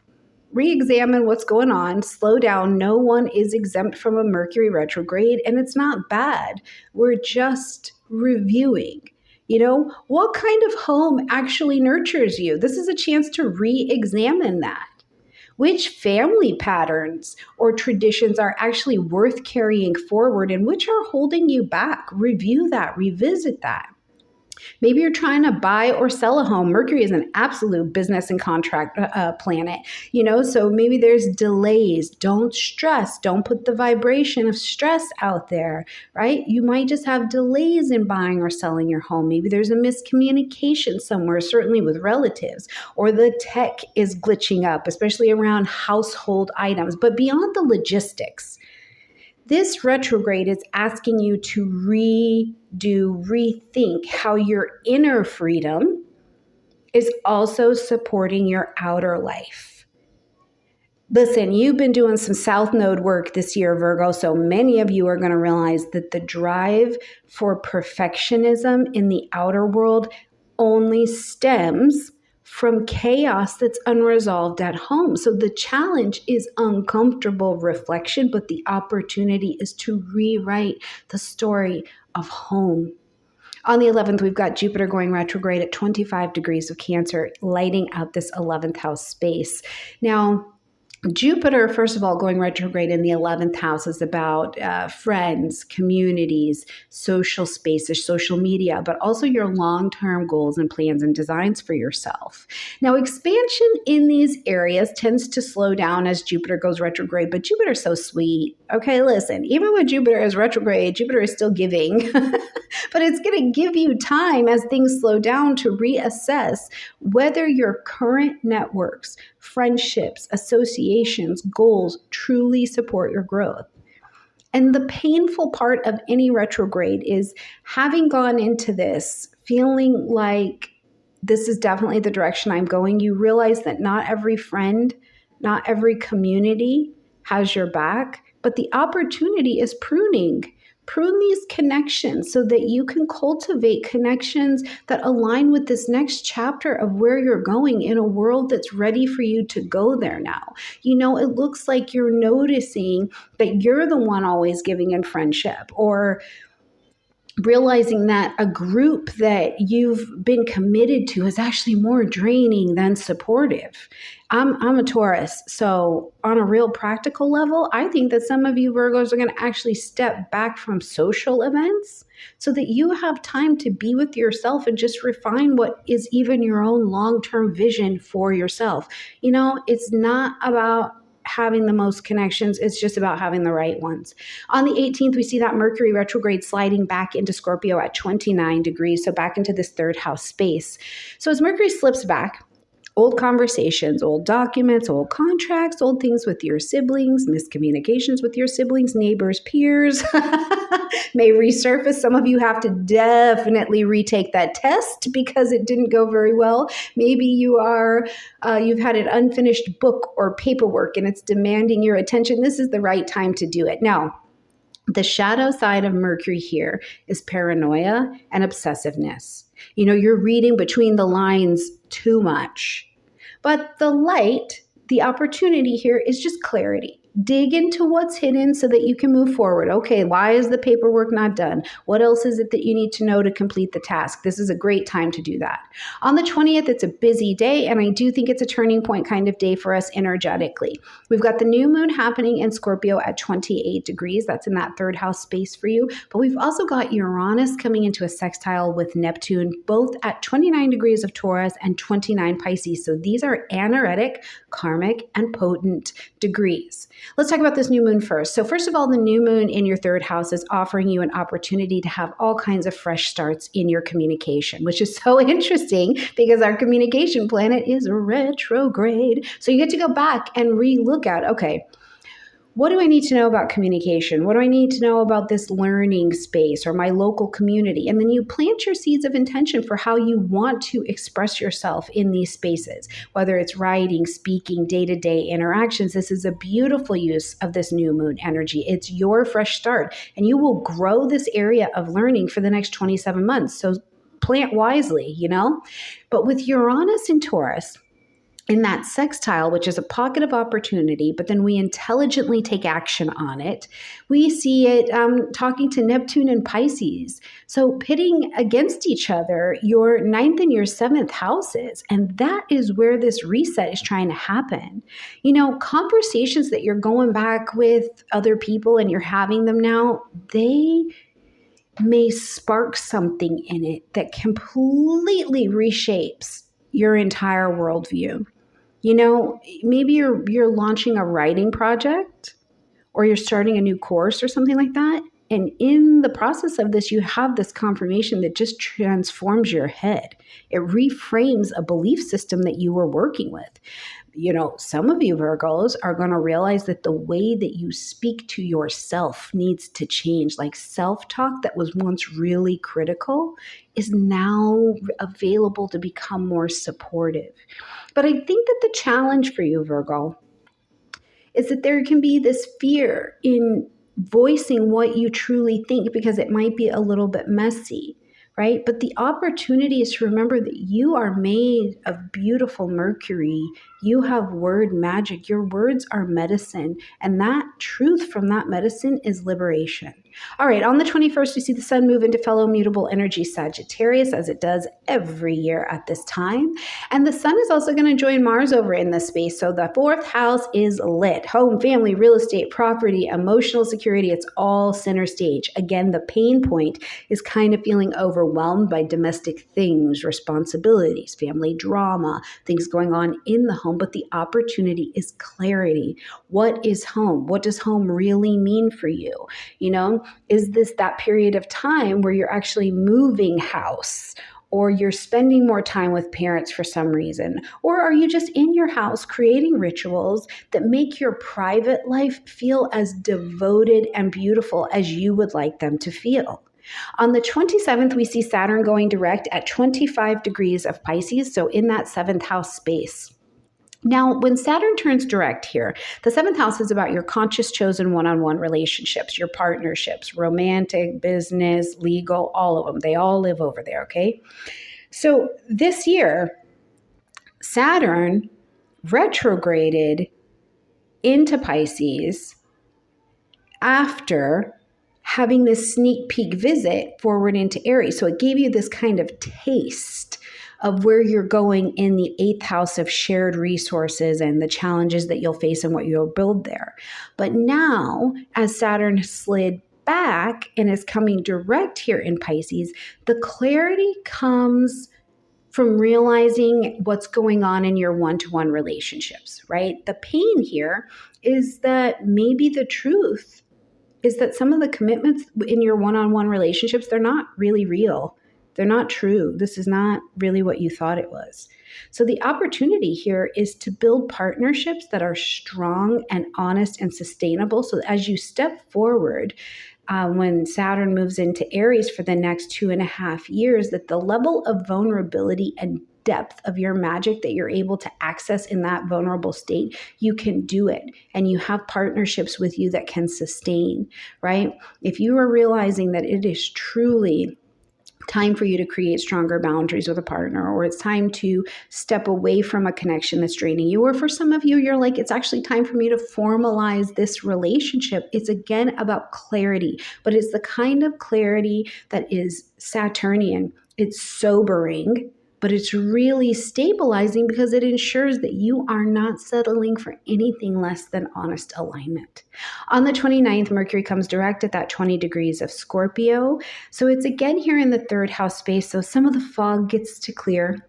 re-examine what's going on, slow down. No one is exempt from a Mercury retrograde, and it's not bad. We're just reviewing. What kind of home actually nurtures you? This is a chance to re-examine that. Which family patterns or traditions are actually worth carrying forward, and which are holding you back? Review that, revisit that. Maybe you're trying to buy or sell a home. Mercury is an absolute business and contract planet, so maybe there's delays. Don't stress. Don't put the vibration of stress out there, right? You might just have delays in buying or selling your home. Maybe there's a miscommunication somewhere, certainly with relatives, or the tech is glitching up, especially around household items. But beyond the logistics, this retrograde is asking you to rethink how your inner freedom is also supporting your outer life. Listen, you've been doing some South Node work this year, Virgo, so many of you are going to realize that the drive for perfectionism in the outer world only stems from chaos that's unresolved at home. So the challenge is uncomfortable reflection, but the opportunity is to rewrite the story of home. On the 11th, we've got Jupiter going retrograde at 25 degrees of Cancer, lighting up this 11th house space. Now, Jupiter, first of all, going retrograde in the 11th house is about friends, communities, social spaces, social media, but also your long-term goals and plans and designs for yourself. Now, expansion in these areas tends to slow down as Jupiter goes retrograde, but Jupiter's so sweet. Okay, listen, even when Jupiter is retrograde, Jupiter is still giving, but it's going to give you time as things slow down to reassess whether your current networks, friendships, associations, goals truly support your growth. And the painful part of any retrograde is having gone into this feeling like this is definitely the direction I'm going. You realize that not every friend, not every community has your back, but the opportunity is pruning. Prune these connections so that you can cultivate connections that align with this next chapter of where you're going in a world that's ready for you to go there now. It looks like you're noticing that you're the one always giving in friendship, or realizing that a group that you've been committed to is actually more draining than supportive. I'm a Taurus, so on a real practical level, I think that some of you Virgos are going to actually step back from social events so that you have time to be with yourself and just refine what is even your own long-term vision for yourself. It's not about having the most connections. It's just about having the right ones. On the 18th, we see that Mercury retrograde sliding back into Scorpio at 29 degrees, so back into this 3rd house space. So as Mercury slips back, old conversations, old documents, old contracts, old things with your siblings, miscommunications with your siblings, neighbors, peers may resurface. Some of you have to definitely retake that test because it didn't go very well. Maybe you've had an unfinished book or paperwork and it's demanding your attention. This is the right time to do it. Now, the shadow side of Mercury here is paranoia and obsessiveness. You're reading between the lines too much. But the light, the opportunity here is just clarity. Dig into what's hidden so that you can move forward. Okay, why is the paperwork not done? What else is it that you need to know to complete the task? This is a great time to do that. On the 20th, it's a busy day, and I do think it's a turning point kind of day for us energetically. We've got the new moon happening in Scorpio at 28 degrees. That's in that 3rd house space for you. But we've also got Uranus coming into a sextile with Neptune, both at 29 degrees of Taurus and 29 Pisces. So these are anaretic, karmic, and potent degrees. Let's talk about this new moon first. So first of all, the new moon in your third house is offering you an opportunity to have all kinds of fresh starts in your communication, which is so interesting because our communication planet is retrograde. So you get to go back and re-look at, okay, what do I need to know about communication? What do I need to know about this learning space or my local community? And then you plant your seeds of intention for how you want to express yourself in these spaces, whether it's writing, speaking, day-to-day interactions. This is a beautiful use of this new moon energy. It's your fresh start, and you will grow this area of learning for the next 27 months. So plant wisely, But with Uranus and Taurus, in that sextile, which is a pocket of opportunity, but then we intelligently take action on it, we see it talking to Neptune and Pisces. So pitting against each other your ninth and your seventh houses. And that is where this reset is trying to happen. Conversations that you're going back with other people and you're having them now, they may spark something in it that completely reshapes your entire worldview. Maybe you're launching a writing project or you're starting a new course or something like that. And in the process of this, you have this confirmation that just transforms your head. It reframes a belief system that you were working with. Some of you Virgos are going to realize that the way that you speak to yourself needs to change. Like self-talk that was once really critical is now available to become more supportive. But I think that the challenge for you, Virgo, is that there can be this fear in voicing what you truly think because it might be a little bit messy, right? But the opportunity is to remember that you are made of beautiful Mercury. You have word magic. Your words are medicine. And that truth from that medicine is liberation. All right, on the 21st, we see the sun move into fellow mutable energy Sagittarius, as it does every year at this time. And the sun is also going to join Mars over in this space. So the fourth house is lit. Home, family, real estate, property, emotional security, it's all center stage. Again, the pain point is kind of feeling overwhelmed by domestic things, responsibilities, family drama, things going on in the home. But the opportunity is clarity. What is home? What does home really mean for you? Is this that period of time where you're actually moving house, or you're spending more time with parents for some reason? Or are you just in your house creating rituals that make your private life feel as devoted and beautiful as you would like them to feel? On the 27th, we see Saturn going direct at 25 degrees of Pisces, so in that seventh house space. Now, when Saturn turns direct here, the seventh house is about your conscious, chosen one-on-one relationships, your partnerships, romantic, business, legal, all of them. They all live over there, okay? So this year, Saturn retrograded into Pisces after having this sneak peek visit forward into Aries. So it gave you this kind of taste of where you're going in the eighth house of shared resources and the challenges that you'll face and what you'll build there. But now, as Saturn slid back and is coming direct here in Pisces, the clarity comes from realizing what's going on in your one-to-one relationships, right? The pain here is that maybe the truth is that some of the commitments in your one-on-one relationships, they're not really real. They're not true. This is not really what you thought it was. So the opportunity here is to build partnerships that are strong and honest and sustainable. So as you step forward, when Saturn moves into Aries for the next 2.5 years, that the level of vulnerability and depth of your magic that you're able to access in that vulnerable state, you can do it. And you have partnerships with you that can sustain, right? If you are realizing that it is truly time for you to create stronger boundaries with a partner, or it's time to step away from a connection that's draining you, or for some of you, you're like, it's actually time for me to formalize this relationship. It's again about clarity, but it's the kind of clarity that is Saturnian. It's sobering, but it's really stabilizing because it ensures that you are not settling for anything less than honest alignment. On the 29th, Mercury comes direct at that 20 degrees of Scorpio. So it's again here in the third house space. So some of the fog gets to clear.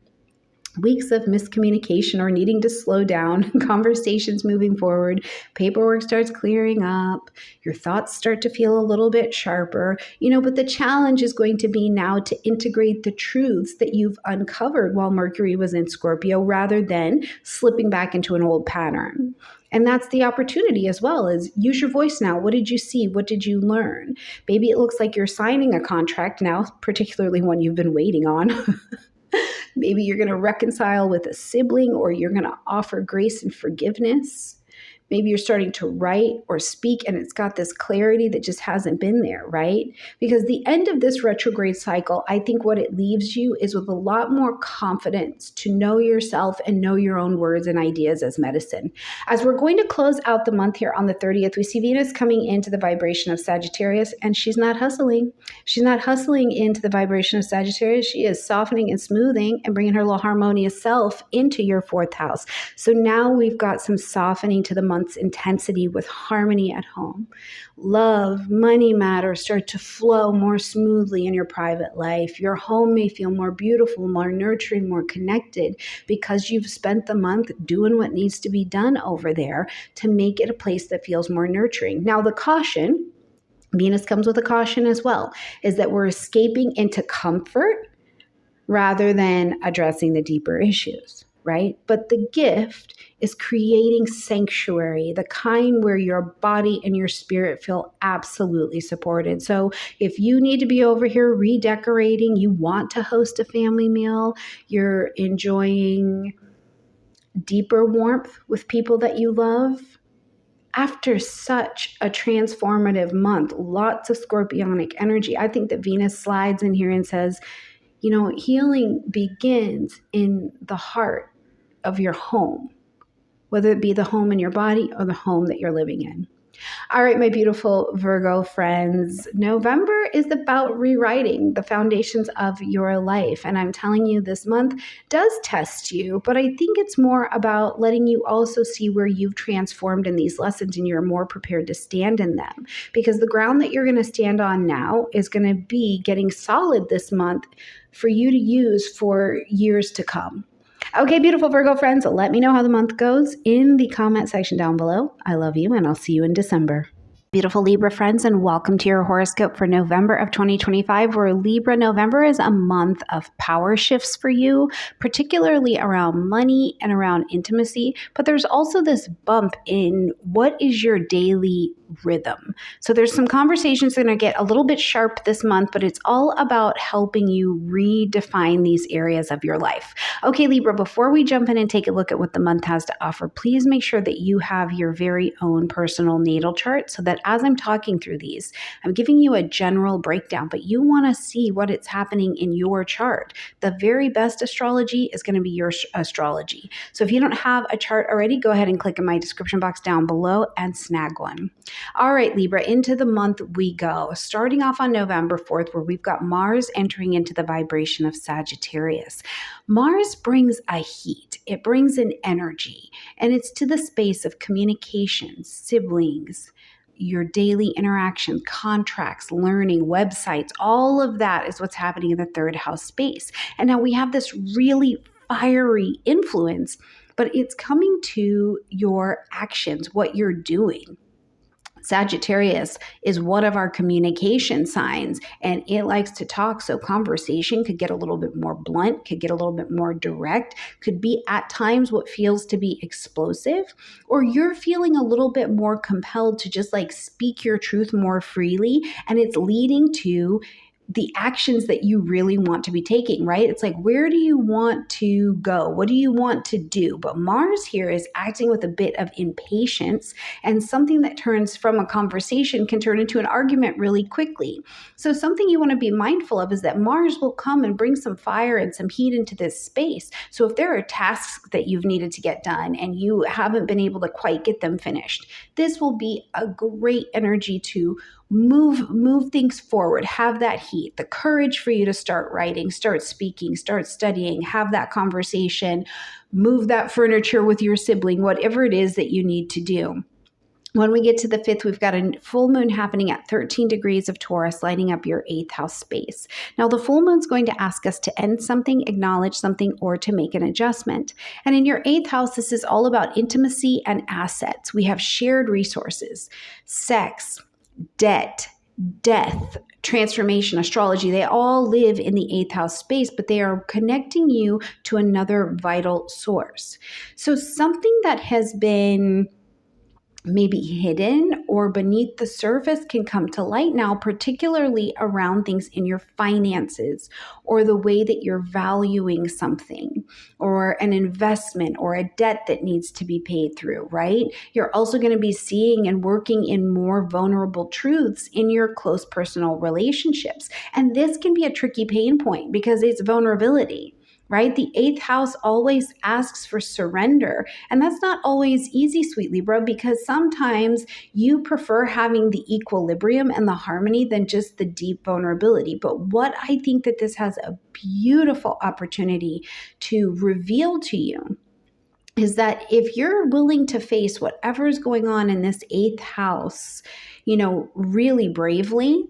weeks of miscommunication or needing to slow down, conversations moving forward, paperwork starts clearing up, your thoughts start to feel a little bit sharper, but the challenge is going to be now to integrate the truths that you've uncovered while Mercury was in Scorpio rather than slipping back into an old pattern. And that's the opportunity as well, is use your voice now. What did you see? What did you learn? Maybe it looks like you're signing a contract now, particularly one you've been waiting on. Maybe you're going to reconcile with a sibling, or you're going to offer grace and forgiveness. Maybe you're starting to write or speak and it's got this clarity that just hasn't been there, right? Because the end of this retrograde cycle, I think what it leaves you is with a lot more confidence to know yourself and know your own words and ideas as medicine. As we're going to close out the month here on the 30th, we see Venus coming into the vibration of Sagittarius, and she's not hustling. She's not hustling into the vibration of Sagittarius. She is softening and smoothing and bringing her little harmonious self into your fourth house. So now we've got some softening to the month's intensity with harmony at home. Love, money matters start to flow more smoothly in your private life. Your home may feel more beautiful, more nurturing, more connected because you've spent the month doing what needs to be done over there to make it a place that feels more nurturing. Now, the caution, Venus comes with a caution as well, is that we're escaping into comfort rather than addressing the deeper issues, right? But the gift is creating sanctuary, the kind where your body and your spirit feel absolutely supported. So if you need to be over here redecorating, you want to host a family meal, you're enjoying deeper warmth with people that you love, after such a transformative month, lots of scorpionic energy, I think that Venus slides in here and says, healing begins in the heart of your home, whether it be the home in your body or the home that you're living in. All right, my beautiful Virgo friends, November is about rewriting the foundations of your life. And I'm telling you, this month does test you, but I think it's more about letting you also see where you've transformed in these lessons and you're more prepared to stand in them. Because the ground that you're going to stand on now is going to be getting solid this month for you to use for years to come. Okay, beautiful Virgo friends, let me know how the month goes in the comment section down below. I love you, and I'll see you in December. Beautiful Libra friends, and welcome to your horoscope for November of 2025, where Libra November is a month of power shifts for you, particularly around money and around intimacy. But there's also this bump in what is your daily rhythm. So there's some conversations that are going to get a little bit sharp this month, but it's all about helping you redefine these areas of your life. Okay, Libra, before we jump in and take a look at what the month has to offer, please make sure that you have your very own personal natal chart so that as I'm talking through these, I'm giving you a general breakdown, but you want to see what it's happening in your chart. The very best astrology is going to be your astrology. So if you don't have a chart already, go ahead and click in my description box down below and snag one. All right, Libra, into the month we go. Starting off on November 4th, where we've got Mars entering into the vibration of Sagittarius. Mars brings a heat. It brings an energy, and it's to the space of communication, siblings, your daily interaction, contracts, learning, websites, all of that is what's happening in the third house space. And now we have this really fiery influence, but it's coming to your actions, what you're doing. Sagittarius is one of our communication signs, and it likes to talk. So conversation could get a little bit more blunt, could get a little bit more direct, could be at times what feels to be explosive, or you're feeling a little bit more compelled to just speak your truth more freely, and it's leading to the actions that you really want to be taking, right? It's where do you want to go? What do you want to do? But Mars here is acting with a bit of impatience, and something that turns from a conversation can turn into an argument really quickly. So something you want to be mindful of is that Mars will come and bring some fire and some heat into this space. So if there are tasks that you've needed to get done and you haven't been able to quite get them finished, this will be a great energy to move things forward, have that heat, the courage for you to start writing, start speaking, start studying, have that conversation, move that furniture with your sibling, whatever it is that you need to do. When we get to the 5th, we've got a full moon happening at 13 degrees of Taurus, lighting up your 8th house space. Now, the full moon's going to ask us to end something, acknowledge something, or to make an adjustment. And in your 8th house, this is all about intimacy and assets. We have shared resources, sex, debt, death, transformation, astrology. They all live in the 8th house space, but they are connecting you to another vital source. So something that has been maybe hidden or beneath the surface can come to light now, particularly around things in your finances or the way that you're valuing something or an investment or a debt that needs to be paid through, right? You're also going to be seeing and working in more vulnerable truths in your close personal relationships. And this can be a tricky pain point because it's vulnerability. Right? The 8th house always asks for surrender. And that's not always easy, sweet Libra, because sometimes you prefer having the equilibrium and the harmony than just the deep vulnerability. But what I think that this has a beautiful opportunity to reveal to you is that if you're willing to face whatever's going on in this 8th house, really bravely,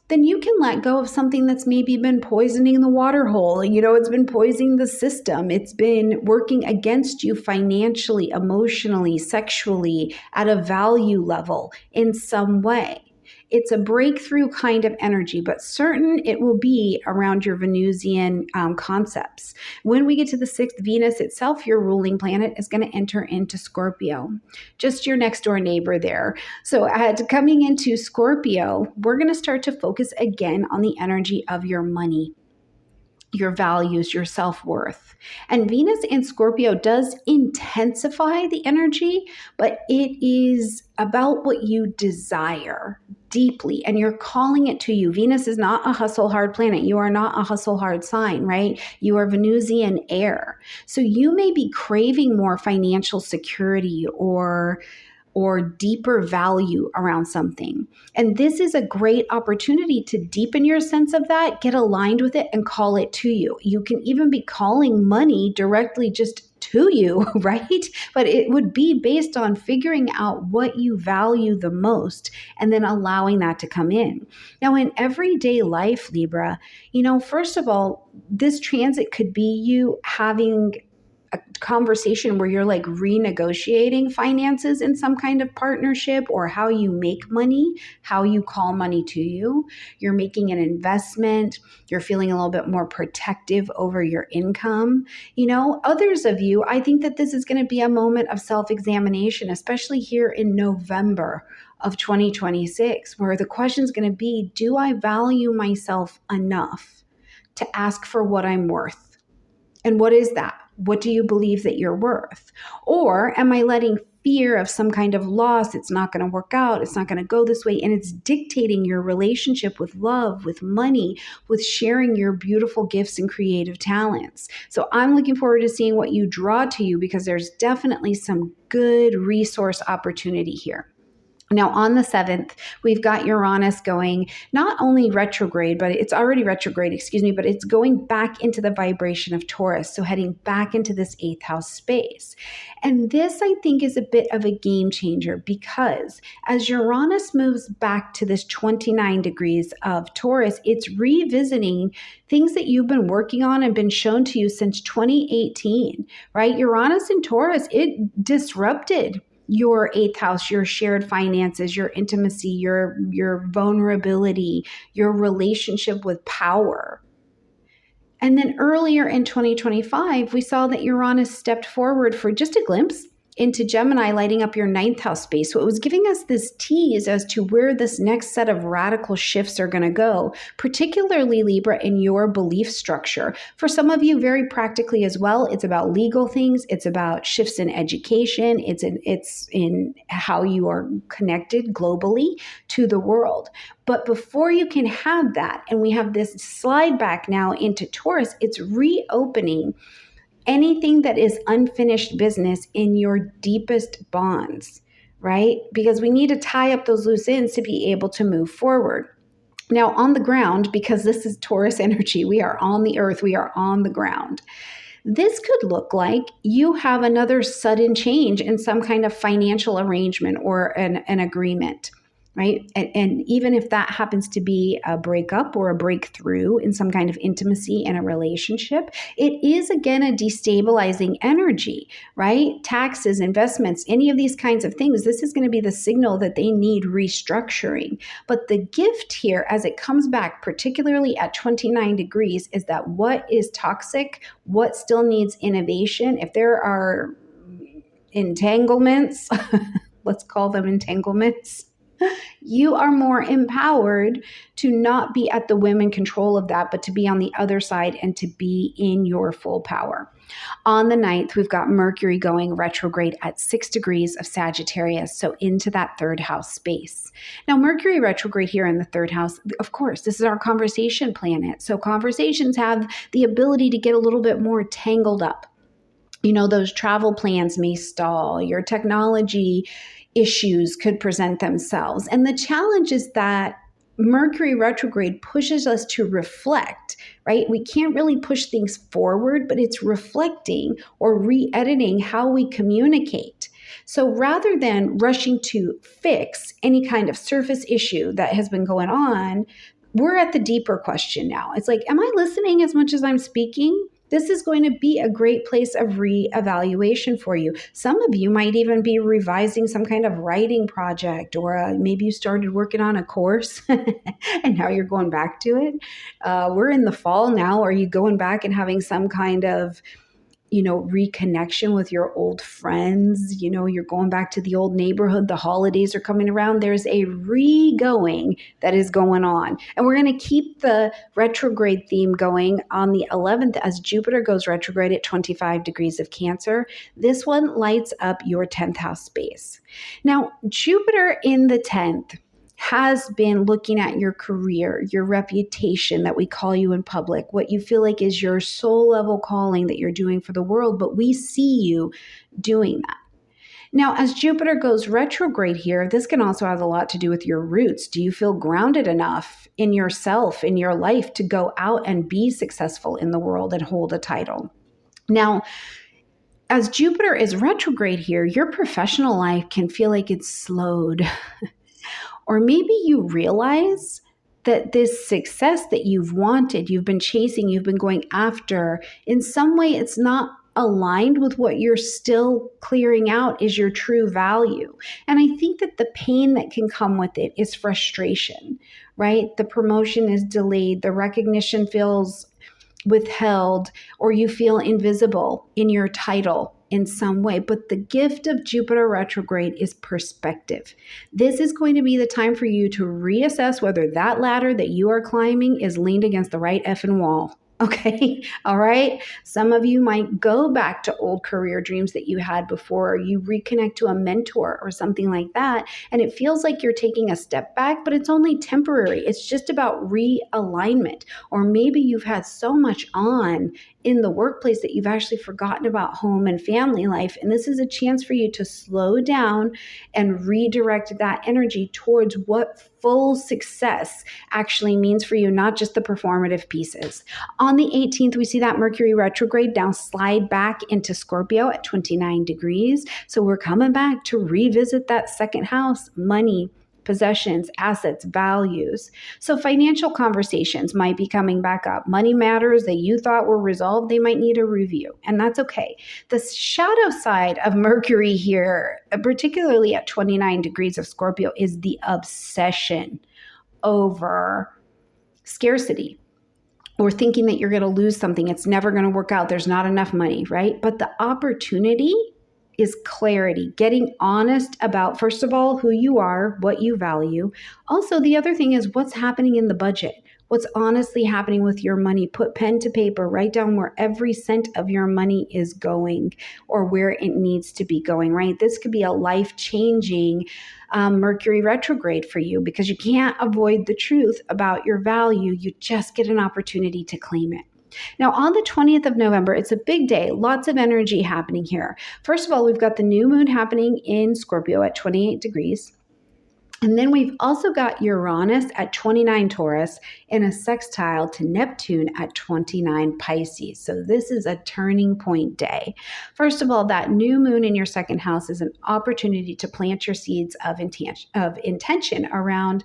then you can let go of something that's maybe been poisoning the water hole. It's been poisoning the system. It's been working against you financially, emotionally, sexually, at a value level in some way. It's a breakthrough kind of energy, but certain it will be around your Venusian concepts. When we get to the 6th, Venus itself, your ruling planet, is going to enter into Scorpio, just your next door neighbor there. So coming into Scorpio, we're going to start to focus again on the energy of your money, your values, your self-worth. And Venus in Scorpio does intensify the energy, but it is about what you desire deeply, and you're calling it to you. Venus is not a hustle hard planet. You are not a hustle hard sign, right? You are Venusian air. So you may be craving more financial security or deeper value around something. And this is a great opportunity to deepen your sense of that, get aligned with it, and call it to you. You can even be calling money directly just to you, right? But it would be based on figuring out what you value the most and then allowing that to come in. Now, in everyday life, Libra, first of all, this transit could be you having a conversation where you're like renegotiating finances in some kind of partnership, or how you make money, how you call money to you. You're making an investment. You're feeling a little bit more protective over your income. Others of you, I think that this is going to be a moment of self-examination, especially here in November of 2026, where the question is going to be, do I value myself enough to ask for what I'm worth? And what is that? What do you believe that you're worth? Or am I letting fear of some kind of loss, it's not going to work out, it's not going to go this way, and it's dictating your relationship with love, with money, with sharing your beautiful gifts and creative talents? So I'm looking forward to seeing what you draw to you, because there's definitely some good resource opportunity here. Now, on the 7th, we've got Uranus going not only retrograde, but it's already retrograde, but it's going back into the vibration of Taurus. So heading back into this 8th house space. And this, I think, is a bit of a game changer, because as Uranus moves back to this 29 degrees of Taurus, it's revisiting things that you've been working on and been shown to you since 2018, right? Uranus in Taurus, it disrupted your 8th house, your shared finances, your intimacy, your vulnerability, your relationship with power. And then earlier in 2025, we saw that Uranus stepped forward for just a glimpse into Gemini, lighting up your 9th house space. So it was giving us this tease as to where this next set of radical shifts are going to go, particularly Libra, in your belief structure. For some of you, very practically as well, it's about legal things. It's about shifts in education. It's in how you are connected globally to the world. But before you can have that, and we have this slide back now into Taurus, it's reopening anything that is unfinished business in your deepest bonds, right? Because we need to tie up those loose ends to be able to move forward. Now, on the ground, because this is Taurus energy, we are on the earth, we are on the ground. This could look like you have another sudden change in some kind of financial arrangement or an agreement, right? And even if that happens to be a breakup or a breakthrough in some kind of intimacy in a relationship, it is again a destabilizing energy, right? Taxes, investments, any of these kinds of things, this is going to be the signal that they need restructuring. But the gift here, as it comes back, particularly at 29 degrees, is that what is toxic, what still needs innovation, if there are entanglements, let's call them entanglements, you are more empowered to not be at the whim and control of that, but to be on the other side and to be in your full power. On the 9th, we've got Mercury going retrograde at 6 degrees of Sagittarius, so into that third house space. Now, Mercury retrograde here in the third house, of course, this is our conversation planet. So conversations have the ability to get a little bit more tangled up. You know, those travel plans may stall, your technology issues could present themselves. And the challenge is that Mercury retrograde pushes us to reflect, right? We can't really push things forward, but it's reflecting or re-editing how we communicate. So rather than rushing to fix any kind of surface issue that has been going on, we're at the deeper question now. It's like, am I listening as much as I'm speaking? This is going to be a great place of reevaluation for you. Some of you might even be revising some kind of writing project, or maybe you started working on a course and now you're going back to it. We're in the fall now. Are you going back and having some kind of reconnection with your old friends? You're going back to the old neighborhood. The holidays are coming around. There's a re-going that is going on. And we're going to keep the retrograde theme going on the 11th as Jupiter goes retrograde at 25 degrees of Cancer. This one lights up your 10th house space. Now, Jupiter in the 10th has been looking at your career, your reputation that we call you in public, what you feel like is your soul level calling that you're doing for the world, but we see you doing that. Now, as Jupiter goes retrograde here, this can also have a lot to do with your roots. Do you feel grounded enough in yourself, in your life, to go out and be successful in the world and hold a title? Now, as Jupiter is retrograde here, your professional life can feel like it's slowed. Or maybe you realize that this success that you've wanted, you've been chasing, you've been going after, in some way it's not aligned with what you're still clearing out is your true value. And I think that the pain that can come with it is frustration, right? The promotion is delayed, the recognition feels withheld, or you feel invisible in your title in some way. But the gift of Jupiter retrograde is perspective. This is going to be the time for you to reassess whether that ladder that you are climbing is leaned against the right effing wall. Okay. All right. Some of you might go back to old career dreams that you had before, or you reconnect to a mentor or something like that. And it feels like you're taking a step back, but it's only temporary. It's just about realignment. Or maybe you've had so much on in the workplace that you've actually forgotten about home and family life. And this is a chance for you to slow down and redirect that energy towards what full success actually means for you, not just the performative pieces. On the 18th, we see that Mercury retrograde now slide back into Scorpio at 29 degrees. So we're coming back to revisit that second house, money, possessions, assets, values. So financial conversations might be coming back up. Money matters that you thought were resolved, they might need a review, and that's okay. The shadow side of Mercury here, particularly at 29 degrees of Scorpio, is the obsession over scarcity, or thinking that you're going to lose something. It's never going to work out. There's not enough money, right? But the opportunity is clarity, getting honest about, first of all, who you are, what you value. Also, the other thing is what's happening in the budget. What's honestly happening with your money. Put pen to paper, write down where every cent of your money is going or where it needs to be going, right? This could be a life-changing Mercury retrograde for you, because you can't avoid the truth about your value. You just get an opportunity to claim it. Now, on the 20th of November, it's a big day, lots of energy happening here. First of all, we've got the new moon happening in Scorpio at 28 degrees. And then we've also got Uranus at 29 Taurus in a sextile to Neptune at 29 Pisces. So this is a turning point day. First of all, that new moon in your second house is an opportunity to plant your seeds of intention around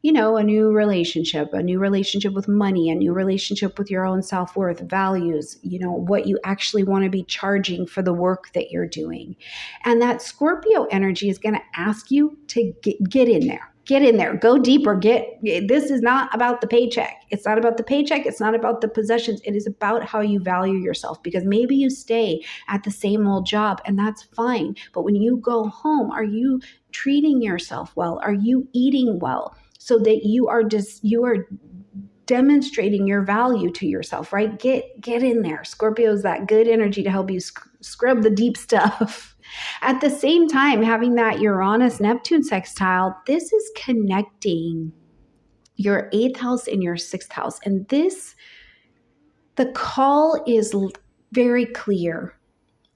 a new relationship with money, a new relationship with your own self-worth, values, what you actually want to be charging for the work that you're doing. And that Scorpio energy is going to ask you to get in there. Get in there, go deeper, this is not about the paycheck. It's not about the paycheck. It's not about the possessions. It is about how you value yourself, because maybe you stay at the same old job and that's fine. But when you go home, are you treating yourself well? Are you eating well? So that you are demonstrating your value to yourself, right? Get in there. Scorpio is that good energy to help you scrub the deep stuff. At the same time, having that Uranus-Neptune sextile, this is connecting your 8th house and your 6th house. And the call is very clear.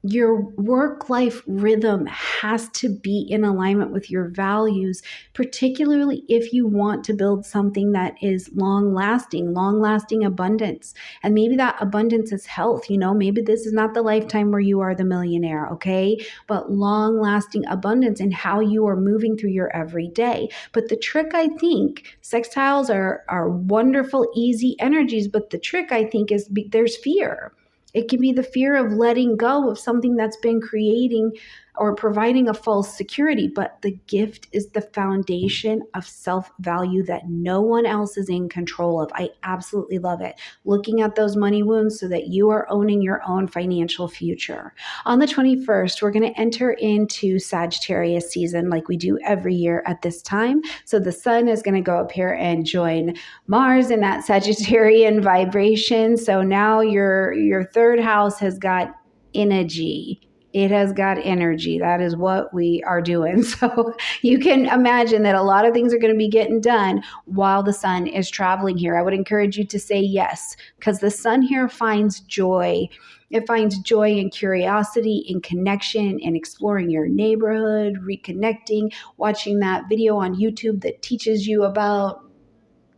Your work-life rhythm has to be in alignment with your values, particularly if you want to build something that is long-lasting abundance. And maybe that abundance is health. Maybe this is not the lifetime where you are the millionaire, okay? But long-lasting abundance in how you are moving through your everyday. But the trick, I think, sextiles are wonderful, easy energies, but the trick, I think, is there's fear. It can be the fear of letting go of something that's been creating or providing a false security, but the gift is the foundation of self-value that no one else is in control of. I absolutely love it. Looking at those money wounds so that you are owning your own financial future. On the 21st, we're going to enter into Sagittarius season like we do every year at this time. So the sun is going to go up here and join Mars in that Sagittarian vibration. So now your third house has got energy. It has got energy. That is what we are doing. So you can imagine that a lot of things are going to be getting done while the sun is traveling here. I would encourage you to say yes, because the sun here finds joy. It finds joy in curiosity, in connection, in exploring your neighborhood, reconnecting, watching that video on YouTube that teaches you about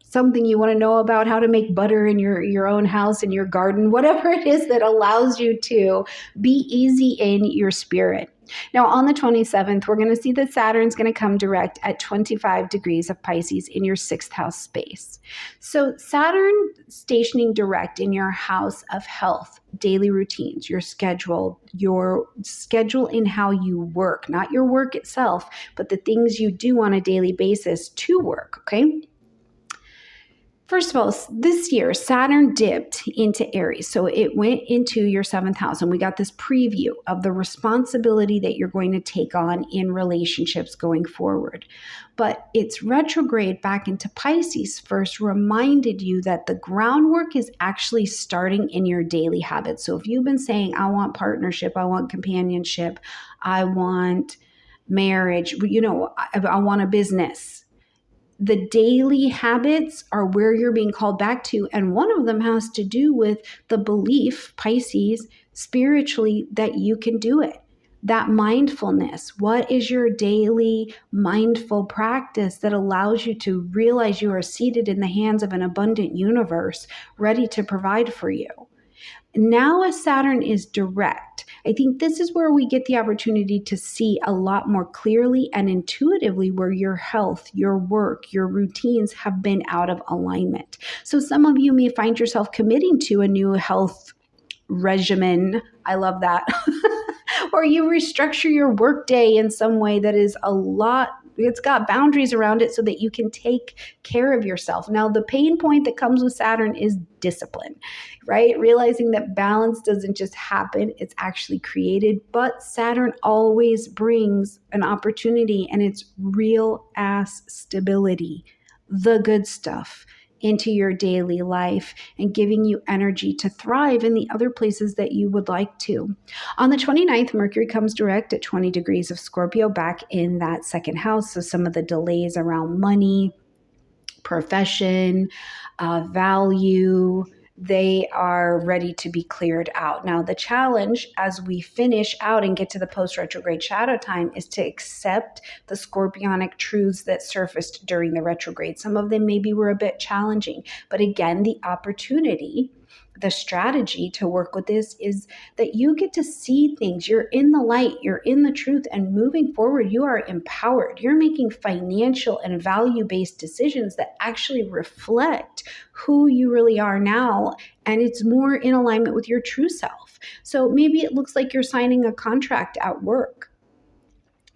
something you want to know about, how to make butter in your own house, in your garden, whatever it is that allows you to be easy in your spirit. Now, on the 27th, we're going to see that Saturn's going to come direct at 25 degrees of Pisces in your 6th house space. So Saturn stationing direct in your house of health, daily routines, your schedule in how you work, not your work itself, but the things you do on a daily basis to work, okay? First of all, this year, Saturn dipped into Aries. So it went into your 7th house, and we got this preview of the responsibility that you're going to take on in relationships going forward. But its retrograde back into Pisces first reminded you that the groundwork is actually starting in your daily habits. So if you've been saying, I want partnership, I want companionship, I want marriage, I want a business, the daily habits are where you're being called back to. And one of them has to do with the belief, Pisces, spiritually, that you can do it. That mindfulness. What is your daily mindful practice that allows you to realize you are seated in the hands of an abundant universe ready to provide for you? Now, as Saturn is direct, I think this is where we get the opportunity to see a lot more clearly and intuitively where your health, your work, your routines have been out of alignment. So some of you may find yourself committing to a new health regimen. I love that. Or you restructure your workday in some way that is it's got boundaries around it so that you can take care of yourself. Now, the pain point that comes with Saturn is discipline, right? Realizing that balance doesn't just happen, it's actually created. But Saturn always brings an opportunity, and it's real ass stability, the good stuff, into your daily life and giving you energy to thrive in the other places that you would like to. On the 29th, Mercury comes direct at 20 degrees of Scorpio back in that 2nd house. So some of the delays around money, profession, value, they are ready to be cleared out. Now, the challenge as we finish out and get to the post-retrograde shadow time is to accept the scorpionic truths that surfaced during the retrograde. Some of them maybe were a bit challenging, but again, the opportunity, the strategy to work with this is that you get to see things. You're in the light, you're in the truth, and moving forward, you are empowered. You're making financial and value-based decisions that actually reflect who you really are now, and it's more in alignment with your true self. So maybe it looks like you're signing a contract at work.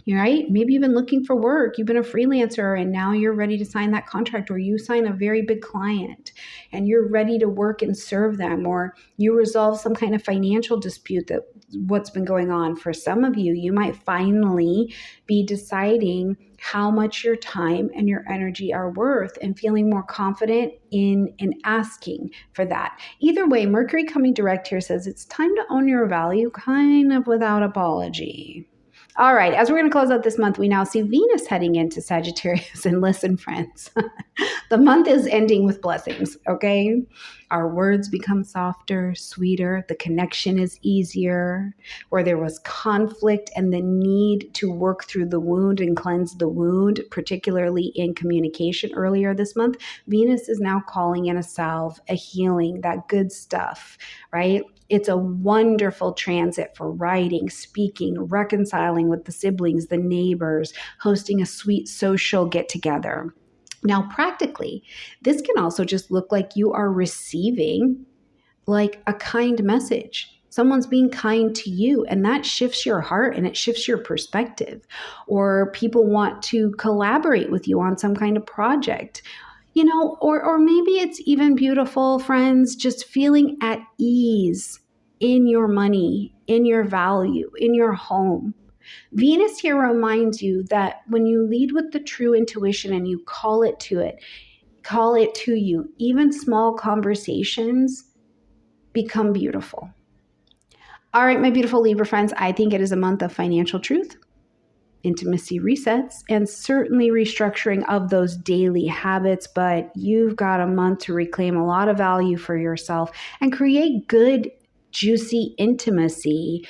Right? Maybe you've been looking for work, you've been a freelancer, and now you're ready to sign that contract, or you sign a very big client and you're ready to work and serve them, or you resolve some kind of financial dispute that what's been going on. For some of you, you might finally be deciding how much your time and your energy are worth and feeling more confident in asking for that. Either way, Mercury coming direct here says it's time to own your value, kind of without apology. All right, as we're going to close out this month, we now see Venus heading into Sagittarius. And listen, friends, the month is ending with blessings, okay? Our words become softer, sweeter. The connection is easier. Where there was conflict and the need to work through the wound and cleanse the wound, particularly in communication earlier this month, Venus is now calling in a salve, a healing, that good stuff, right? It's a wonderful transit for writing, speaking, reconciling with the siblings, the neighbors, hosting a sweet social get-together. Now, practically, this can also just look like you are receiving like a kind message. Someone's being kind to you, and that shifts your heart and it shifts your perspective. Or people want to collaborate with you on some kind of project. You know, or maybe it's even beautiful, friends, just feeling at ease in your money, in your value, in your home. Venus here reminds you that when you lead with the true intuition and you call it to you, even small conversations become beautiful. All right, my beautiful Libra friends, I think it is a month of financial truth, intimacy resets, and certainly restructuring of those daily habits. But you've got a month to reclaim a lot of value for yourself and create good, juicy intimacy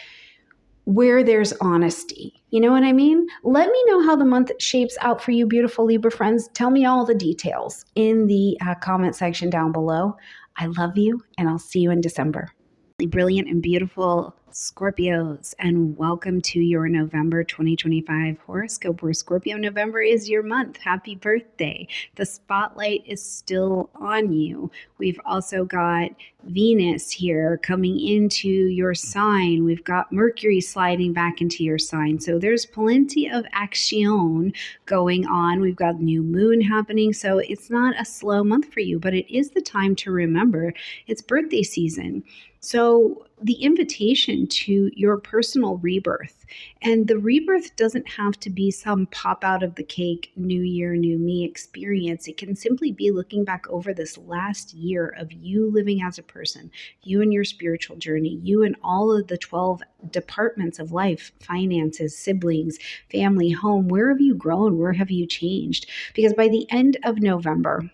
where there's honesty. You know what I mean? Let me know how the month shapes out for you, beautiful Libra friends. Tell me all the details in the comment section down below. I love you, and I'll see you in December. Brilliant and beautiful Scorpios, and welcome to your November 2025 horoscope, where Scorpio November is your month. Happy birthday. The spotlight is still on you. We've also got Venus here coming into your sign. We've got Mercury sliding back into your sign. So there's plenty of action going on. We've got new moon happening. So it's not a slow month for you, but it is the time to remember it's birthday season. So the invitation to your personal rebirth, and the rebirth doesn't have to be some pop out of the cake, new year, new me experience. It can simply be looking back over this last year of you living as a person, you and your spiritual journey, you and all of the 12 departments of life, finances, siblings, family, home. Where have you grown? Where have you changed? Because by the end of November,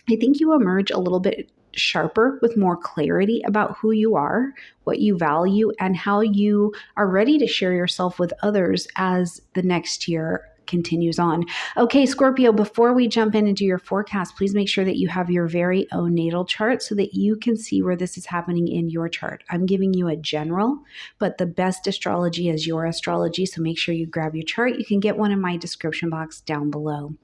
I think you emerge a little bit sharper with more clarity about who you are, what you value, and how you are ready to share yourself with others as the next year continues on. Okay, Scorpio, before we jump in and do your forecast, please make sure that you have your very own natal chart so that you can see where this is happening in your chart. I'm giving you a general, but the best astrology is your astrology, so make sure you grab your chart. You can get one in my description box down below.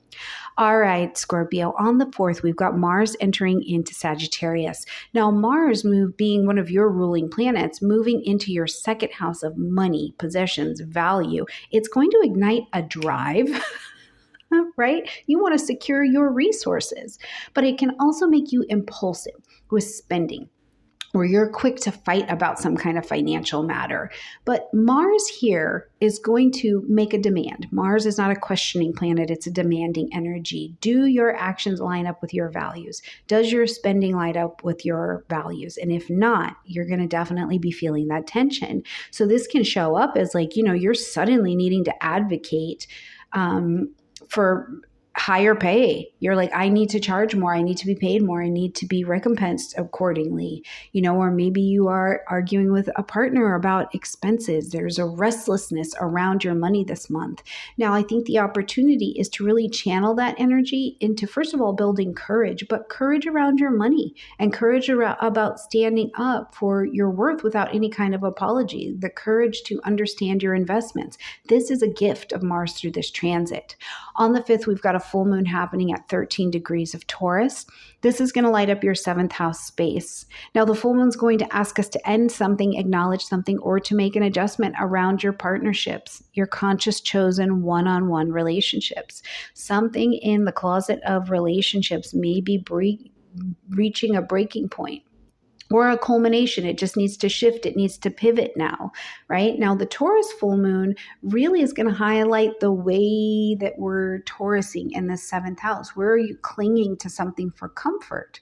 All right, Scorpio, on the 4th, we've got Mars entering into Sagittarius. Now, Mars being one of your ruling planets, moving into your second house of money, possessions, value, it's going to ignite a drive, right? You want to secure your resources, but it can also make you impulsive with spending, or you're quick to fight about some kind of financial matter. But Mars here is going to make a demand. Mars is not a questioning planet, it's a demanding energy. Do your actions line up with your values? Does your spending line up with your values? And if not, you're going to definitely be feeling that tension. So this can show up as like, you're suddenly needing to advocate for higher pay. You're like, I need to charge more. I need to be paid more. I need to be recompensed accordingly, or maybe you are arguing with a partner about expenses. There's a restlessness around your money this month. Now, I think the opportunity is to really channel that energy into, first of all, building courage, but courage around your money and courage about standing up for your worth without any kind of apology, the courage to understand your investments. This is a gift of Mars through this transit. On the 5th, we've got a full moon happening at 13 degrees of Taurus. This is going to light up your 7th house space. Now, the full moon's going to ask us to end something, acknowledge something, or to make an adjustment around your partnerships, your conscious chosen one-on-one relationships. Something in the closet of relationships may be reaching a breaking point or a culmination. It just needs to shift. It needs to pivot now, right? Now, the Taurus full moon really is going to highlight the way that we're Taurusing in the 7th house. Where are you clinging to something for comfort?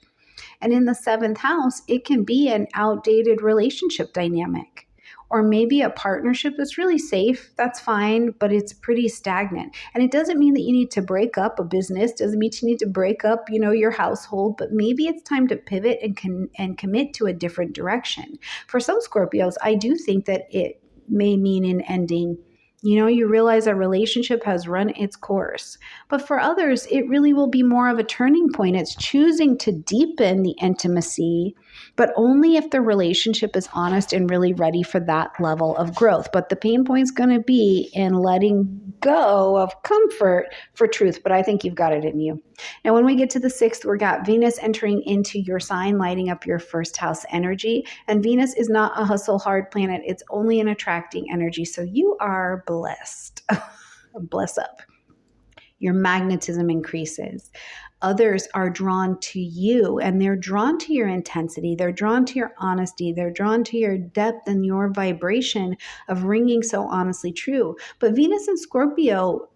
And in the 7th house, it can be an outdated relationship dynamic. Or maybe a partnership that's really safe, that's fine, but it's pretty stagnant. And it doesn't mean that you need to break up a business, doesn't mean you need to break up, your household, but maybe it's time to pivot and commit to a different direction. For some Scorpios, I do think that it may mean an ending. You realize a relationship has run its course. But for others, it really will be more of a turning point. It's choosing to deepen the intimacy, but only if the relationship is honest and really ready for that level of growth. But the pain point is going to be in letting go of comfort for truth. But I think you've got it in you. Now, when we get to the 6th, we've got Venus entering into your sign, lighting up your 1st house energy. And Venus is not a hustle hard planet. It's only an attracting energy. So you are blessed. Bless up. Your magnetism increases. Others are drawn to you, and they're drawn to your intensity. They're drawn to your honesty. They're drawn to your depth and your vibration of ringing so honestly true. But Venus and Scorpio,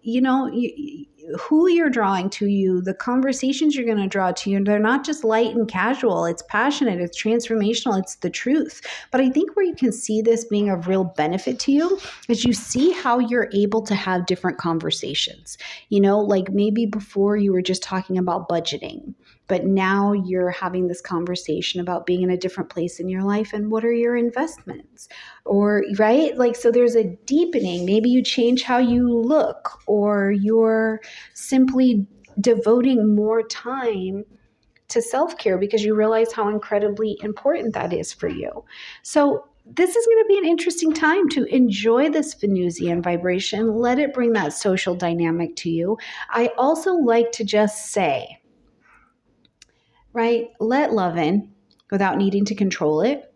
who you're drawing to you, the conversations you're going to draw to you, they're not just light and casual. It's passionate. It's transformational. It's the truth. But I think where you can see this being of real benefit to you is you see how you're able to have different conversations. Like maybe before you were just talking about budgeting, but now you're having this conversation about being in a different place in your life and what are your investments, or right? So there's a deepening. Maybe you change how you look, or you're simply devoting more time to self-care because you realize how incredibly important that is for you. So this is going to be an interesting time to enjoy this Venusian vibration. Let it bring that social dynamic to you. I also like to just say, right, let love in without needing to control it.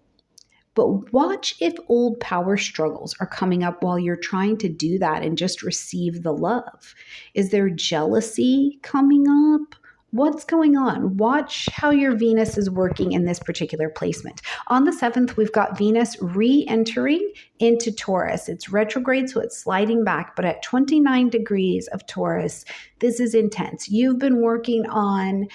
But watch if old power struggles are coming up while you're trying to do that and just receive the love. Is there jealousy coming up? What's going on? Watch how your Venus is working in this particular placement. On the 7th, we've got Venus re-entering into Taurus. It's retrograde, so it's sliding back, but at 29 degrees of Taurus, this is intense. You've been working on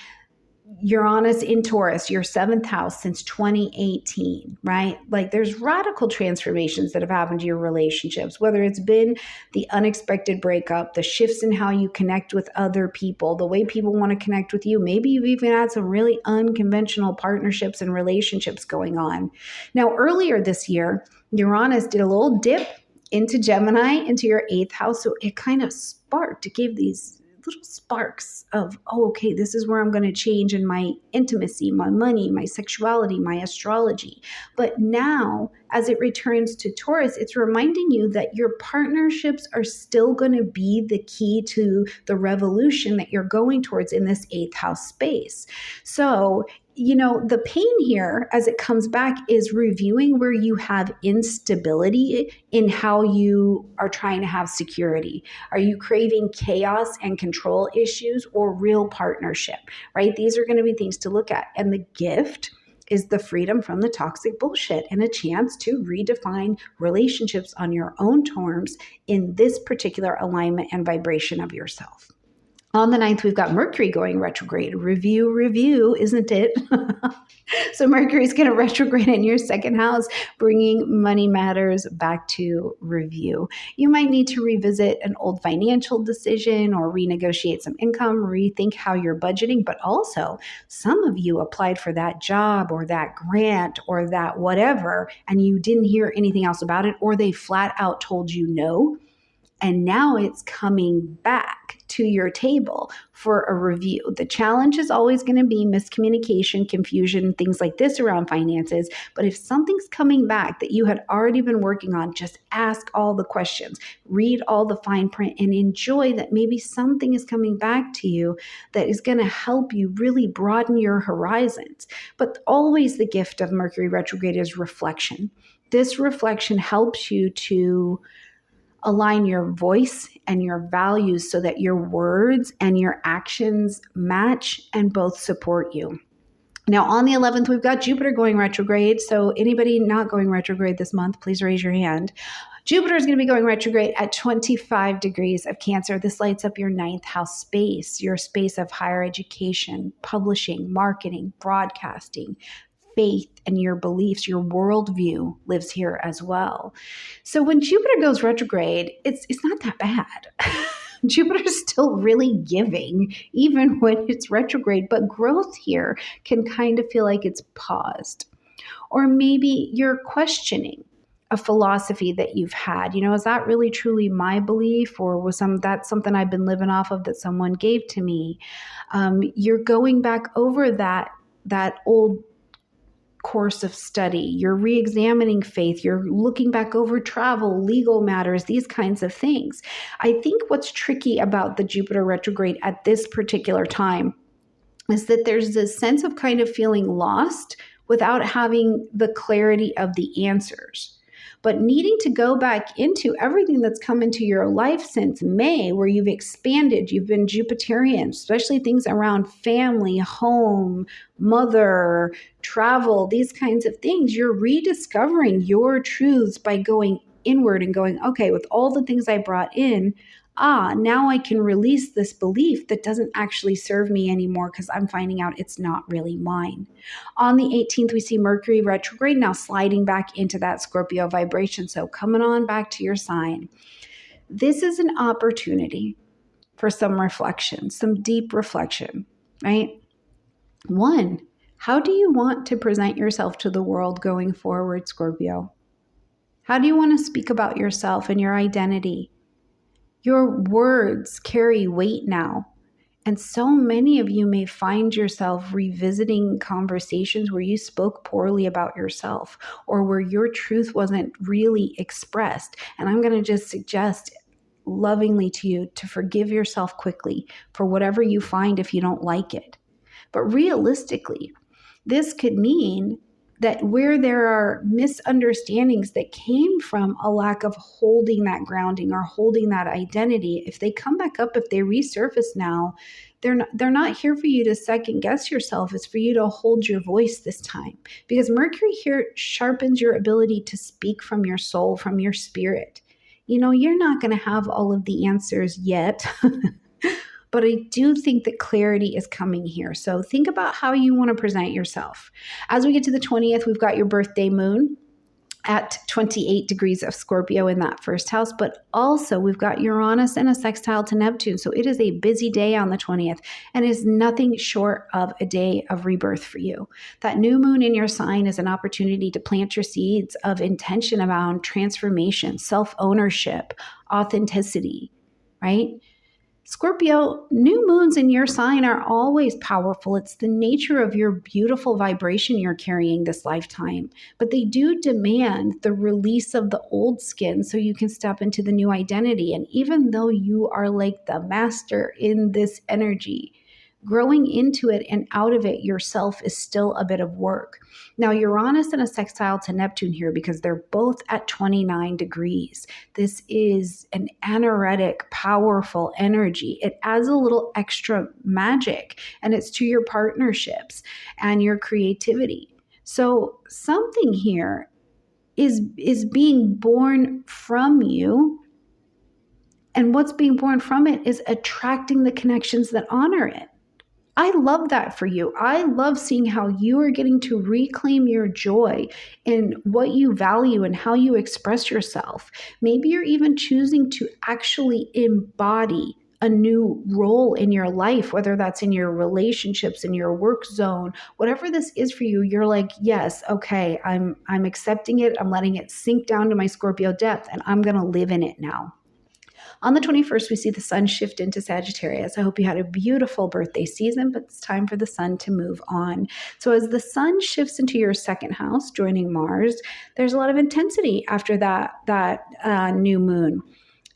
Uranus in Taurus, your 7th house, since 2018, right? There's radical transformations that have happened to your relationships, whether it's been the unexpected breakup, the shifts in how you connect with other people, the way people want to connect with you. Maybe you've even had some really unconventional partnerships and relationships going on. Now, earlier this year, Uranus did a little dip into Gemini, into your 8th house. So it kind of sparked, it gave these little sparks of, okay, this is where I'm going to change in my intimacy, my money, my sexuality, my astrology. But now, as it returns to Taurus, it's reminding you that your partnerships are still going to be the key to the revolution that you're going towards in this 8th house space. So, the pain here as it comes back is reviewing where you have instability in how you are trying to have security. Are you craving chaos and control issues or real partnership, right? These are going to be things to look at. And the gift is the freedom from the toxic bullshit and a chance to redefine relationships on your own terms in this particular alignment and vibration of yourself. On the 9th, we've got Mercury going retrograde. Review, isn't it? So Mercury's going to retrograde in your second house, bringing money matters back to review. You might need to revisit an old financial decision or renegotiate some income, rethink how you're budgeting, but also some of you applied for that job or that grant or that whatever, and you didn't hear anything else about it, or they flat out told you no. And now it's coming back to your table for a review. The challenge is always going to be miscommunication, confusion, things like this around finances. But if something's coming back that you had already been working on, just ask all the questions, read all the fine print, and enjoy that maybe something is coming back to you that is going to help you really broaden your horizons. But always the gift of Mercury retrograde is reflection. This reflection helps you to align your voice and your values so that your words and your actions match and both support you. Now, on the 11th, we've got Jupiter going retrograde. So anybody not going retrograde this month, please raise your hand. Jupiter is going to be going retrograde at 25 degrees of Cancer. This lights up your 9th house space, your space of higher education, publishing, marketing, broadcasting, faith, and your beliefs, your worldview lives here as well. So when Jupiter goes retrograde, it's not that bad. Jupiter's still really giving, even when it's retrograde, but growth here can kind of feel like it's paused. Or maybe you're questioning a philosophy that you've had. Is that really truly my belief, or was that something I've been living off of that someone gave to me? You're going back over that old course of study. You're re-examining faith. You're looking back over travel, legal matters, these kinds of things. I think what's tricky about the Jupiter retrograde at this particular time is that there's this sense of kind of feeling lost without having the clarity of the answers, but needing to go back into everything that's come into your life since May, where you've expanded, you've been Jupiterian, especially things around family, home, mother, travel, these kinds of things. You're rediscovering your truths by going inward and going, okay, with all the things I brought in, now I can release this belief that doesn't actually serve me anymore because I'm finding out it's not really mine. On the 18th, we see Mercury retrograde now sliding back into that Scorpio vibration. So coming on back to your sign. This is an opportunity for some reflection, some deep reflection, right? One, how do you want to present yourself to the world going forward, Scorpio? How do you want to speak about yourself and your identity? Your words carry weight now. And so many of you may find yourself revisiting conversations where you spoke poorly about yourself or where your truth wasn't really expressed. And I'm going to just suggest lovingly to you to forgive yourself quickly for whatever you find if you don't like it. But realistically, this could mean that where there are misunderstandings that came from a lack of holding that grounding or holding that identity, if they come back up, if they resurface now, they're not here for you to second guess yourself. It's for you to hold your voice this time, because Mercury here sharpens your ability to speak from your soul, from your spirit. You're not going to have all of the answers yet. But I do think that clarity is coming here. So think about how you want to present yourself. As we get to the 20th, we've got your birthday moon at 28 degrees of Scorpio in that first house, but also we've got Uranus and a sextile to Neptune. So it is a busy day on the 20th and is nothing short of a day of rebirth for you. That new moon in your sign is an opportunity to plant your seeds of intention around transformation, self-ownership, authenticity, right? Scorpio, new moons in your sign are always powerful. It's the nature of your beautiful vibration you're carrying this lifetime. But they do demand the release of the old skin so you can step into the new identity. And even though you are like the master in this energy, growing into it and out of it yourself is still a bit of work. Now, Uranus and a sextile to Neptune here because they're both at 29 degrees. This is an anoretic, powerful energy. It adds a little extra magic, and it's to your partnerships and your creativity. So something here is being born from you And what's being born from it is attracting the connections that honor it. I love that for you. I love seeing how you are getting to reclaim your joy in what you value and how you express yourself. Maybe you're even choosing to actually embody a new role in your life, whether that's in your relationships, in your work zone, whatever this is for you. You're like, yes, okay, I'm accepting it. I'm letting it sink down to my Scorpio depth, and I'm going to live in it now. On the 21st, we see the sun shift into Sagittarius. I hope you had a beautiful birthday season, but it's time for the sun to move on. So as the sun shifts into your second house, joining Mars, there's a lot of intensity after that new moon.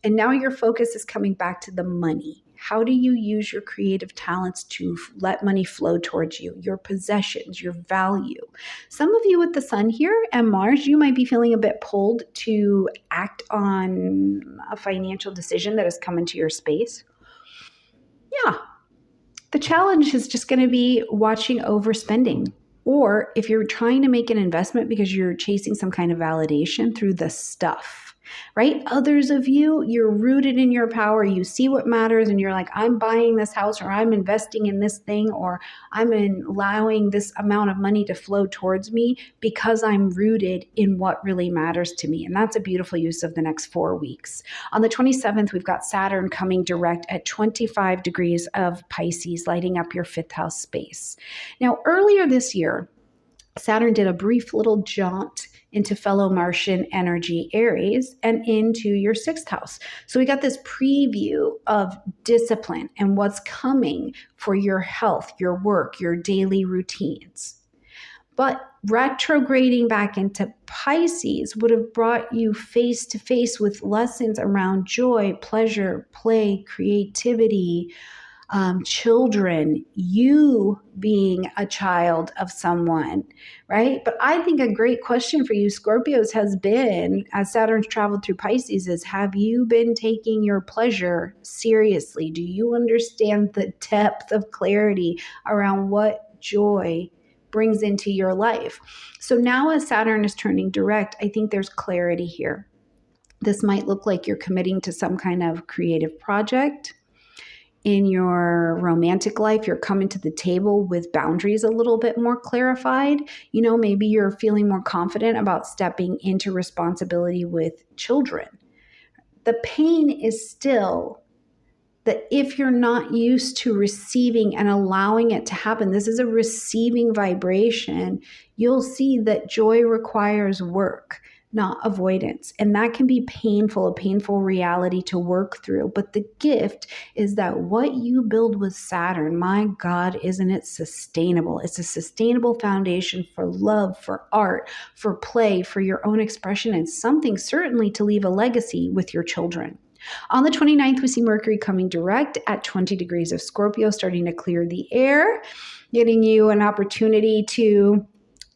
And now your focus is coming back to the money. How do you use your creative talents to let money flow towards you, your possessions, your value? Some of you with the sun here and Mars, you might be feeling a bit pulled to act on a financial decision that has come into your space. Yeah. The challenge is just going to be watching overspending. Or if you're trying to make an investment because you're chasing some kind of validation through the stuff, right? Others of you, you're rooted in your power. You see what matters and you're like, I'm buying this house, or I'm investing in this thing, or I'm allowing this amount of money to flow towards me because I'm rooted in what really matters to me. And that's a beautiful use of the next 4 weeks. On the 27th, we've got Saturn coming direct at 25 degrees of Pisces, lighting up your fifth house space. Now, earlier this year, Saturn did a brief little jaunt into fellow Martian energy Aries and into your sixth house. So we got this preview of discipline and what's coming for your health, your work, your daily routines. But retrograding back into Pisces would have brought you face to face with lessons around joy, pleasure, play, creativity, children, you being a child of someone, right? But I think a great question for you, Scorpios, has been, as Saturn's traveled through Pisces, is have you been taking your pleasure seriously? Do you understand the depth of clarity around what joy brings into your life? So now as Saturn is turning direct, I think there's clarity here. This might look like you're committing to some kind of creative project. In your romantic life, you're coming to the table with boundaries a little bit more clarified. You know, maybe you're feeling more confident about stepping into responsibility with children. The pain is still that if you're not used to receiving and allowing it to happen, this is a receiving vibration, you'll see that joy requires work, not avoidance. And that can be painful, a painful reality to work through. But the gift is that what you build with Saturn, my God, isn't it sustainable? It's a sustainable foundation for love, for art, for play, for your own expression, and something certainly to leave a legacy with your children. On the 29th, we see Mercury coming direct at 20 degrees of Scorpio, starting to clear the air, getting you an opportunity to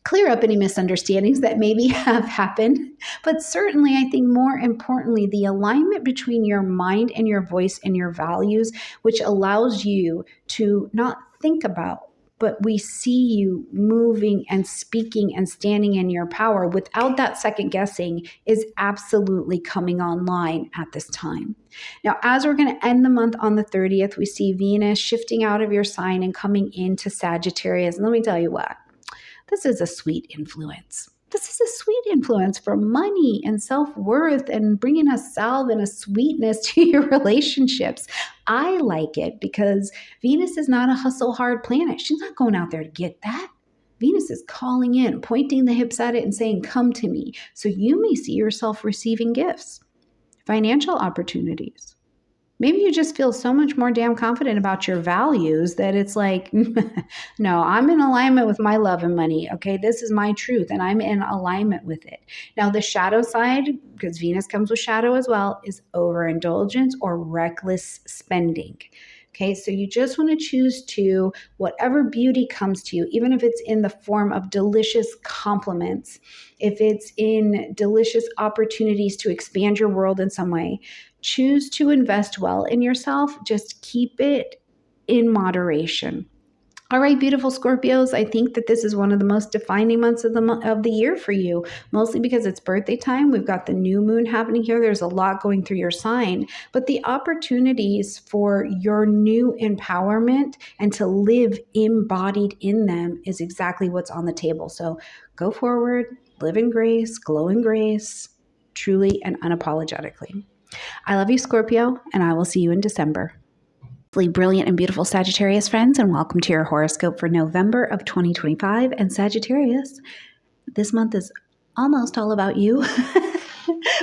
clear up any misunderstandings that maybe have happened. But certainly, I think more importantly, the alignment between your mind and your voice and your values, which allows you to not think about, but we see you moving and speaking and standing in your power without that second guessing, is absolutely coming online at this time. Now, as we're going to end the month on the 30th, we see Venus shifting out of your sign and coming into Sagittarius. And let me tell you what, this is a sweet influence. This is a sweet influence for money and self-worth and bringing a salve and a sweetness to your relationships. I like it because Venus is not a hustle hard planet. She's not going out there to get that. Venus is calling in, pointing the hips at it and saying, come to me. So you may see yourself receiving gifts, financial opportunities. Maybe you just feel so much more damn confident about your values that it's like, no, I'm in alignment with my love and money. Okay, this is my truth and I'm in alignment with it. Now, the shadow side, because Venus comes with shadow as well, is overindulgence or reckless spending. Okay, so you just want to choose to, whatever beauty comes to you, even if it's in the form of delicious compliments, if it's in delicious opportunities to expand your world in some way, choose to invest well in yourself. Just keep it in moderation. All right, beautiful Scorpios. I think that this is one of the most defining months of the year for you, mostly because it's birthday time. We've got the new moon happening here. There's a lot going through your sign, but the opportunities for your new empowerment and to live embodied in them is exactly what's on the table. So go forward, live in grace, glow in grace, truly and unapologetically. I love you, Scorpio, and I will see you in December. Brilliant and beautiful Sagittarius friends, and welcome to your horoscope for November of 2025. And Sagittarius, this month is almost all about you.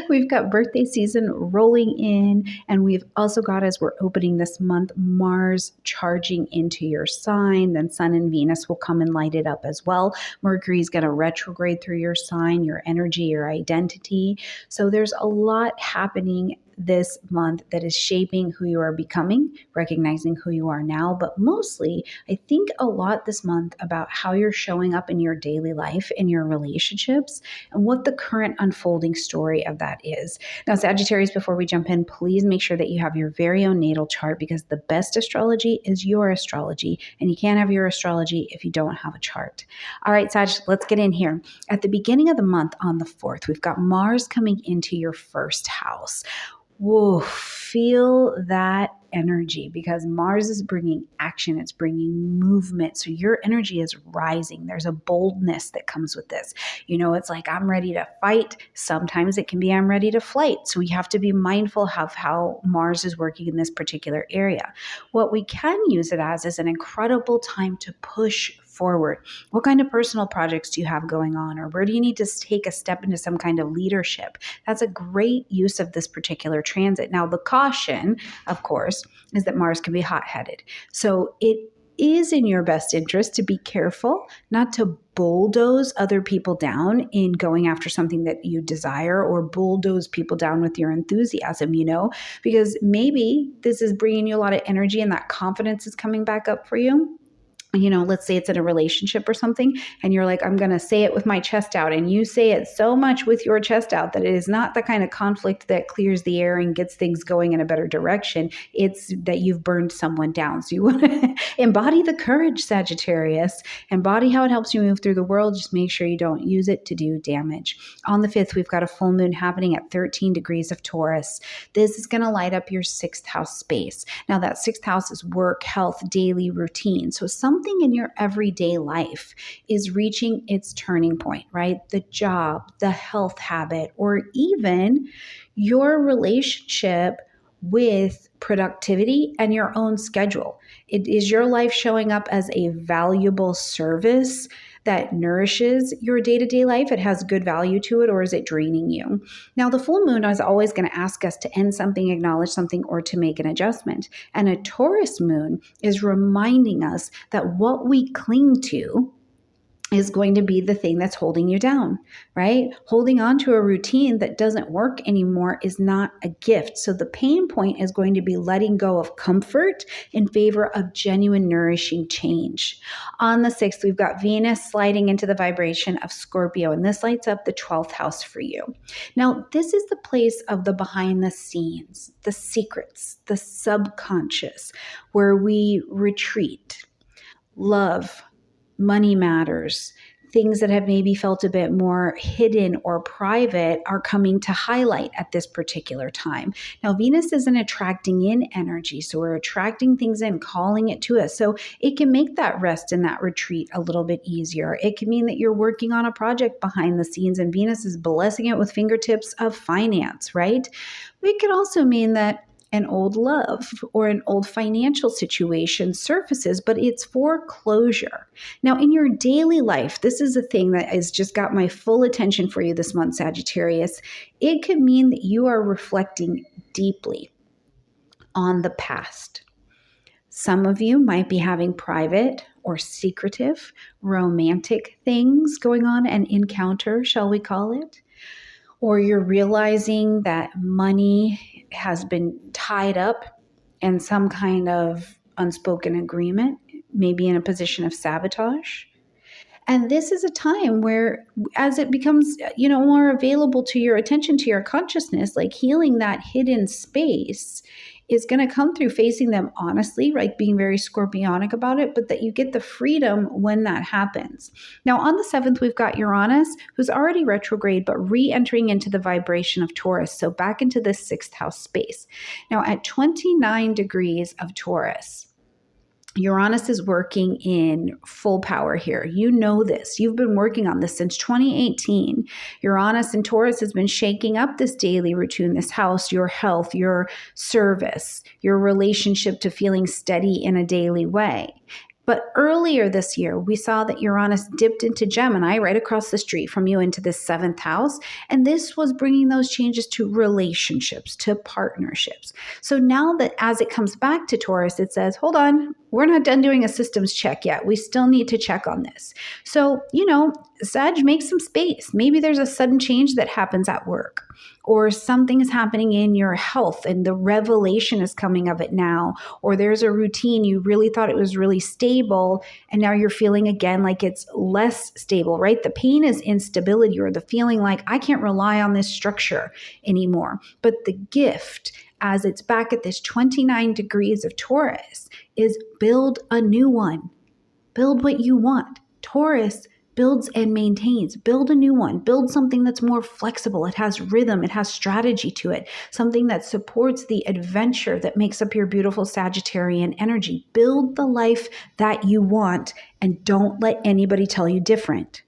We've got birthday season rolling in, and we've also got, as we're opening this month, Mars charging into your sign. Then Sun and Venus will come and light it up as well. Mercury is going to retrograde through your sign, your energy, your identity. So there's a lot happening this month that is shaping who you are becoming, recognizing who you are now, but mostly I think a lot this month about how you're showing up in your daily life, in your relationships, and what the current unfolding story of that is. Now, Sagittarius, before we jump in, please make sure that you have your very own natal chart, because the best astrology is your astrology, and you can't have your astrology if you don't have a chart. All right, Sag, let's get in here. At the beginning of the month on the 4th, we've got Mars coming into your first house. Whoa, feel that energy, because Mars is bringing action. It's bringing movement. So your energy is rising. There's a boldness that comes with this. You know, it's like, I'm ready to fight. Sometimes it can be, I'm ready to flight. So we have to be mindful of how Mars is working in this particular area. What we can use it as is an incredible time to push forward. What kind of personal projects do you have going on? Or where do you need to take a step into some kind of leadership? That's a great use of this particular transit. Now, the caution, of course, is that Mars can be hot-headed. So it is in your best interest to be careful not to bulldoze other people down in going after something that you desire, or bulldoze people down with your enthusiasm, because maybe this is bringing you a lot of energy and that confidence is coming back up for you. Let's say it's in a relationship or something, and you're like, I'm going to say it with my chest out, and you say it so much with your chest out that it is not the kind of conflict that clears the air and gets things going in a better direction. It's that you've burned someone down. So you want to embody the courage, Sagittarius, embody how it helps you move through the world. Just make sure you don't use it to do damage. On the 5th, we've got a full moon happening at 13 degrees of Taurus. This is going to light up your 6th house space. Now, that 6th house is work, health, daily routine. So something in your everyday life is reaching its turning point, right? The job, the health habit, or even your relationship with productivity and your own schedule. Is your life showing up as a valuable service that nourishes your day-to-day life? It has good value to it, or is it draining you? Now, the full moon is always going to ask us to end something, acknowledge something, or to make an adjustment. And a Taurus moon is reminding us that what we cling to is going to be the thing that's holding you down, right? Holding on to a routine that doesn't work anymore is not a gift. So the pain point is going to be letting go of comfort in favor of genuine, nourishing change. On the 6th, we've got Venus sliding into the vibration of Scorpio, and this lights up the 12th house for you. Now, this is the place of the behind the scenes, the secrets, the subconscious, where we retreat, love, money matters, things that have maybe felt a bit more hidden or private are coming to highlight at this particular time. Now, Venus is an attracting in energy, so we're attracting things in, calling it to us. So it can make that rest and that retreat a little bit easier. It can mean that you're working on a project behind the scenes and Venus is blessing it with fingertips of finance, right? It could also mean that an old love or an old financial situation surfaces, but it's for closure. Now, in your daily life, this is a thing that has just got my full attention for you this month, Sagittarius. It could mean that you are reflecting deeply on the past. Some of you might be having private or secretive romantic things going on, an encounter, shall we call it? Or you're realizing that money has been tied up in some kind of unspoken agreement, maybe in a position of sabotage. And this is a time where, as it becomes, more available to your attention, to your consciousness, like healing that hidden space, is going to come through facing them honestly, right? Being very scorpionic about it, but that you get the freedom when that happens. Now, on the 7th, we've got Uranus, who's already retrograde, but re-entering into the vibration of Taurus. So back into the 6th house space. Now, at 29 degrees of Taurus, Uranus is working in full power here. You know this. You've been working on this since 2018. Uranus and Taurus has been shaking up this daily routine, this house, your health, your service, your relationship to feeling steady in a daily way. But earlier this year, we saw that Uranus dipped into Gemini right across the street from you into the 7th house. And this was bringing those changes to relationships, to partnerships. So now that as it comes back to Taurus, it says, hold on, we're not done doing a systems check yet. We still need to check on this. So, Sag, make some space. Maybe there's a sudden change that happens at work, or something is happening in your health and the revelation is coming of it now, or there's a routine you really thought it was really stable and now you're feeling again like it's less stable, right? The pain is instability, or the feeling like I can't rely on this structure anymore. But the gift, as it's back at this 29 degrees of Taurus, is build a new one. Build what you want. Taurus builds and maintains. Build a new one. Build something that's more flexible. It has rhythm. It has strategy to it. Something that supports the adventure that makes up your beautiful Sagittarian energy. Build the life that you want and don't let anybody tell you different.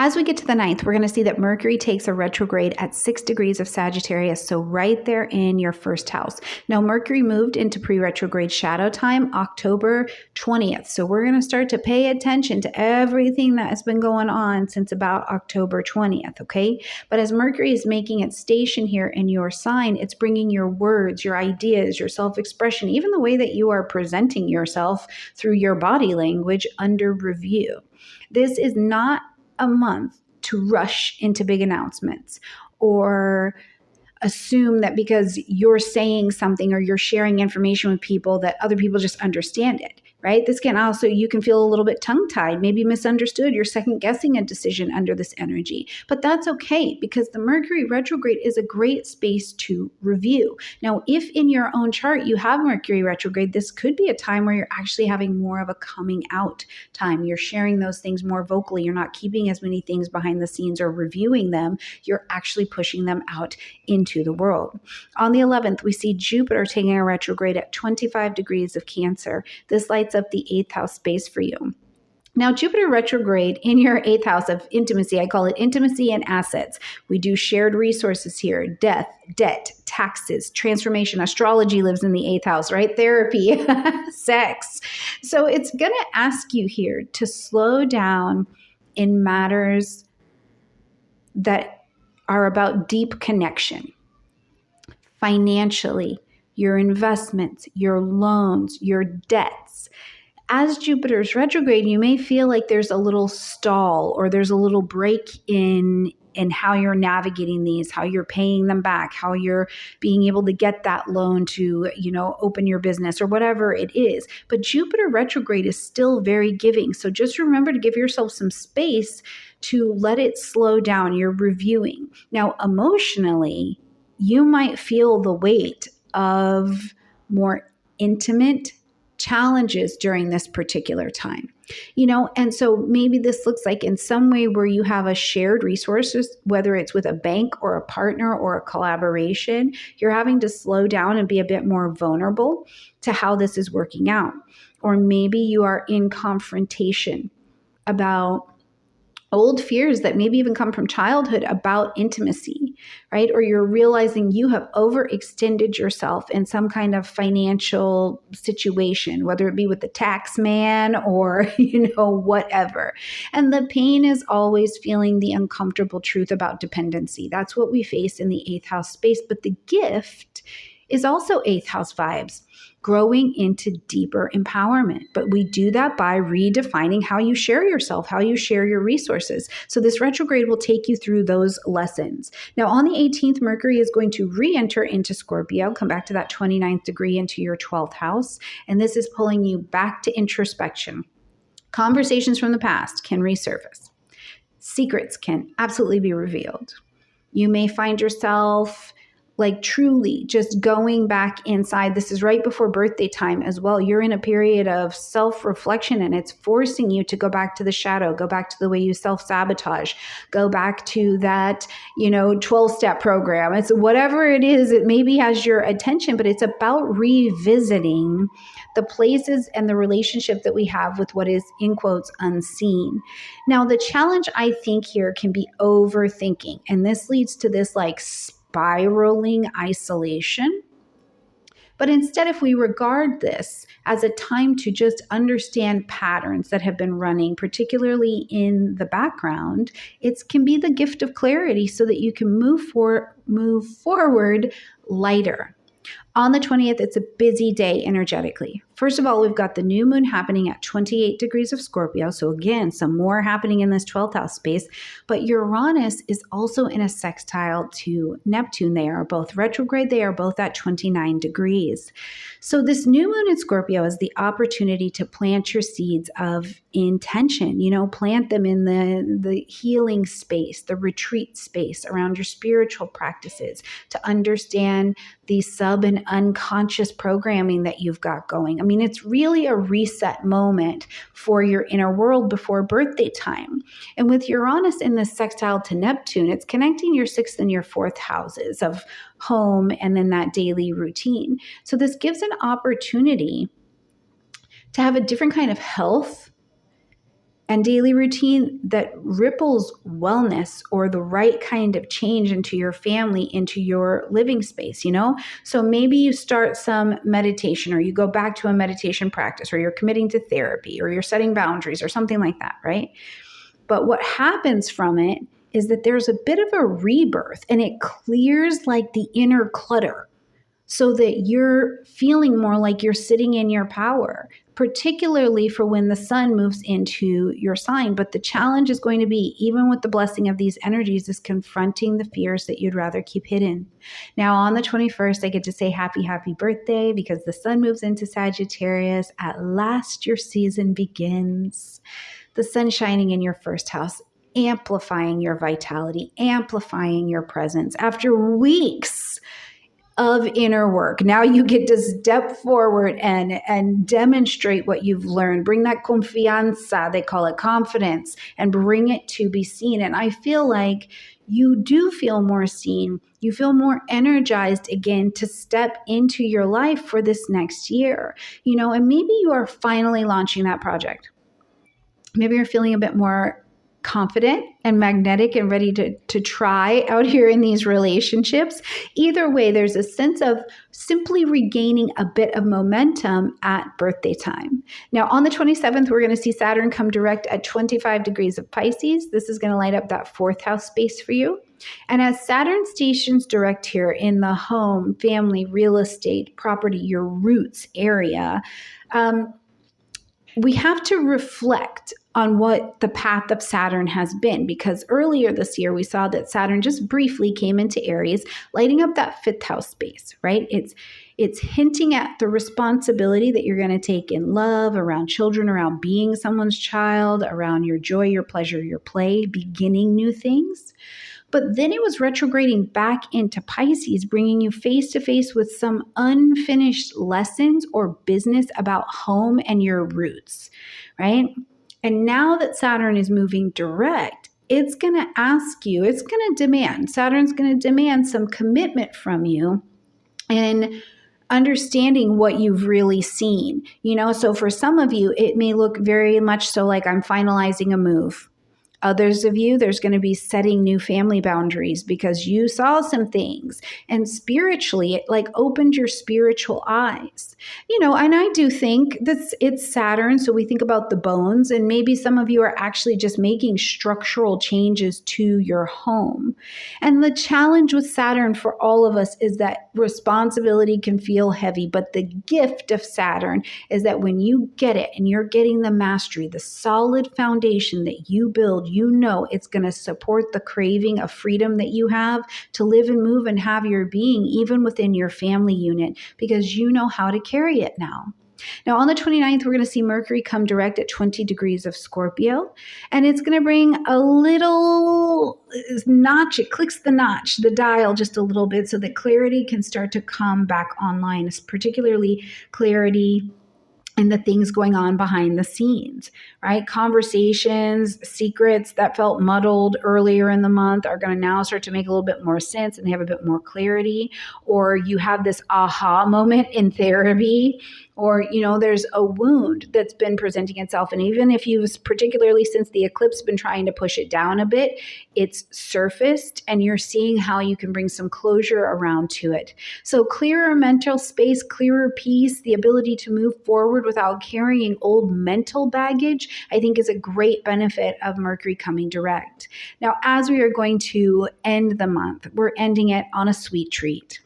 As we get to the 9th, we're going to see that Mercury takes a retrograde at 6 degrees of Sagittarius, so right there in your 1st house. Now, Mercury moved into pre-retrograde shadow time October 20th, so we're going to start to pay attention to everything that has been going on since about October 20th, okay? But as Mercury is making its station here in your sign, it's bringing your words, your ideas, your self-expression, even the way that you are presenting yourself through your body language under review. This is not a month to rush into big announcements or assume that because you're saying something or you're sharing information with people that other people just understand it, right? This can also, you can feel a little bit tongue-tied, maybe misunderstood. You're second-guessing a decision under this energy. But that's okay, because the Mercury retrograde is a great space to review. Now, if in your own chart you have Mercury retrograde, this could be a time where you're actually having more of a coming out time. You're sharing those things more vocally. You're not keeping as many things behind the scenes or reviewing them. You're actually pushing them out into the world. On the 11th, we see Jupiter taking a retrograde at 25 degrees of Cancer. This lights up the 8th house space for you. Now, Jupiter retrograde in your 8th house of intimacy, I call it intimacy and assets. We do shared resources here: death, debt, taxes, transformation. Astrology lives in the 8th house, right? Therapy, sex. So it's going to ask you here to slow down in matters that are about deep connection. Financially, your investments, your loans, your debts. As Jupiter's retrograde, you may feel like there's a little stall or there's a little break in how you're navigating these, how you're paying them back, how you're being able to get that loan to, open your business or whatever it is. But Jupiter retrograde is still very giving. So just remember to give yourself some space to let it slow down. You're reviewing. Now, emotionally, you might feel the weight of more intimate challenges during this particular time, and so maybe this looks like in some way where you have a shared resources, whether it's with a bank or a partner or a collaboration, you're having to slow down and be a bit more vulnerable to how this is working out. Or maybe you are in confrontation about old fears that maybe even come from childhood about intimacy, right? Or you're realizing you have overextended yourself in some kind of financial situation, whether it be with the tax man or, whatever. And the pain is always feeling the uncomfortable truth about dependency. That's what we face in the 8th house space. But the gift is also 8th house vibes, growing into deeper empowerment. But we do that by redefining how you share yourself, how you share your resources. So this retrograde will take you through those lessons. Now, on the 18th, Mercury is going to re-enter into Scorpio, come back to that 29th degree into your 12th house. And this is pulling you back to introspection. Conversations from the past can resurface. secrets can absolutely be revealed. You may find yourself like truly just going back inside. This is right before birthday time as well. You're in a period of self-reflection, and it's forcing you to go back to the shadow, go back to the way you self-sabotage, go back to that, 12-step program. It's whatever it is, it maybe has your attention, but it's about revisiting the places and the relationship that we have with what is, in quotes, unseen. Now, the challenge I think here can be overthinking, and this leads to this like spiraling isolation. But instead, if we regard this as a time to just understand patterns that have been running, particularly in the background, it can be the gift of clarity so that you can move forward lighter. On the 20th, it's a busy day energetically. First of all, we've got the new moon happening at 28 degrees of Scorpio. So again, some more happening in this 12th house space. But Uranus is also in a sextile to Neptune. They are both retrograde. They are both at 29 degrees. So this new moon in Scorpio is the opportunity to plant your seeds of intention, plant them in the healing space, the retreat space around your spiritual practices, to understand the sub and unconscious programming that you've got going. I mean, it's really a reset moment for your inner world before birthday time. And with Uranus in the sextile to Neptune, it's connecting your 6th and your 4th houses of home and then that daily routine. So this gives an opportunity to have a different kind of health and daily routine that ripples wellness or the right kind of change into your family, into your living space, So maybe you start some meditation, or you go back to a meditation practice, or you're committing to therapy, or you're setting boundaries or something like that, right? But what happens from it is that there's a bit of a rebirth, and it clears like the inner clutter, so that you're feeling more like you're sitting in your power, particularly for when the sun moves into your sign. But the challenge is going to be, even with the blessing of these energies, is confronting the fears that you'd rather keep hidden. Now, on the 21st, I get to say happy birthday, because the sun moves into Sagittarius. At last, your season begins. The sun shining in your first house, amplifying your vitality, amplifying your presence. After weeks of inner work, now you get to step forward and demonstrate what you've learned. Bring that confianza, they call it, confidence, and bring it to be seen. And I feel like you do feel more seen. You feel more energized again to step into your life for this next year. And maybe you are finally launching that project. Maybe you're feeling a bit more confident and magnetic and ready to try out here in these relationships. Either way, there's a sense of simply regaining a bit of momentum at birthday time. Now, on the 27th, we're going to see Saturn come direct at 25 degrees of Pisces. This is going to light up that 4th house space for you. And as Saturn stations direct here in the home, family, real estate, property, your roots area, we have to reflect on what the path of Saturn has been, because earlier this year we saw that Saturn just briefly came into Aries, lighting up that 5th house space, right? It's hinting at the responsibility that you're going to take in love, around children, around being someone's child, around your joy, your pleasure, your play, beginning new things. But then it was retrograding back into Pisces, bringing you face to face with some unfinished lessons or business about home and your roots, right? And now that Saturn is moving direct, it's going to ask you, Saturn's going to demand some commitment from you in understanding what you've really seen. So for some of you, it may look very much so like I'm finalizing a move. Others of you, there's going to be setting new family boundaries because you saw some things, and spiritually it like opened your spiritual eyes, and I do think that it's Saturn. So we think about the bones, and maybe some of you are actually just making structural changes to your home. And the challenge with Saturn for all of us is that responsibility can feel heavy, but the gift of Saturn is that when you get it and you're getting the mastery, the solid foundation that you build, it's going to support the craving of freedom that you have to live and move and have your being even within your family unit, because you know how to carry it now. Now, on the 29th, we're going to see Mercury come direct at 20 degrees of Scorpio, and it's going to bring a little notch. It clicks the dial just a little bit so that clarity can start to come back online, particularly clarity and the things going on behind the scenes, right? Conversations, secrets that felt muddled earlier in the month are going to now start to make a little bit more sense and they have a bit more clarity. Or you have this aha moment in therapy, or, there's a wound that's been presenting itself. And even if you've, particularly since the eclipse, been trying to push it down a bit, it's surfaced and you're seeing how you can bring some closure around to it. So clearer mental space, clearer peace, the ability to move forward without carrying old mental baggage, I think is a great benefit of Mercury coming direct. Now, as we are going to end the month, we're ending it on a sweet treat.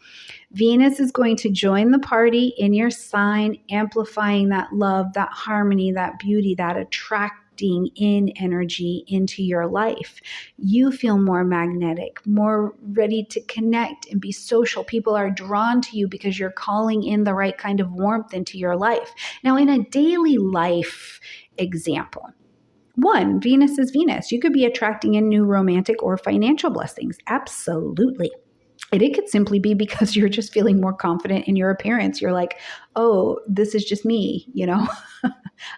Venus is going to join the party in your sign, amplifying that love, that harmony, that beauty, that attracting in energy into your life. You feel more magnetic, more ready to connect and be social. People are drawn to you because you're calling in the right kind of warmth into your life. Now, in a daily life example, one, Venus is Venus. You could be attracting in new romantic or financial blessings. Absolutely. And it could simply be because you're just feeling more confident in your appearance. You're like, oh, this is just me,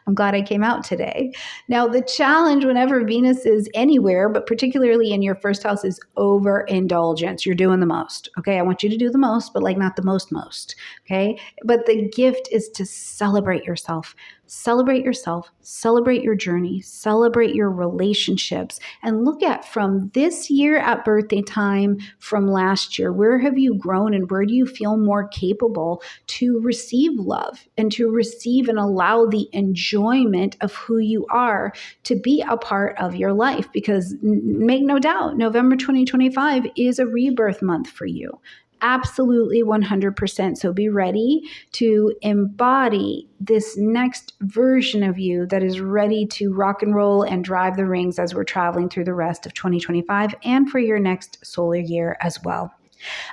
I'm glad I came out today. Now, the challenge whenever Venus is anywhere, but particularly in your first house, is overindulgence. You're doing the most. Okay. I want you to do the most, but not the most. Okay. But the gift is to celebrate yourself. Celebrate yourself, celebrate your journey, celebrate your relationships, and look at from this year at birthday time from last year, where have you grown and where do you feel more capable to receive love and to receive and allow the enjoyment of who you are to be a part of your life? Because make no doubt, November 2025 is a rebirth month for you. Absolutely 100%. So be ready to embody this next version of you that is ready to rock and roll and drive the rings as we're traveling through the rest of 2025 and for your next solar year as well.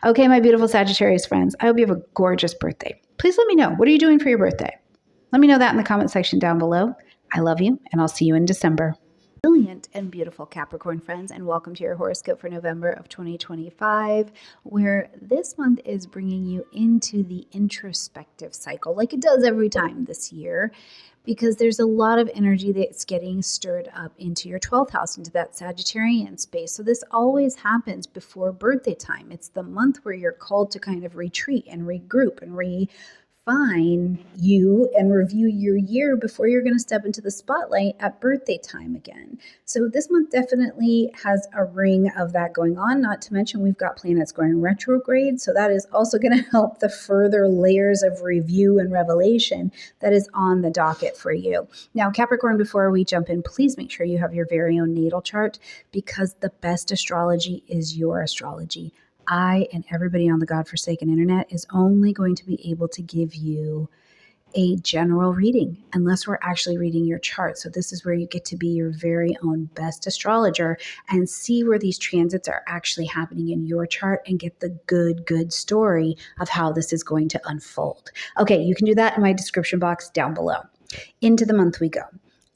Okay, my beautiful Sagittarius friends, I hope you have a gorgeous birthday. Please let me know. What are you doing for your birthday? Let me know that in the comment section down below. I love you, and I'll see you in December. Brilliant and beautiful Capricorn friends, and welcome to your horoscope for November of 2025, where this month is bringing you into the introspective cycle like it does every time this year, because there's a lot of energy that's getting stirred up into your 12th house, into that Sagittarian space. So this always happens before birthday time. It's the month where you're called to kind of retreat and regroup and refine you and review your year before you're going to step into the spotlight at birthday time again. So this month definitely has a ring of that going on, not to mention we've got planets going retrograde. So that is also going to help the further layers of review and revelation that is on the docket for you. Now, Capricorn, before we jump in, please make sure you have your very own natal chart, because the best astrology is your astrology. I and everybody on the godforsaken internet is only going to be able to give you a general reading unless we're actually reading your chart. So this is where you get to be your very own best astrologer and see where these transits are actually happening in your chart and get the good story of how this is going to unfold. Okay, you can do that in my description box down below. Into the month we go.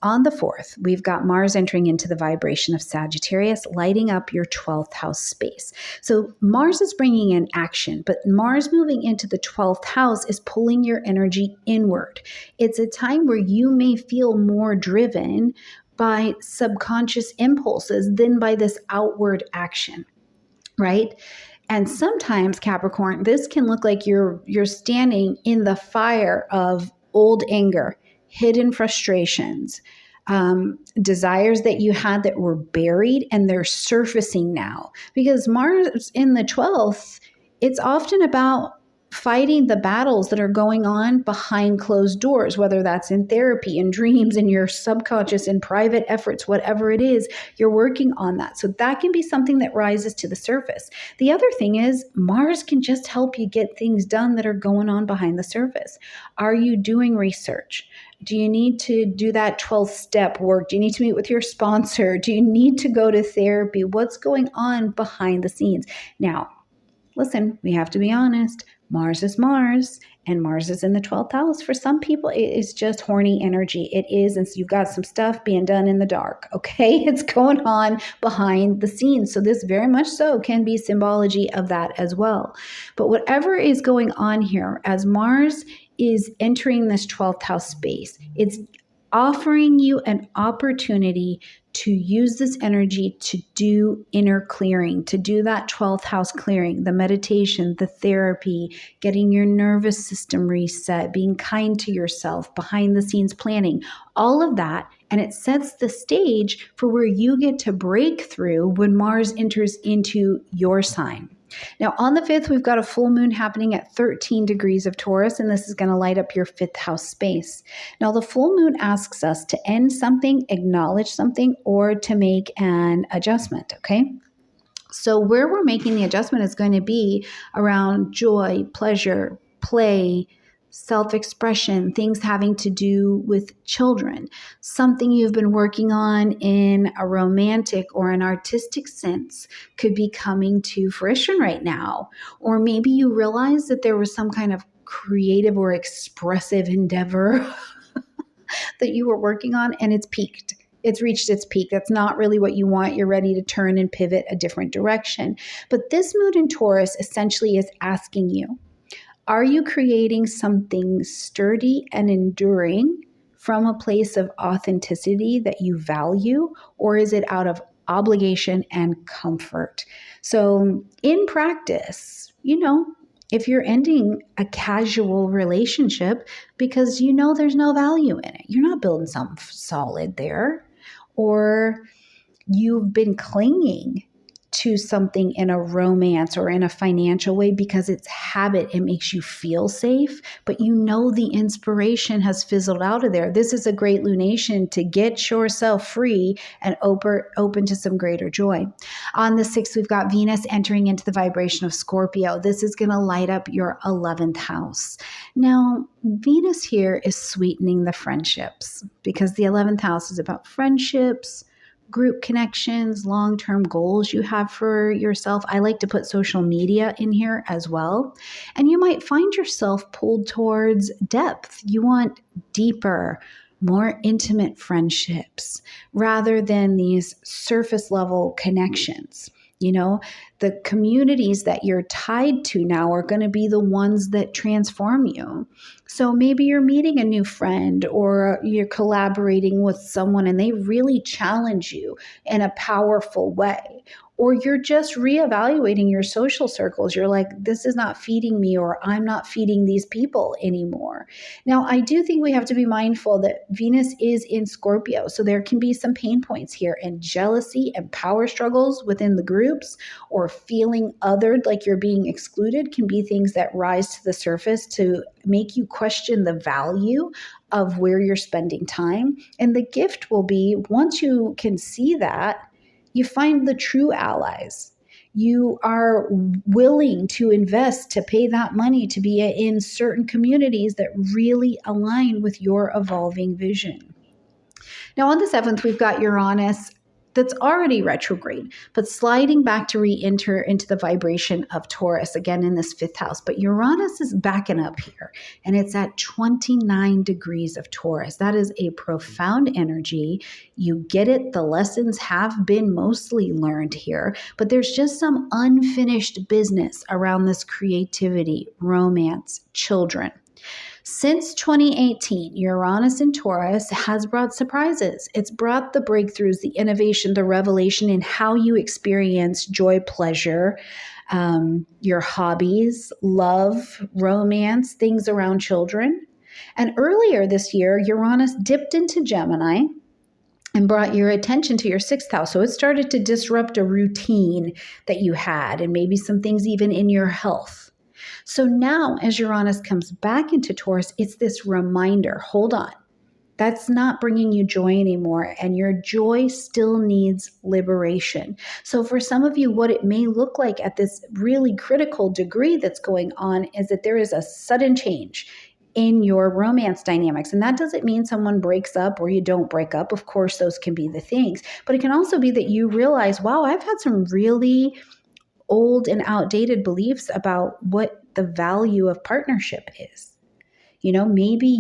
On the 4th, we've got Mars entering into the vibration of Sagittarius, lighting up your 12th house space. So Mars is bringing in action, but Mars moving into the 12th house is pulling your energy inward. It's a time where you may feel more driven by subconscious impulses than by this outward action, right? And sometimes, Capricorn, this can look like you're standing in the fire of old anger, hidden frustrations, desires that you had that were buried, and they're surfacing now. Because Mars in the 12th, it's often about fighting the battles that are going on behind closed doors, whether that's in therapy, in dreams, in your subconscious, in private efforts, whatever it is, you're working on that. So that can be something that rises to the surface. The other thing is Mars can just help you get things done that are going on behind the surface. Are you doing research? Do you need to do that 12th step work? Do you need to meet with your sponsor? Do you need to go to therapy? What's going on behind the scenes? Now, listen, we have to be honest. Mars is Mars, and Mars is in the 12th house. For some people, it is just horny energy. It is, and so you've got some stuff being done in the dark, okay? It's going on behind the scenes. So this very much so can be symbology of that as well. But whatever is going on here, as Mars is entering this 12th house space, it's offering you an opportunity to use this energy to do inner clearing, to do that 12th house clearing, the meditation, the therapy, getting your nervous system reset, being kind to yourself, behind the scenes planning, all of that. And it sets the stage for where you get to break through when Mars enters into your sign. Now, on the 5th, we've got a full moon happening at 13 degrees of Taurus, and this is going to light up your 5th house space. Now, the full moon asks us to end something, acknowledge something, or to make an adjustment, okay? So where we're making the adjustment is going to be around joy, pleasure, play, self-expression, things having to do with children, something you've been working on in a romantic or an artistic sense could be coming to fruition right now. Or maybe you realize that there was some kind of creative or expressive endeavor that you were working on and it's peaked. It's reached its peak. That's not really what you want. You're ready to turn and pivot a different direction. But this moon in Taurus essentially is asking you, are you creating something sturdy and enduring from a place of authenticity that you value, or is it out of obligation and comfort? So in practice, if you're ending a casual relationship because there's no value in it, you're not building something solid there, or you've been clinging to something in a romance or in a financial way because it's habit, it makes you feel safe, but the inspiration has fizzled out of there. This is a great lunation to get yourself free and open to some greater joy. On the 6th, we've got Venus entering into the vibration of Scorpio. This is going to light up your 11th house. Now, Venus here is sweetening the friendships because the 11th house is about friendships, group connections, long-term goals you have for yourself. I like to put social media in here as well. And you might find yourself pulled towards depth. You want deeper, more intimate friendships rather than these surface level connections. The communities that you're tied to now are going to be the ones that transform you. So maybe you're meeting a new friend or you're collaborating with someone and they really challenge you in a powerful way. Or you're just reevaluating your social circles. You're like, this is not feeding me, or I'm not feeding these people anymore. Now, I do think we have to be mindful that Venus is in Scorpio. So there can be some pain points here, and jealousy and power struggles within the groups, or feeling othered, like you're being excluded, can be things that rise to the surface to make you question the value of where you're spending time. And the gift will be, once you can see that, you find the true allies. You are willing to invest, to pay that money, to be in certain communities that really align with your evolving vision. Now, on the 7th, we've got Uranus that's already retrograde, but sliding back to re-enter into the vibration of Taurus, again in this 5th house. But Uranus is backing up here, and it's at 29 degrees of Taurus. That is a profound energy. You get it. The lessons have been mostly learned here, but there's just some unfinished business around this creativity, romance, children. Since 2018, Uranus in Taurus has brought surprises. It's brought the breakthroughs, the innovation, the revelation in how you experience joy, pleasure, your hobbies, love, romance, things around children. And earlier this year, Uranus dipped into Gemini and brought your attention to your 6th house. So it started to disrupt a routine that you had, and maybe some things even in your health. So now as Uranus comes back into Taurus, it's this reminder, hold on, that's not bringing you joy anymore, and your joy still needs liberation. So for some of you, what it may look like at this really critical degree that's going on is that there is a sudden change in your romance dynamics. And that doesn't mean someone breaks up or you don't break up. Of course, those can be the things, but it can also be that you realize, wow, I've had some really old and outdated beliefs about what the value of partnership is. Maybe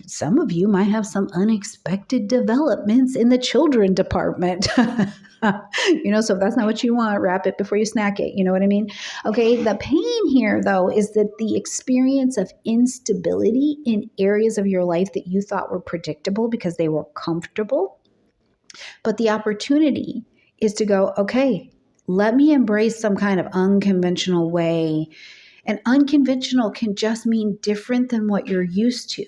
some of you might have some unexpected developments in the children department. So if that's not what you want, wrap it before you snack it. You know what I mean? Okay. The pain here, though, is that the experience of instability in areas of your life that you thought were predictable because they were comfortable. But the opportunity is to go, okay, let me embrace some kind of unconventional way. And unconventional can just mean different than what you're used to,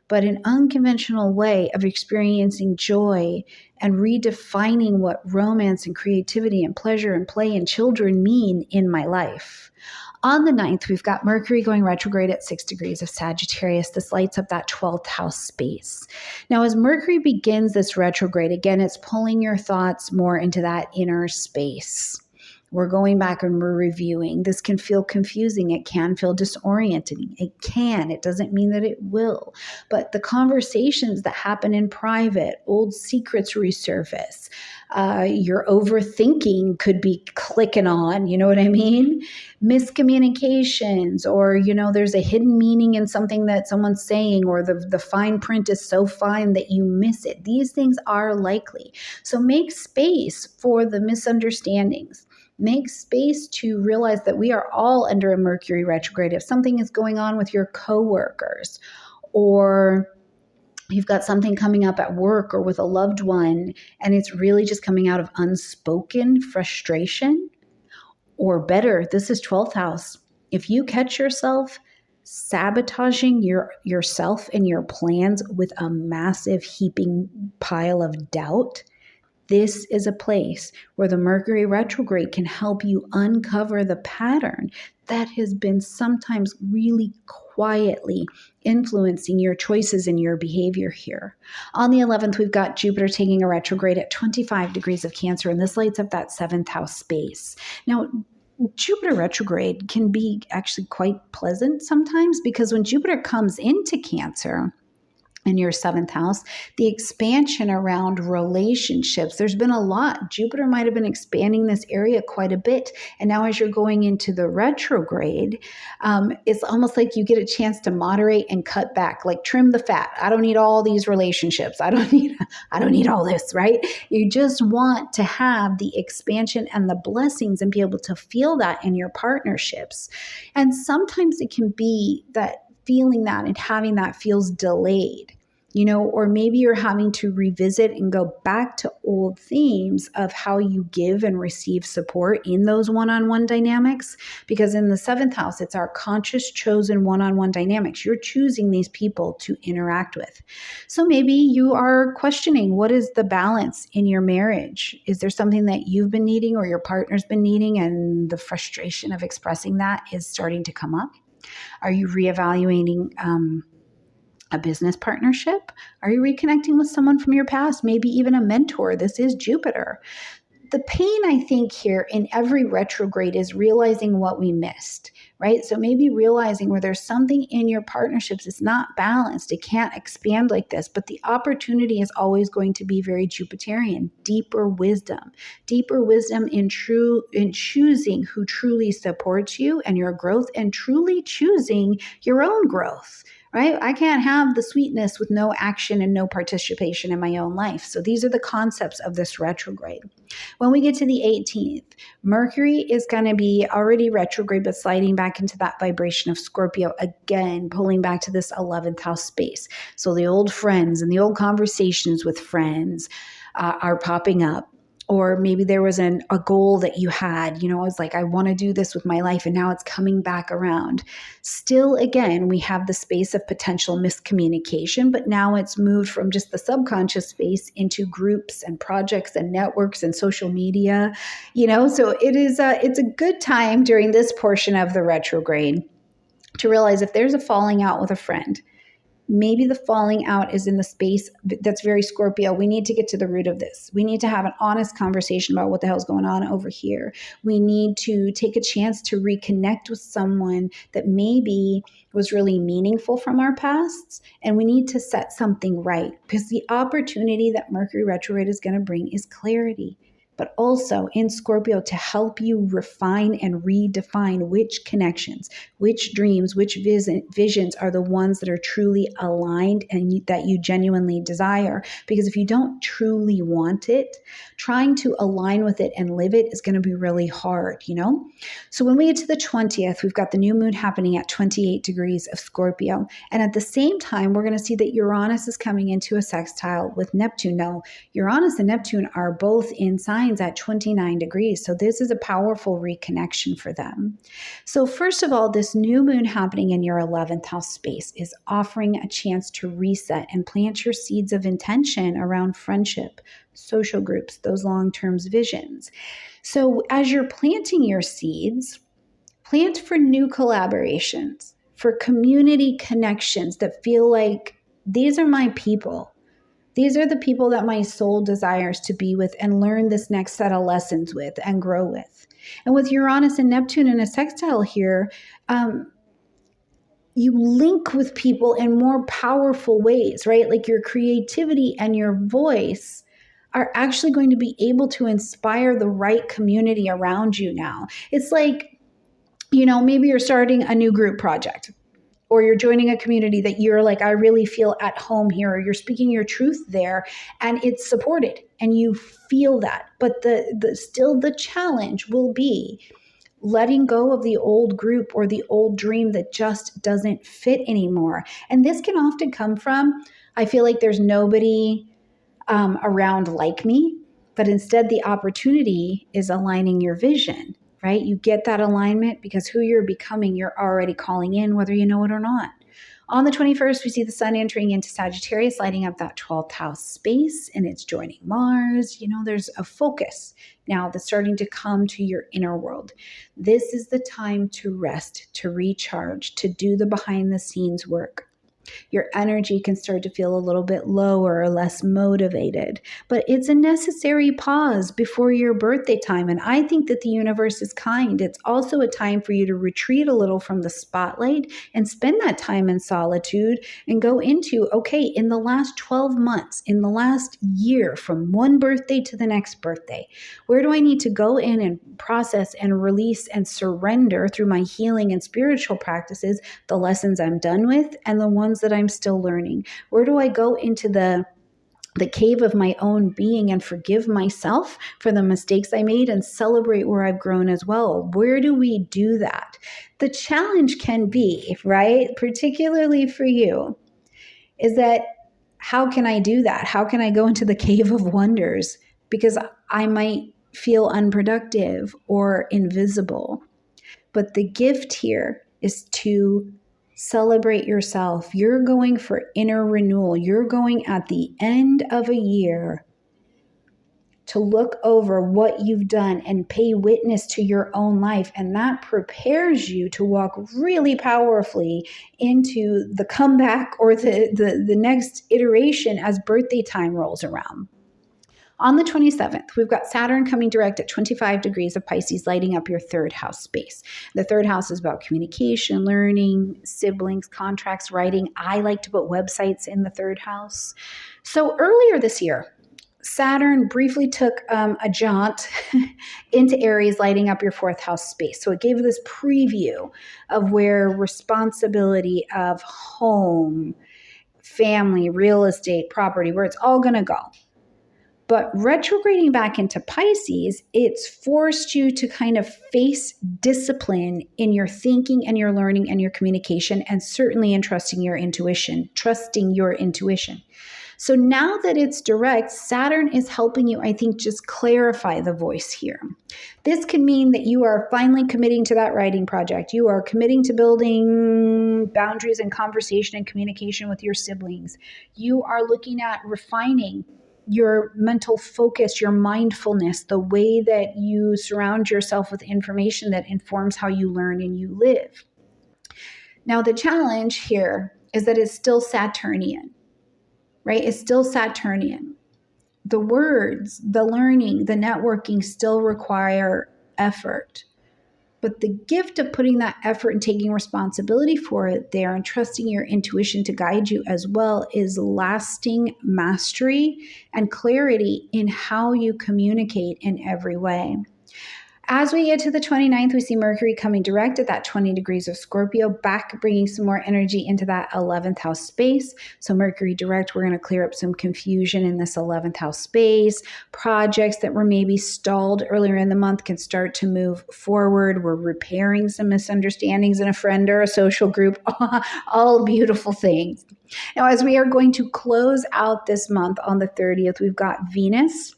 but an unconventional way of experiencing joy and redefining what romance and creativity and pleasure and play and children mean in my life. On the 9th, we've got Mercury going retrograde at 6 degrees of Sagittarius. This lights up that 12th house space. Now, as Mercury begins this retrograde, again, it's pulling your thoughts more into that inner space. We're going back and we're reviewing. This can feel confusing. It can feel disorienting. It can. It doesn't mean that it will. But the conversations that happen in private, old secrets resurface. Your overthinking could be clicking on, you know what I mean? Miscommunications, or, there's a hidden meaning in something that someone's saying, or the fine print is so fine that you miss it. These things are likely. So make space for the misunderstandings. Make space to realize that we are all under a Mercury retrograde. If something is going on with your coworkers, or you've got something coming up at work or with a loved one, and it's really just coming out of unspoken frustration, or better, this is 12th house. If you catch yourself sabotaging yourself and your plans with a massive heaping pile of doubt, this is a place where the Mercury retrograde can help you uncover the pattern that has been sometimes really quietly influencing your choices and your behavior here. On the 11th, we've got Jupiter taking a retrograde at 25 degrees of Cancer, and this lights up that 7th house space. Now, Jupiter retrograde can be actually quite pleasant sometimes, because when Jupiter comes into Cancer, in your 7th house, the expansion around relationships, there's been a lot. Jupiter might have been expanding this area quite a bit. And now as you're going into the retrograde, it's almost like you get a chance to moderate and cut back, like trim the fat. I don't need all these relationships. I don't need all this, right? You just want to have the expansion and the blessings and be able to feel that in your partnerships. And sometimes it can be that feeling that and having that feels delayed, or maybe you're having to revisit and go back to old themes of how you give and receive support in those one-on-one dynamics. Because in the 7th house, it's our conscious chosen one-on-one dynamics. You're choosing these people to interact with. So maybe you are questioning, what is the balance in your marriage? Is there something that you've been needing or your partner's been needing, and the frustration of expressing that is starting to come up? Are you reevaluating a business partnership? Are you reconnecting with someone from your past? Maybe even a mentor. This is Jupiter. The pain, I think, here in every retrograde is realizing what we missed, right? So maybe realizing where there's something in your partnerships that's not balanced. It can't expand like this, but the opportunity is always going to be very Jupiterian, deeper wisdom in choosing who truly supports you and your growth, and truly choosing your own growth. Right? I can't have the sweetness with no action and no participation in my own life. So these are the concepts of this retrograde. When we get to the 18th, Mercury is going to be already retrograde, but sliding back into that vibration of Scorpio, again, pulling back to this 11th house space. So the old friends and the old conversations with friends are popping up. Or maybe there was a goal that you had, I was like, I want to do this with my life, and now it's coming back around. Still, again, we have the space of potential miscommunication, but now it's moved from just the subconscious space into groups and projects and networks and social media, so it's a good time during this portion of the retrograde to realize if there's a falling out with a friend. Maybe the falling out is in the space that's very Scorpio. We need to get to the root of this. We need to have an honest conversation about what the hell's going on over here. We need to take a chance to reconnect with someone that maybe was really meaningful from our pasts, and we need to set something right, because the opportunity that Mercury retrograde is going to bring is clarity. but also in Scorpio to help you refine and redefine which connections, which dreams, which visions are the ones that are truly aligned and that you genuinely desire. Because if you don't truly want it, trying to align with it and live it is going to be really hard, you know? So when we get to the 20th, we've got the new moon happening at 28 degrees of Scorpio. And at the same time, we're going to see that Uranus is coming into a sextile with Neptune. Now, Uranus and Neptune are both in signs at 29 degrees. So this is a powerful reconnection for them. So first of all, this new moon happening in your 11th house space is offering a chance to reset and plant your seeds of intention around friendship, social groups, those long-term visions. So as you're planting your seeds, plant for new collaborations, for community connections that feel like these are my people. These are the people that my soul desires to be with and learn this next set of lessons with and grow with. And with Uranus and Neptune in a sextile here, you link with people in more powerful ways, right? Like your creativity and your voice are actually going to be able to inspire the right community around you now. It's like, you know, maybe you're starting a new group project, or you're joining a community that you're like, I really feel at home here, or you're speaking your truth there and it's supported and you feel that. But still the challenge will be letting go of the old group or the old dream that just doesn't fit anymore. And this can often come from, I feel like there's nobody around like me, but instead the opportunity is aligning your vision, right? You get that alignment because who you're becoming, you're already calling in, whether you know it or not. On the 21st, we see the sun entering into Sagittarius, lighting up that 12th house space, and it's joining Mars. You know, there's a focus now that's starting to come to your inner world. This is the time to rest, to recharge, to do the behind the scenes work. Your energy can start to feel a little bit lower or less motivated, but it's a necessary pause before your birthday time. And I think that the universe is kind. It's also a time for you to retreat a little from the spotlight and spend that time in solitude and go into, okay, in the last 12 months, in the last year, from one birthday to the next birthday, where do I need to go in and process and release and surrender through my healing and spiritual practices, the lessons I'm done with and the ones that I'm still learning? Where do I go into the cave of my own being and forgive myself for the mistakes I made and celebrate where I've grown as well? Where do we do that? The challenge can be, right, particularly for you, is that how can I do that? How can I go into the cave of wonders? Because I might feel unproductive or invisible. But the gift here is to celebrate yourself. You're going for inner renewal. You're going at the end of a year to look over what you've done and pay witness to your own life. And that prepares you to walk really powerfully into the comeback or the next iteration as birthday time rolls around. On the 27th, we've got Saturn coming direct at 25 degrees of Pisces, lighting up your third house space. The third house is about communication, learning, siblings, contracts, writing. I like to put websites in the third house. So earlier this year, Saturn briefly took a jaunt into Aries, lighting up your fourth house space. So it gave this preview of where responsibility of home, family, real estate, property, where it's all going to go. But retrograding back into Pisces, it's forced you to kind of face discipline in your thinking and your learning and your communication, and certainly in trusting your intuition. So now that it's direct, Saturn is helping you, I think, just clarify the voice here. This can mean that you are finally committing to that writing project. You are committing to building boundaries and conversation and communication with your siblings. You are looking at refining your mental focus, your mindfulness, the way that you surround yourself with information that informs how you learn and you live. Now, the challenge here is that it's still Saturnian, right? It's still Saturnian. The words, the learning, the networking still require effort. But the gift of putting that effort and taking responsibility for it there and trusting your intuition to guide you as well is lasting mastery and clarity in how you communicate in every way. As we get to the 29th, we see Mercury coming direct at that 20 degrees of Scorpio, back bringing some more energy into that 11th house space. So Mercury direct, we're going to clear up some confusion in this 11th house space. Projects that were maybe stalled earlier in the month can start to move forward. We're repairing some misunderstandings in a friend or a social group. All beautiful things. Now, as we are going to close out this month on the 30th, we've got Venus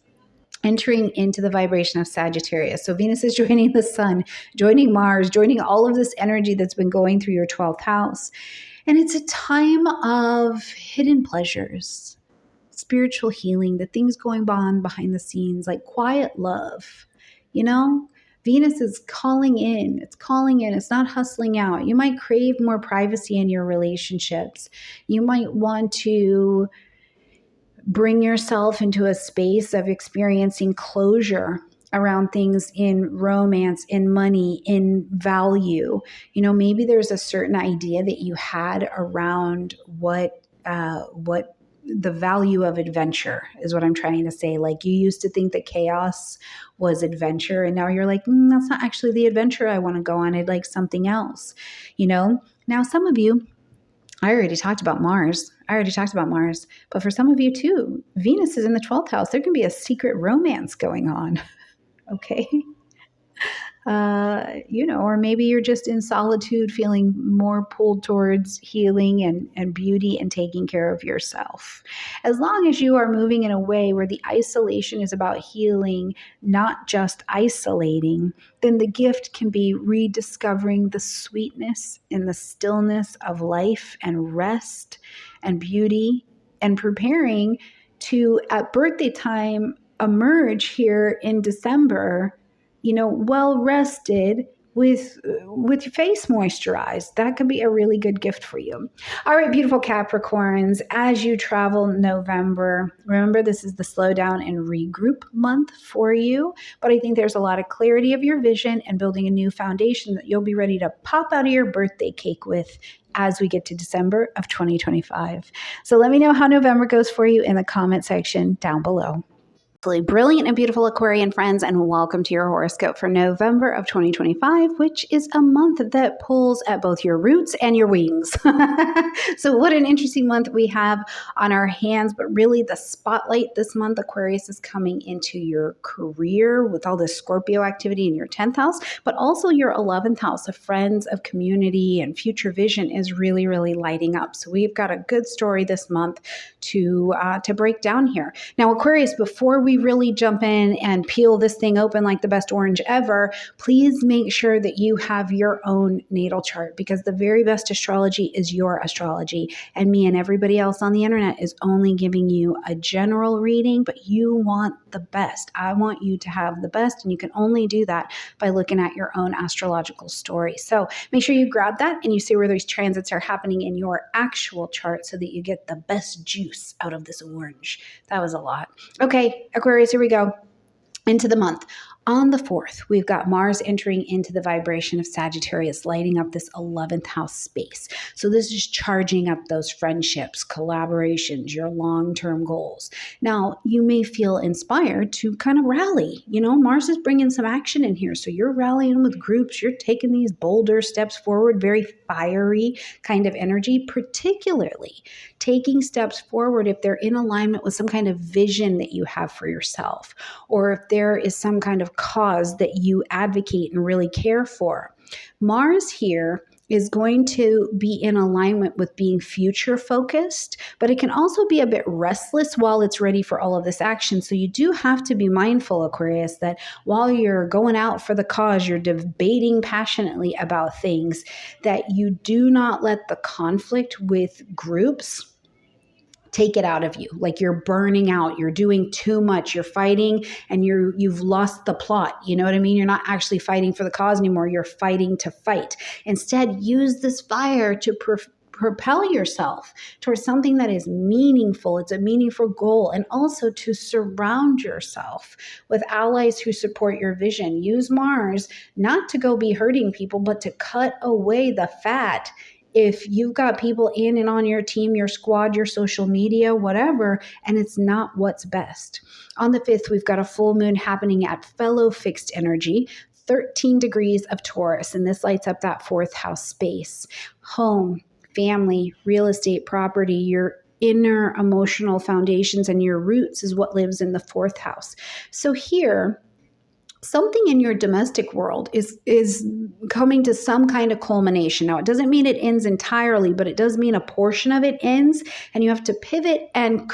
entering into the vibration of Sagittarius. So Venus is joining the sun, joining Mars, joining all of this energy that's been going through your 12th house. And it's a time of hidden pleasures, spiritual healing, the things going on behind the scenes, like quiet love. You know, Venus is calling in. It's calling in. It's not hustling out. You might crave more privacy in your relationships. You might want to bring yourself into a space of experiencing closure around things in romance, in money, in value. You know, maybe there's a certain idea that you had around what the value of adventure is, what I'm trying to say. Like, you used to think that chaos was adventure, and now you're like, that's not actually the adventure I want to go on. I'd like something else. You know, now some of you, I already talked about Mars. But for some of you too, Venus is in the 12th house. There can be a secret romance going on. Okay. Or maybe you're just in solitude, feeling more pulled towards healing and beauty and taking care of yourself. As long as you are moving in a way where the isolation is about healing, not just isolating, then the gift can be rediscovering the sweetness and the stillness of life and rest and beauty, and preparing to, at birthday time, emerge here in December, well rested, with your face moisturized. That could be a really good gift for you. All right, beautiful Capricorns, as you travel November, remember this is the slow down and regroup month for you, but I think there's a lot of clarity of your vision and building a new foundation that you'll be ready to pop out of your birthday cake with as we get to December of 2025. So let me know how November goes for you in the comment section down below. Brilliant and beautiful Aquarian friends, and welcome to your horoscope for November of 2025, which is a month that pulls at both your roots and your wings. So what an interesting month we have on our hands, but really the spotlight this month, Aquarius, is coming into your career with all this Scorpio activity in your 10th house, but also your 11th house of friends, of community, and future vision is really, really lighting up. So we've got a good story this month to break down here. Now, Aquarius, before we really jump in and peel this thing open like the best orange ever, please make sure that you have your own natal chart, because the very best astrology is your astrology, and me and everybody else on the internet is only giving you a general reading, but you want the best. I want you to have the best, and you can only do that by looking at your own astrological story. So make sure you grab that and you see where these transits are happening in your actual chart so that you get the best juice out of this orange. That was a lot. Okay, Aquarius, here we go. Into the month. On the 4th, we've got Mars entering into the vibration of Sagittarius, lighting up this 11th house space. So this is charging up those friendships, collaborations, your long-term goals. Now, you may feel inspired to kind of rally. Mars is bringing some action in here. So you're rallying with groups. You're taking these bolder steps forward, very fiery kind of energy, particularly taking steps forward if they're in alignment with some kind of vision that you have for yourself, or if there is some kind of cause that you advocate and really care for. Mars here is going to be in alignment with being future focused, but it can also be a bit restless while it's ready for all of this action. So you do have to be mindful, Aquarius, that while you're going out for the cause, you're debating passionately about things, that you do not let the conflict with groups take it out of you. Like you're burning out, you're doing too much, you're fighting, and you've lost the plot. You know what I mean? You're not actually fighting for the cause anymore. You're fighting to fight. Instead, use this fire to propel yourself towards something that is meaningful. It's a meaningful goal. And also to surround yourself with allies who support your vision. Use Mars not to go be hurting people, but to cut away the fat. If you've got people in and on your team, your squad, your social media, whatever, and it's not what's best. On the 5th, we've got a full moon happening at fellow fixed energy, 13 degrees of Taurus, and this lights up that 4th house space. Home, family, real estate, property, your inner emotional foundations and your roots is what lives in the 4th house. So here, something in your domestic world is coming to some kind of culmination. Now, it doesn't mean it ends entirely, but it does mean a portion of it ends, and you have to pivot and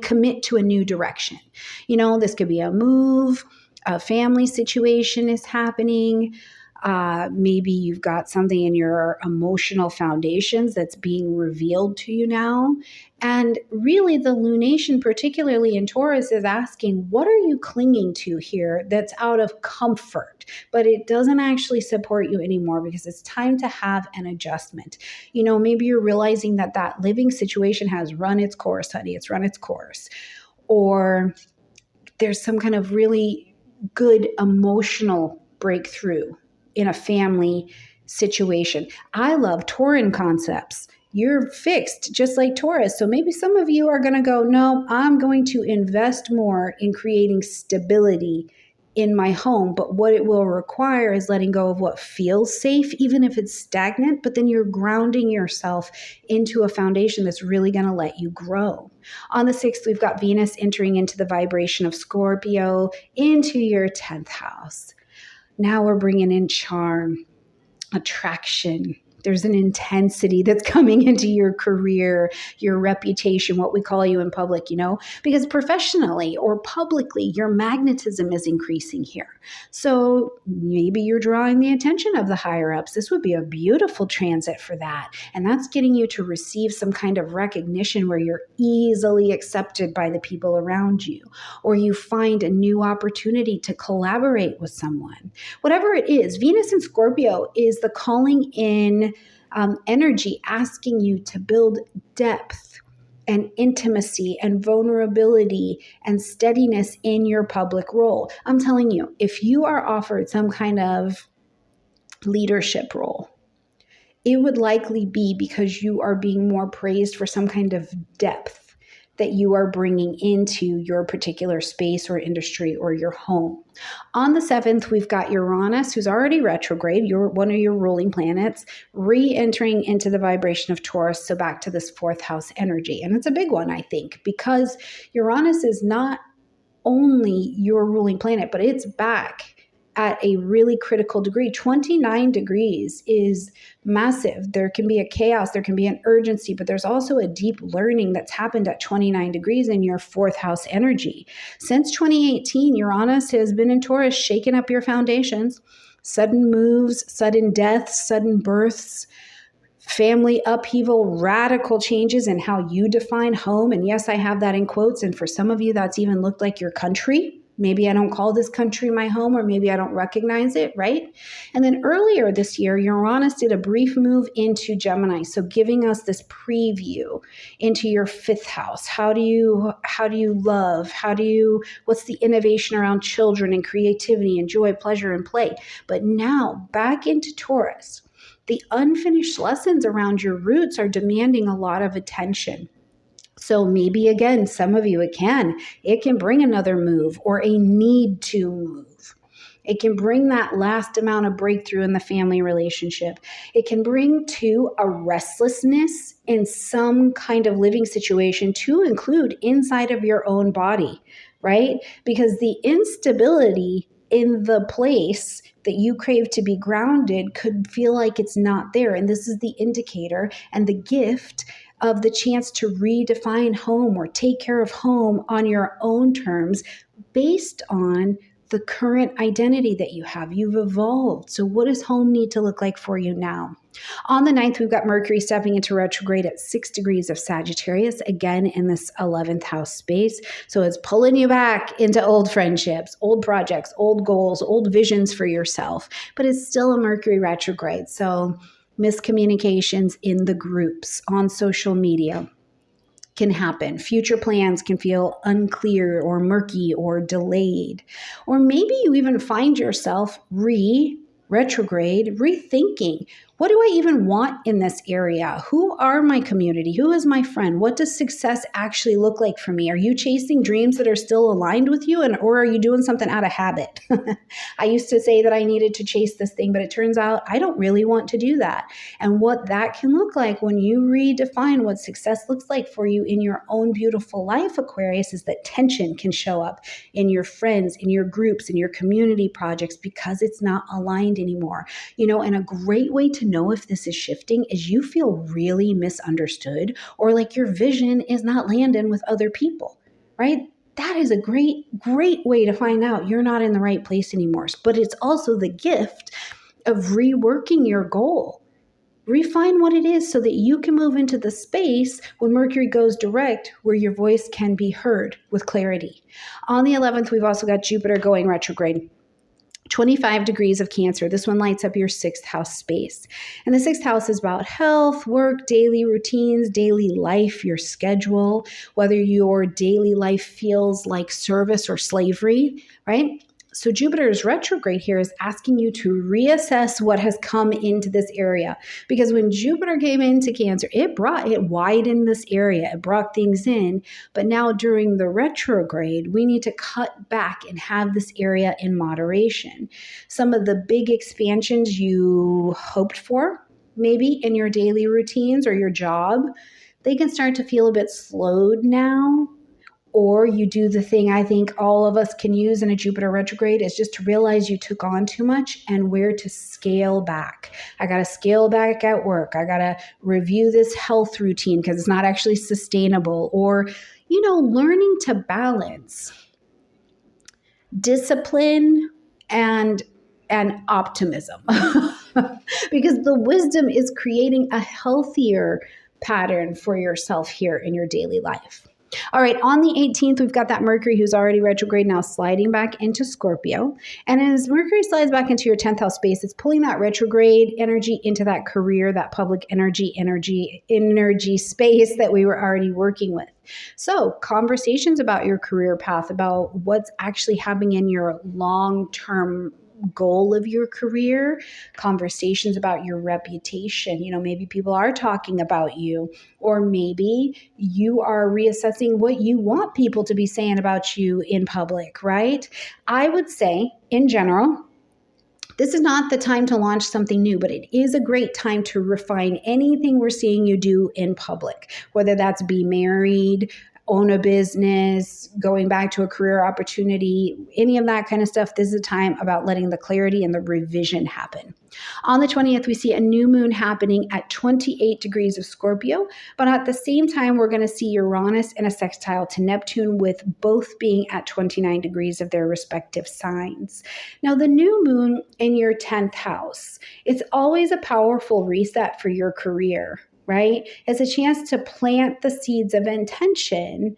commit to a new direction. You know, this could be a move, a family situation is happening. Maybe you've got something in your emotional foundations that's being revealed to you now. And really, the lunation, particularly in Taurus, is asking, what are you clinging to here that's out of comfort, but it doesn't actually support you anymore, because it's time to have an adjustment. You know, maybe you're realizing that that living situation has run its course, honey. It's run its course. Or there's some kind of really good emotional breakthrough in a family situation. I love Tauran concepts. You're fixed just like Taurus. So maybe some of you are going to go, no, I'm going to invest more in creating stability in my home. But what it will require is letting go of what feels safe, even if it's stagnant, but then you're grounding yourself into a foundation that's really going to let you grow. On the 6th, we've got Venus entering into the vibration of Scorpio into your 10th house. Now we're bringing in charm, attraction. There's an intensity that's coming into your career, your reputation, what we call you in public, you know, because professionally or publicly, your magnetism is increasing here. So maybe you're drawing the attention of the higher ups. This would be a beautiful transit for that. And that's getting you to receive some kind of recognition where you're easily accepted by the people around you, or you find a new opportunity to collaborate with someone. Whatever it is, Venus in Scorpio is the calling in energy, asking you to build depth and intimacy and vulnerability and steadiness in your public role. I'm telling you, if you are offered some kind of leadership role, it would likely be because you are being more praised for some kind of depth that you are bringing into your particular space or industry or your home. On the 7th, we've got Uranus, who's already retrograde, one of your ruling planets, re-entering into the vibration of Taurus, so back to this 4th house energy. And it's a big one, I think, because Uranus is not only your ruling planet, but it's back at a really critical degree. 29 degrees is massive. There can be a chaos, there can be an urgency, but there's also a deep learning that's happened at 29 degrees in your 4th house energy. Since 2018, Uranus has been in Taurus, shaking up your foundations. Sudden moves, sudden deaths, sudden births, family upheaval, radical changes in how you define home. And yes, I have that in quotes. And for some of you, that's even looked like your country. Maybe I don't call this country my home, or maybe I don't recognize it, right? And then earlier this year, Uranus did a brief move into Gemini, so giving us this preview into your 5th house. How do you love? What's the innovation around children and creativity and joy, pleasure, and play? But now back into Taurus. The unfinished lessons around your roots are demanding a lot of attention. So maybe, again, some of you, it can bring another move or a need to move. It can bring that last amount of breakthrough in the family relationship. It can bring to a restlessness in some kind of living situation, to include inside of your own body, right? Because the instability in the place that you crave to be grounded could feel like it's not there. And this is the indicator and the gift of the chance to redefine home or take care of home on your own terms based on the current identity that you have. You've evolved. So what does home need to look like for you now? On the 9th, we've got Mercury stepping into retrograde at 6 degrees of Sagittarius, again in this 11th house space. So it's pulling you back into old friendships, old projects, old goals, old visions for yourself, but it's still a Mercury retrograde. So Miscommunications in the groups on social media can happen. Future plans can feel unclear or murky or delayed. Or maybe you even find yourself retrograde, rethinking, what do I even want in this area? Who are my community? Who is my friend? What does success actually look like for me? Are you chasing dreams that are still aligned with you, or are you doing something out of habit? I used to say that I needed to chase this thing, but it turns out I don't really want to do that. And what that can look like when you redefine what success looks like for you in your own beautiful life, Aquarius, is that tension can show up in your friends, in your groups, in your community projects, because it's not aligned anymore. And a great way to know if this is shifting is you feel really misunderstood, or like your vision is not landing with other people, right? That is a great way to find out you're not in the right place anymore. But it's also the gift of reworking your goal. Refine what it is so that you can move into the space when Mercury goes direct where your voice can be heard with clarity. On the 11th, we've also got Jupiter going retrograde. 25 degrees of Cancer. This one lights up your 6th house space. And the 6th house is about health, work, daily routines, daily life, your schedule, whether your daily life feels like service or slavery, right? So Jupiter's retrograde here is asking you to reassess what has come into this area. Because when Jupiter came into Cancer, it widened this area, it brought things in. But now during the retrograde, we need to cut back and have this area in moderation. Some of the big expansions you hoped for, maybe in your daily routines or your job, they can start to feel a bit slowed now. Or you do the thing I think all of us can use in a Jupiter retrograde is just to realize you took on too much and where to scale back. I got to scale back at work. I got to review this health routine because it's not actually sustainable. Or, learning to balance discipline and optimism. Because the wisdom is creating a healthier pattern for yourself here in your daily life. All right, on the 18th, we've got that Mercury who's already retrograde now sliding back into Scorpio. And as Mercury slides back into your 10th house space, it's pulling that retrograde energy into that career, that public energy space that we were already working with. So conversations about your career path, about what's actually happening in your long-term goal of your career, conversations about your reputation. Maybe people are talking about you, or maybe you are reassessing what you want people to be saying about you in public, right? I would say, in general, this is not the time to launch something new, but it is a great time to refine anything we're seeing you do in public, whether that's be married, own a business, going back to a career opportunity, any of that kind of stuff. This is a time about letting the clarity and the revision happen. On the 20th, we see a new moon happening at 28 degrees of Scorpio, but at the same time, we're going to see Uranus in a sextile to Neptune, with both being at 29 degrees of their respective signs. Now, the new moon in your 10th house, it's always a powerful reset for your career, right? It's a chance to plant the seeds of intention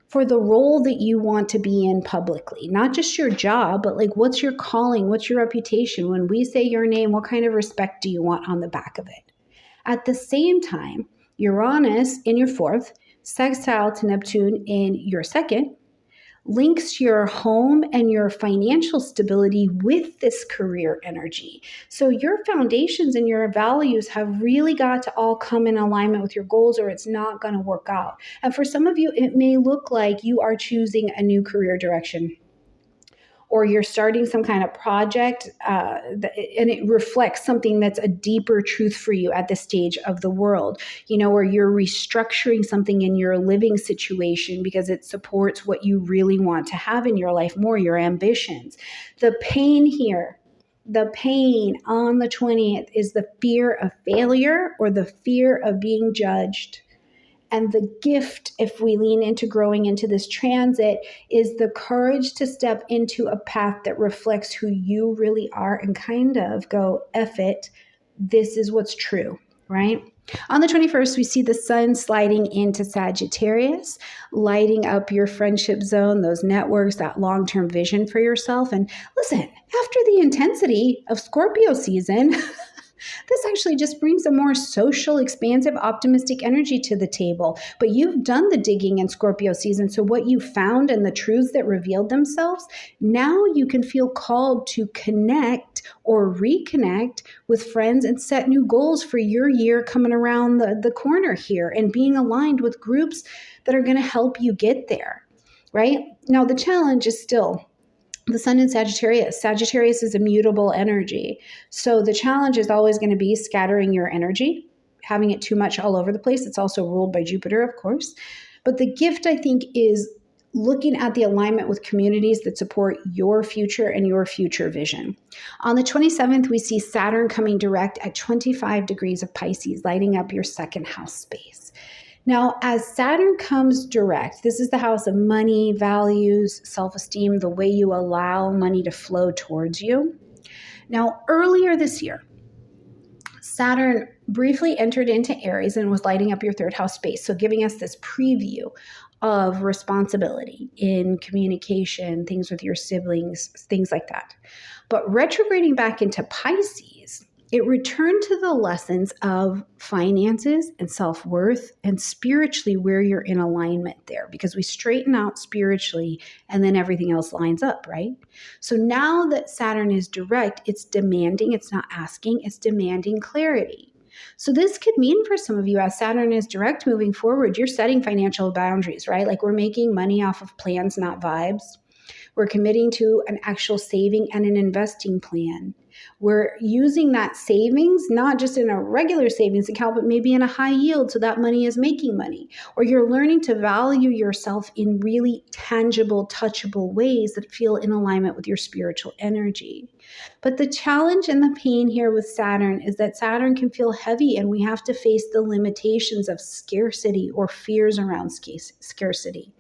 for the role that you want to be in publicly. Not just your job, but like, what's your calling? What's your reputation? When we say your name, what kind of respect do you want on the back of it? At the same time, Uranus in your 4th, sextile to Neptune in your 2nd, links your home and your financial stability with this career energy. So your foundations and your values have really got to all come in alignment with your goals, or it's not going to work out. And for some of you, it may look like you are choosing a new career direction, or you're starting some kind of project, and it reflects something that's a deeper truth for you at this stage of the world, or you're restructuring something in your living situation because it supports what you really want to have in your life more, your ambitions. The pain here, the pain on the 20th is the fear of failure or the fear of being judged. And the gift, if we lean into growing into this transit, is the courage to step into a path that reflects who you really are and kind of go, F it, this is what's true, right? On the 21st, we see the sun sliding into Sagittarius, lighting up your friendship zone, those networks, that long-term vision for yourself. And listen, after the intensity of Scorpio season, This actually just brings a more social, expansive, optimistic energy to the table. But you've done the digging in Scorpio season. So what you found and the truths that revealed themselves, now you can feel called to connect or reconnect with friends and set new goals for your year coming around the corner here, and being aligned with groups that are going to help you get there, right? Now, the challenge is still the sun in Sagittarius. Sagittarius is a mutable energy. So the challenge is always going to be scattering your energy, having it too much all over the place. It's also ruled by Jupiter, of course. But the gift, I think, is looking at the alignment with communities that support your future and your future vision. On the 27th, we see Saturn coming direct at 25 degrees of Pisces, lighting up your second house space. Now, as Saturn comes direct, this is the house of money, values, self-esteem, the way you allow money to flow towards you. Now, earlier this year, Saturn briefly entered into Aries and was lighting up your third house space, so giving us this preview of responsibility in communication, things with your siblings, things like that. But retrograding back into Pisces, it returned to the lessons of finances and self-worth and spiritually where you're in alignment there, because we straighten out spiritually and then everything else lines up, right? So now that Saturn is direct, it's demanding, it's not asking, it's demanding clarity. So this could mean for some of you, as Saturn is direct moving forward, you're setting financial boundaries, right? Like we're making money off of plans, not vibes. We're committing to an actual saving and an investing plan. We're using that savings, not just in a regular savings account, but maybe in a high yield, so that money is making money. Or you're learning to value yourself in really tangible, touchable ways that feel in alignment with your spiritual energy. But the challenge and the pain here with Saturn is that Saturn can feel heavy, and we have to face the limitations of scarcity or fears around scarcity.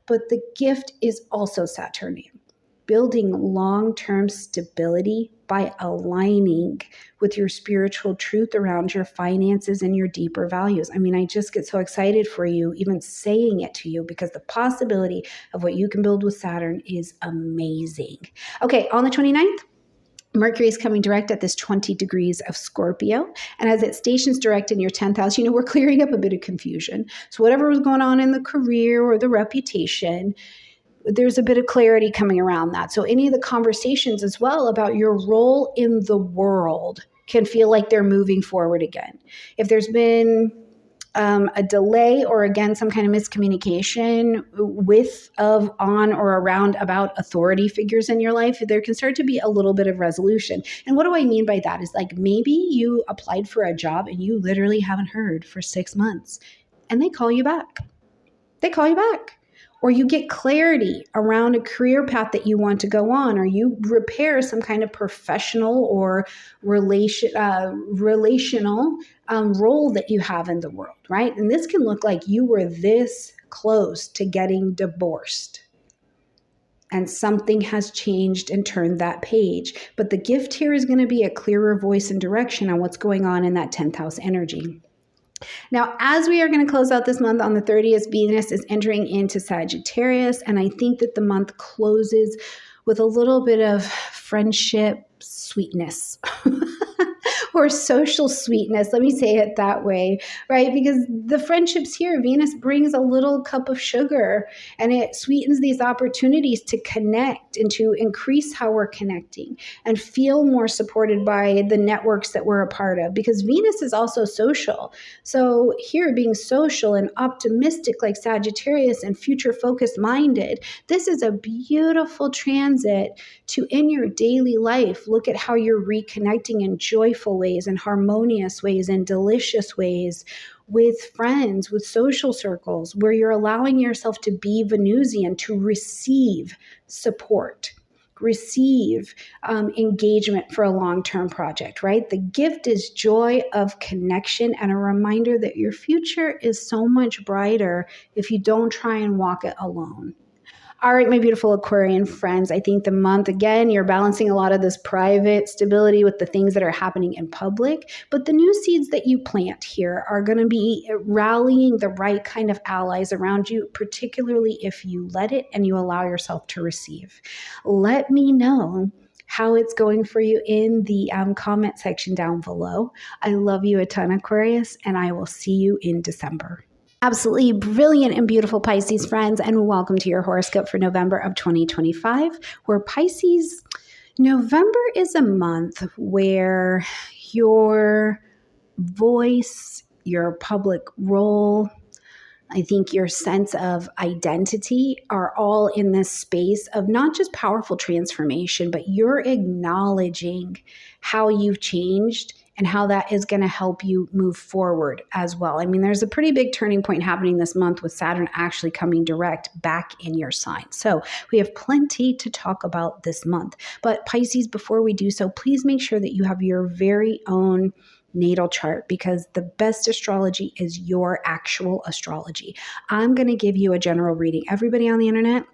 But the gift is also Saturnian, building long-term stability by aligning with your spiritual truth around your finances and your deeper values. I mean, I just get so excited for you, even saying it to you, because the possibility of what you can build with Saturn is amazing. Okay, on the 29th, Mercury is coming direct at this 20 degrees of Scorpio. And as it stations direct in your 10th house, we're clearing up a bit of confusion. So whatever was going on in the career or the reputation, there's a bit of clarity coming around that. So any of the conversations as well about your role in the world can feel like they're moving forward again. If there's been a delay or again some kind of miscommunication on or around about authority figures in your life, there can start to be a little bit of resolution. And what do I mean by that is, like, maybe you applied for a job and you literally haven't heard for 6 months and they call you back. Or you get clarity around a career path that you want to go on, or you repair some kind of professional or relational role that you have in the world, right? And this can look like you were this close to getting divorced, and something has changed and turned that page. But the gift here is going to be a clearer voice and direction on what's going on in that 10th house energy. Now, as we are going to close out this month on the 30th, Venus is entering into Sagittarius, and I think that the month closes with a little bit of friendship sweetness or social sweetness. Let me say it that way, right? Because the friendships here, Venus brings a little cup of sugar, and it sweetens these opportunities to connect and to increase how we're connecting and feel more supported by the networks that we're a part of, because Venus is also social. So here, being social and optimistic like Sagittarius and future focused minded, this is a beautiful transit to, in your daily life, look at how you're reconnecting in joyful ways and harmonious ways and delicious ways with friends, with social circles, where you're allowing yourself to be Venusian, to receive support, receive engagement for a long-term project, right? The gift is joy of connection and a reminder that your future is so much brighter if you don't try and walk it alone. All right, my beautiful Aquarian friends, I think the month, again, you're balancing a lot of this private stability with the things that are happening in public, but the new seeds that you plant here are going to be rallying the right kind of allies around you, particularly if you let it and you allow yourself to receive. Let me know how it's going for you in the comment section down below. I love you a ton, Aquarius, and I will see you in December. Absolutely brilliant and beautiful Pisces friends, and welcome to your horoscope for November of 2025, where Pisces, November is a month where your voice, your public role, I think your sense of identity are all in this space of not just powerful transformation, but you're acknowledging how you've changed and how that is going to help you move forward as well. I mean, there's a pretty big turning point happening this month with Saturn actually coming direct back in your sign. So we have plenty to talk about this month. But Pisces, before we do so, please make sure that you have your very own natal chart, because the best astrology is your actual astrology. I'm going to give you a general reading. Everybody on the internet,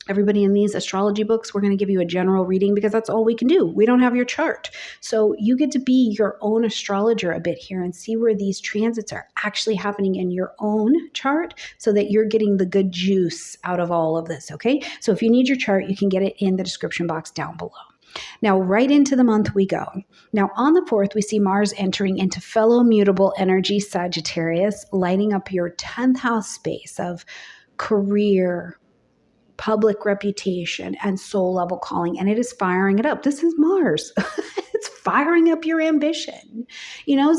everybody in these astrology books, we're going to give you a general reading because that's all we can do. We don't have your chart. So you get to be your own astrologer a bit here and see where these transits are actually happening in your own chart so that you're getting the good juice out of all of this, okay? So if you need your chart, you can get it in the description box down below. Now, right into the month we go. Now, on the 4th, we see Mars entering into fellow mutable energy Sagittarius, lighting up your 10th house space of career, public reputation, and soul level calling. And it is firing it up. This is Mars. It's firing up your ambition.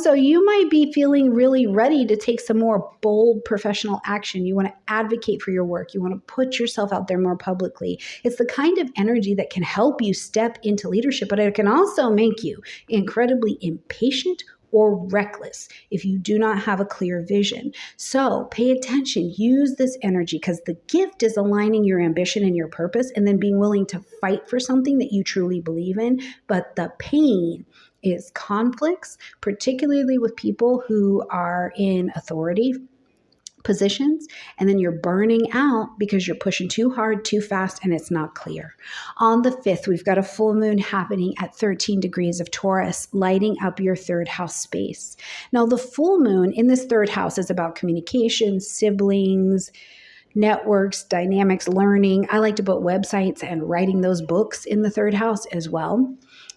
So you might be feeling really ready to take some more bold professional action. You want to advocate for your work. You want to put yourself out there more publicly. It's the kind of energy that can help you step into leadership, but it can also make you incredibly impatient or reckless if you do not have a clear vision. So pay attention, use this energy, because the gift is aligning your ambition and your purpose and then being willing to fight for something that you truly believe in. But the pain is conflicts, particularly with people who are in authority positions, and then you're burning out because you're pushing too hard, too fast, and it's not clear. On the 5th, we've got a full moon happening at 13 degrees of Taurus, lighting up your 3rd house space. Now, the full moon in this 3rd house is about communication, siblings, networks, dynamics, learning. I like to put websites and writing those books in the 3rd house as well.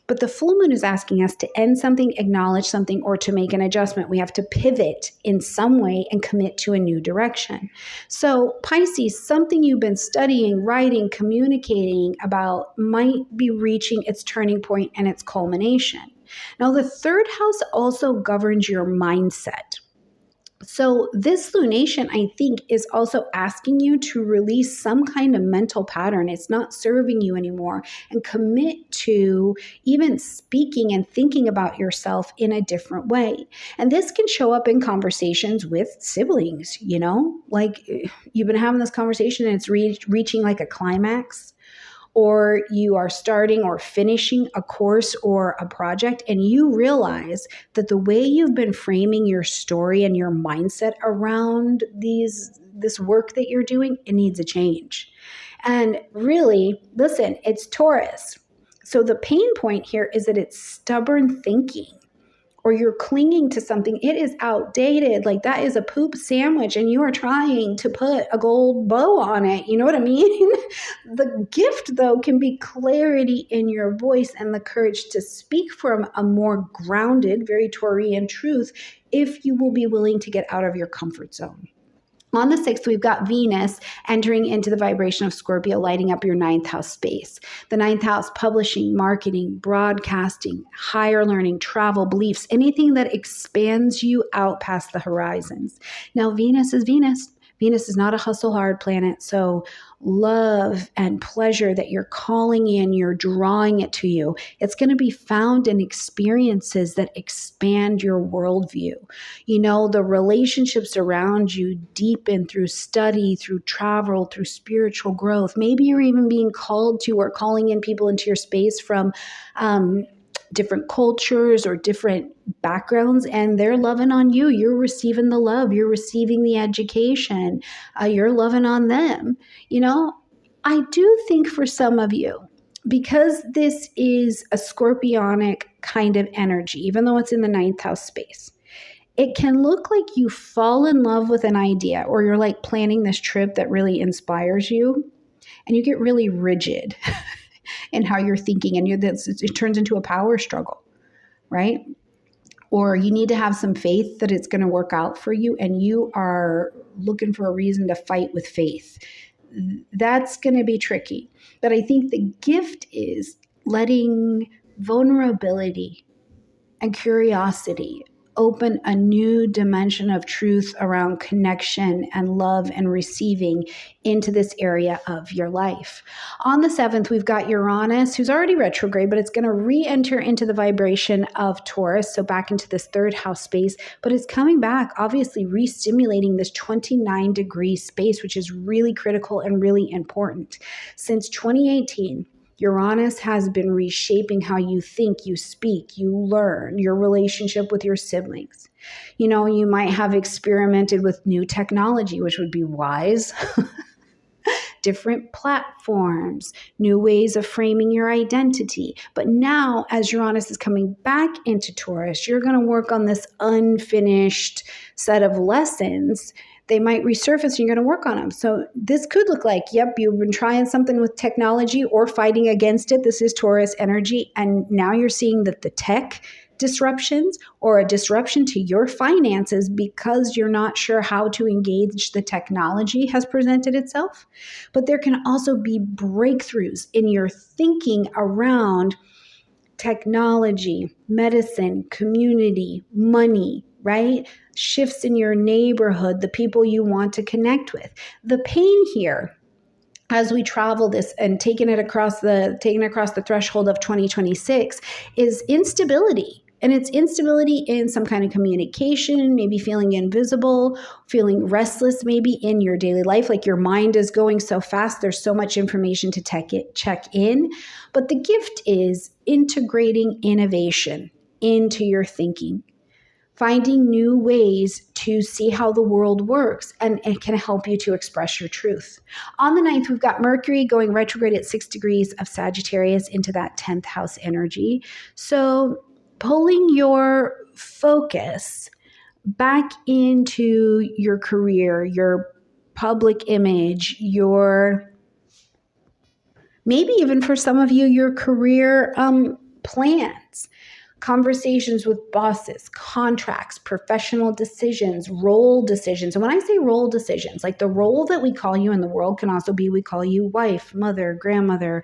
But the full moon is asking us to end something, acknowledge something, or to make an adjustment. We have to pivot in some way and commit to a new direction. So Pisces, something you've been studying, writing, communicating about might be reaching its turning point and its culmination. Now, the 3rd house also governs your mindset. So this lunation, I think, is also asking you to release some kind of mental pattern. It's not serving you anymore, and commit to even speaking and thinking about yourself in a different way. And this can show up in conversations with siblings, like you've been having this conversation and it's reaching like a climax. Or you are starting or finishing a course or a project, and you realize that the way you've been framing your story and your mindset around this work that you're doing, it needs a change. And really, listen, it's Taurus. So the pain point here is that it's stubborn thinking, or you're clinging to something. It is outdated. Like that is a poop sandwich and you are trying to put a gold bow on it. You know what I mean? The gift, though, can be clarity in your voice and the courage to speak from a more grounded, very Taurian truth if you will be willing to get out of your comfort zone. On the 6th, we've got Venus entering into the vibration of Scorpio, lighting up your 9th house space. The 9th house, publishing, marketing, broadcasting, higher learning, travel, beliefs, anything that expands you out past the horizons. Now, Venus is Venus. Venus is not a hustle hard planet. So love and pleasure that you're calling in, you're drawing it to you. It's going to be found in experiences that expand your worldview. The relationships around you deepen through study, through travel, through spiritual growth. Maybe you're even being called to or calling in people into your space from different cultures or different backgrounds, and they're loving on you. You're receiving the love. You're receiving the education. You're loving on them. I do think for some of you, because this is a scorpionic kind of energy, even though it's in the 9th house space, it can look like you fall in love with an idea, or you're like planning this trip that really inspires you, and you get really rigid. and how you're thinking, and it turns into a power struggle, right? Or you need to have some faith that it's going to work out for you, and you are looking for a reason to fight with faith. That's going to be tricky. But I think the gift is letting vulnerability and curiosity open a new dimension of truth around connection and love and receiving into this area of your life. On the 7th, we've got Uranus, who's already retrograde, but it's going to re-enter into the vibration of Taurus, so back into this 3rd house space, but it's coming back, obviously re-stimulating this 29-degree space, which is really critical and really important. Since 2018, Uranus has been reshaping how you think, you speak, you learn, your relationship with your siblings. You know, you might have experimented with new technology, which would be wise. Different platforms, new ways of framing your identity. But now, as Uranus is coming back into Taurus, you're going to work on this unfinished set of lessons. They might resurface and you're going to work on them. So this could look like, yep, you've been trying something with technology or fighting against it. This is Taurus energy. And now you're seeing that the tech disruptions or a disruption to your finances because you're not sure how to engage the technology has presented itself. But there can also be breakthroughs in your thinking around technology, medicine, community, money, right? Shifts in your neighborhood, the people you want to connect with. The pain here, as we travel this and taking it across the threshold of 2026, is instability. And it's instability in some kind of communication, maybe feeling invisible, feeling restless maybe in your daily life, like your mind is going so fast, there's so much information to check in. But the gift is integrating innovation into your thinking, finding new ways to see how the world works, and it can help you to express your truth. On the 9th, we've got Mercury going retrograde at 6 degrees of Sagittarius into that 10th house energy. So pulling your focus back into your career, your public image, maybe even for some of you, your career plans, conversations with bosses, contracts, professional decisions, role decisions. And when I say role decisions, like the role that we call you in the world can also be, we call you wife, mother, grandmother,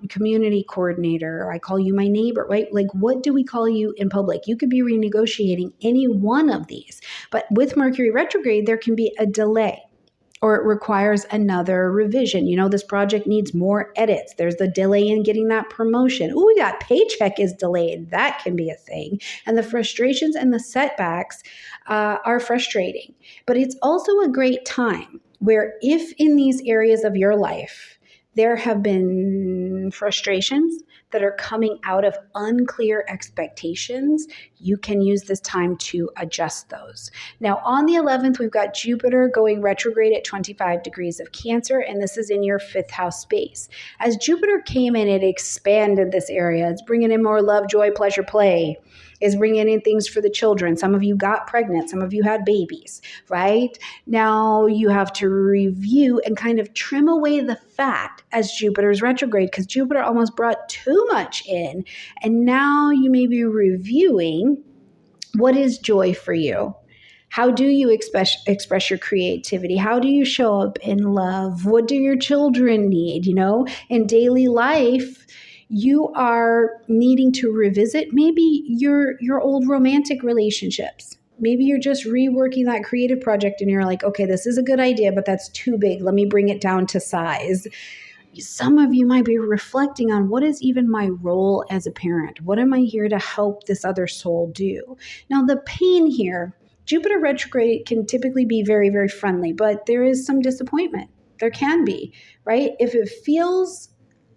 community coordinator, or I call you my neighbor, right? Like what do we call you in public? You could be renegotiating any one of these. But with Mercury retrograde, there can be a delay, or it requires another revision. You know, this project needs more edits. There's the delay in getting that promotion. Oh, that paycheck is delayed. That can be a thing. And the frustrations and the setbacks are frustrating. But it's also a great time where if in these areas of your life, there have been frustrations that are coming out of unclear expectations, you can use this time to adjust those. Now, on the 11th, we've got Jupiter going retrograde at 25 degrees of Cancer, and this is in your 5th house space. As Jupiter came in, it expanded this area. It's bringing in more love, joy, pleasure, play. Is bringing in things for the children. Some of you got pregnant. Some of you had babies, right? Now you have to review and kind of trim away the fat as Jupiter's retrograde, because Jupiter almost brought too much in. And now you may be reviewing, what is joy for you? How do you express your creativity? How do you show up in love? What do your children need? You know, in daily life, you are needing to revisit maybe your old romantic relationships. Maybe you're just reworking that creative project and you're like, okay, this is a good idea, but that's too big. Let me bring it down to size. Some of you might be reflecting on, what is even my role as a parent? What am I here to help this other soul do? Now, the pain here, Jupiter retrograde can typically be very, very friendly, but there is some disappointment. There can be, right? If it feels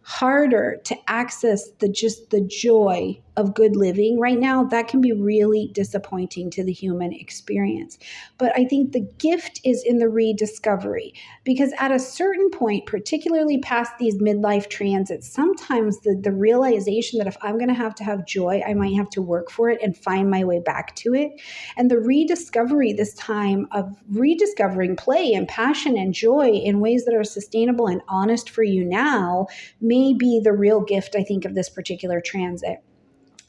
harder to access the joy of good living right now, that can be really disappointing to the human experience. But I think the gift is in the rediscovery, because at a certain point, particularly past these midlife transits, sometimes the realization that if I'm going to have joy, I might have to work for it and find my way back to it. And the rediscovery this time of rediscovering play and passion and joy in ways that are sustainable and honest for you now may may be the real gift, I think, of this particular transit.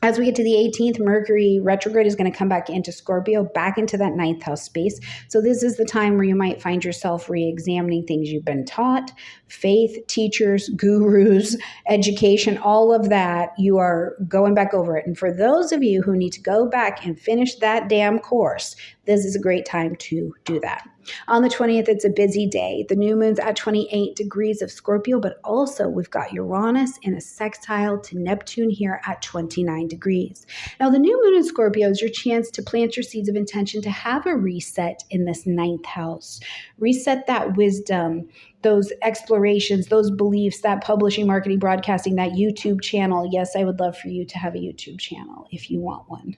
As we get to the 18th, Mercury retrograde is going to come back into Scorpio, back into that ninth house space. So this is the time where you might find yourself re-examining things you've been taught, faith, teachers, gurus, education, all of that. You are going back over it. And for those of you who need to go back and finish that damn course, this is a great time to do that. On the 20th, it's a busy day. The new moon's at 28 degrees of Scorpio, but also we've got Uranus in a sextile to Neptune here at 29 degrees. Now, the new moon in Scorpio is your chance to plant your seeds of intention to have a reset in this ninth house. Reset that wisdom, those explorations, those beliefs, that publishing, marketing, broadcasting, that YouTube channel. Yes, I would love for you to have a YouTube channel if you want one.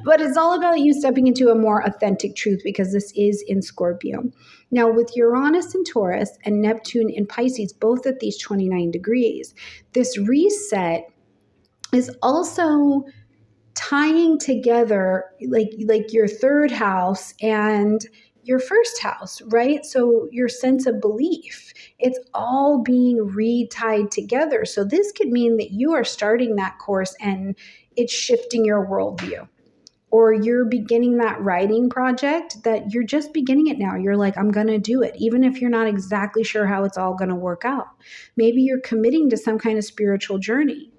But it's all about you stepping into a more authentic truth because this is in Scorpio. Now, with Uranus in Taurus and Neptune in Pisces, both at these 29 degrees, this reset is also tying together like your third house and your first house, right? So your sense of belief, it's all being re-tied together. So this could mean that you are starting that course and it's shifting your worldview. Or you're beginning that writing project that you're just beginning it now. You're like, I'm going to do it, even if you're not exactly sure how it's all going to work out. Maybe you're committing to some kind of spiritual journey.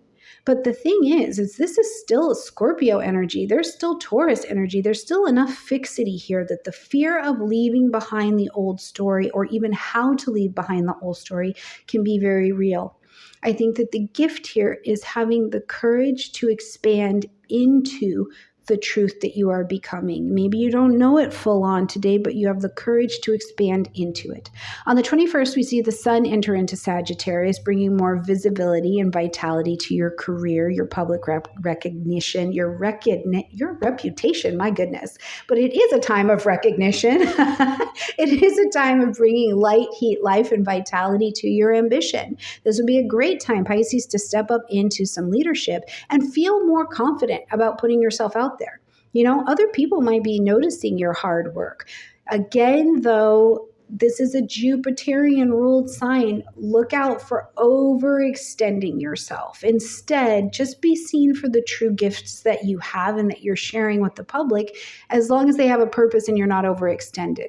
But the thing is this is still a Scorpio energy. There's still Taurus energy. There's still enough fixity here that the fear of leaving behind the old story or even how to leave behind the old story can be very real. I think that the gift here is having the courage to expand into the truth that you are becoming. Maybe you don't know it full on today, but you have the courage to expand into it. On the 21st, we see the sun enter into Sagittarius, bringing more visibility and vitality to your career, your public recognition, your reputation, my goodness. But it is a time of recognition. It is a time of bringing light, heat, life, and vitality to your ambition. This would be a great time, Pisces, to step up into some leadership and feel more confident about putting yourself out there. You know, other people might be noticing your hard work. Again, though, this is a Jupiterian ruled sign. Look out for overextending yourself. Instead, just be seen for the true gifts that you have and that you're sharing with the public, as long as they have a purpose and you're not overextended.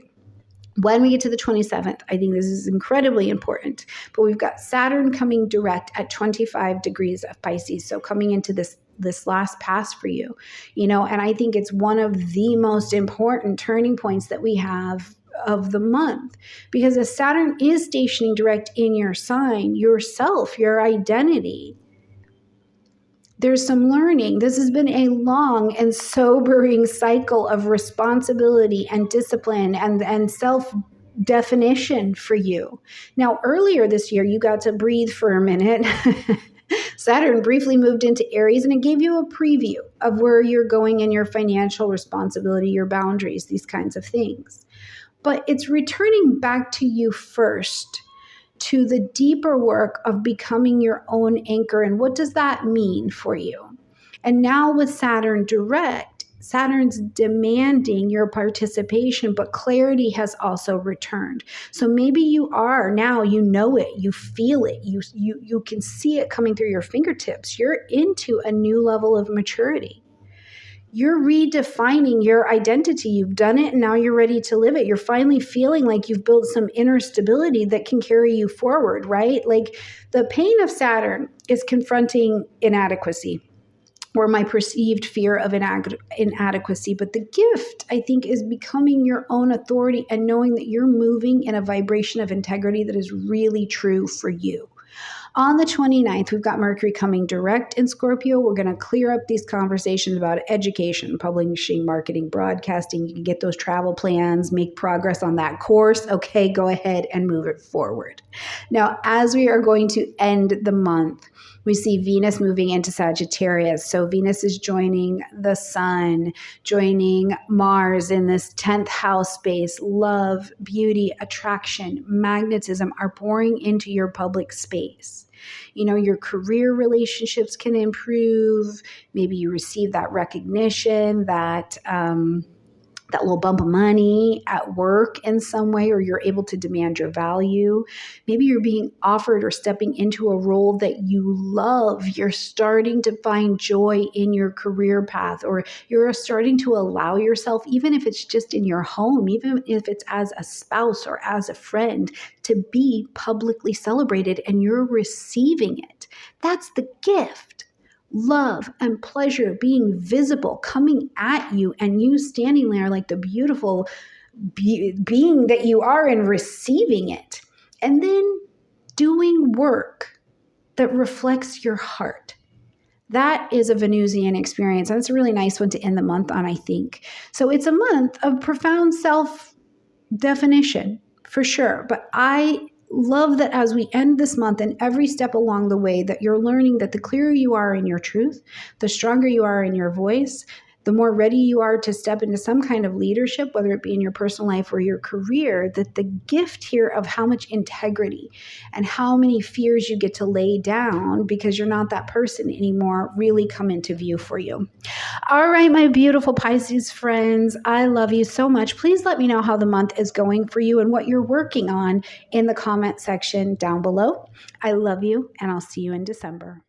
When we get to the 27th, I think this is incredibly important, but we've got Saturn coming direct at 25 degrees of Pisces. So coming into this last pass for you, you know, and I think it's one of the most important turning points that we have of the month, because as Saturn is stationing direct in your sign, yourself, your identity, there's some learning. This has been a long and sobering cycle of responsibility and discipline and self-definition for you. Now, earlier this year, you got to breathe for a minute. Saturn briefly moved into Aries, and it gave you a preview of where you're going in your financial responsibility, your boundaries, these kinds of things. But it's returning back to you first, to the deeper work of becoming your own anchor. And what does that mean for you? And now with Saturn direct, Saturn's demanding your participation, but clarity has also returned. So maybe you are now, you know it, you feel it, you can see it coming through your fingertips. You're into a new level of maturity. You're redefining your identity. You've done it and now you're ready to live it. You're finally feeling like you've built some inner stability that can carry you forward, right? Like the pain of Saturn is confronting inadequacy or my perceived fear of inadequacy. But the gift, I think, is becoming your own authority and knowing that you're moving in a vibration of integrity that is really true for you. On the 29th, we've got Mercury coming direct in Scorpio. We're going to clear up these conversations about education, publishing, marketing, broadcasting. You can get those travel plans, make progress on that course. Okay, go ahead and move it forward. Now, as we are going to end the month, we see Venus moving into Sagittarius. So Venus is joining the sun, joining Mars in this 10th house space. Love, beauty, attraction, magnetism are pouring into your public space. You know, your career relationships can improve. Maybe you receive that recognition, that that little bump of money at work in some way, or you're able to demand your value. Maybe you're being offered or stepping into a role that you love. You're starting to find joy in your career path, or you're starting to allow yourself, even if it's just in your home, even if it's as a spouse or as a friend, to be publicly celebrated, and you're receiving it. That's the gift. Love and pleasure being visible, coming at you, and you standing there like the beautiful being that you are and receiving it. And then doing work that reflects your heart. That is a Venusian experience. And it's a really nice one to end the month on, I think. So it's a month of profound self-definition, for sure. But I love that as we end this month and every step along the way, that you're learning that the clearer you are in your truth, the stronger you are in your voice, the more ready you are to step into some kind of leadership, whether it be in your personal life or your career, that the gift here of how much integrity and how many fears you get to lay down because you're not that person anymore really come into view for you. All right, my beautiful Pisces friends, I love you so much. Please let me know how the month is going for you and what you're working on in the comment section down below. I love you, and I'll see you in December.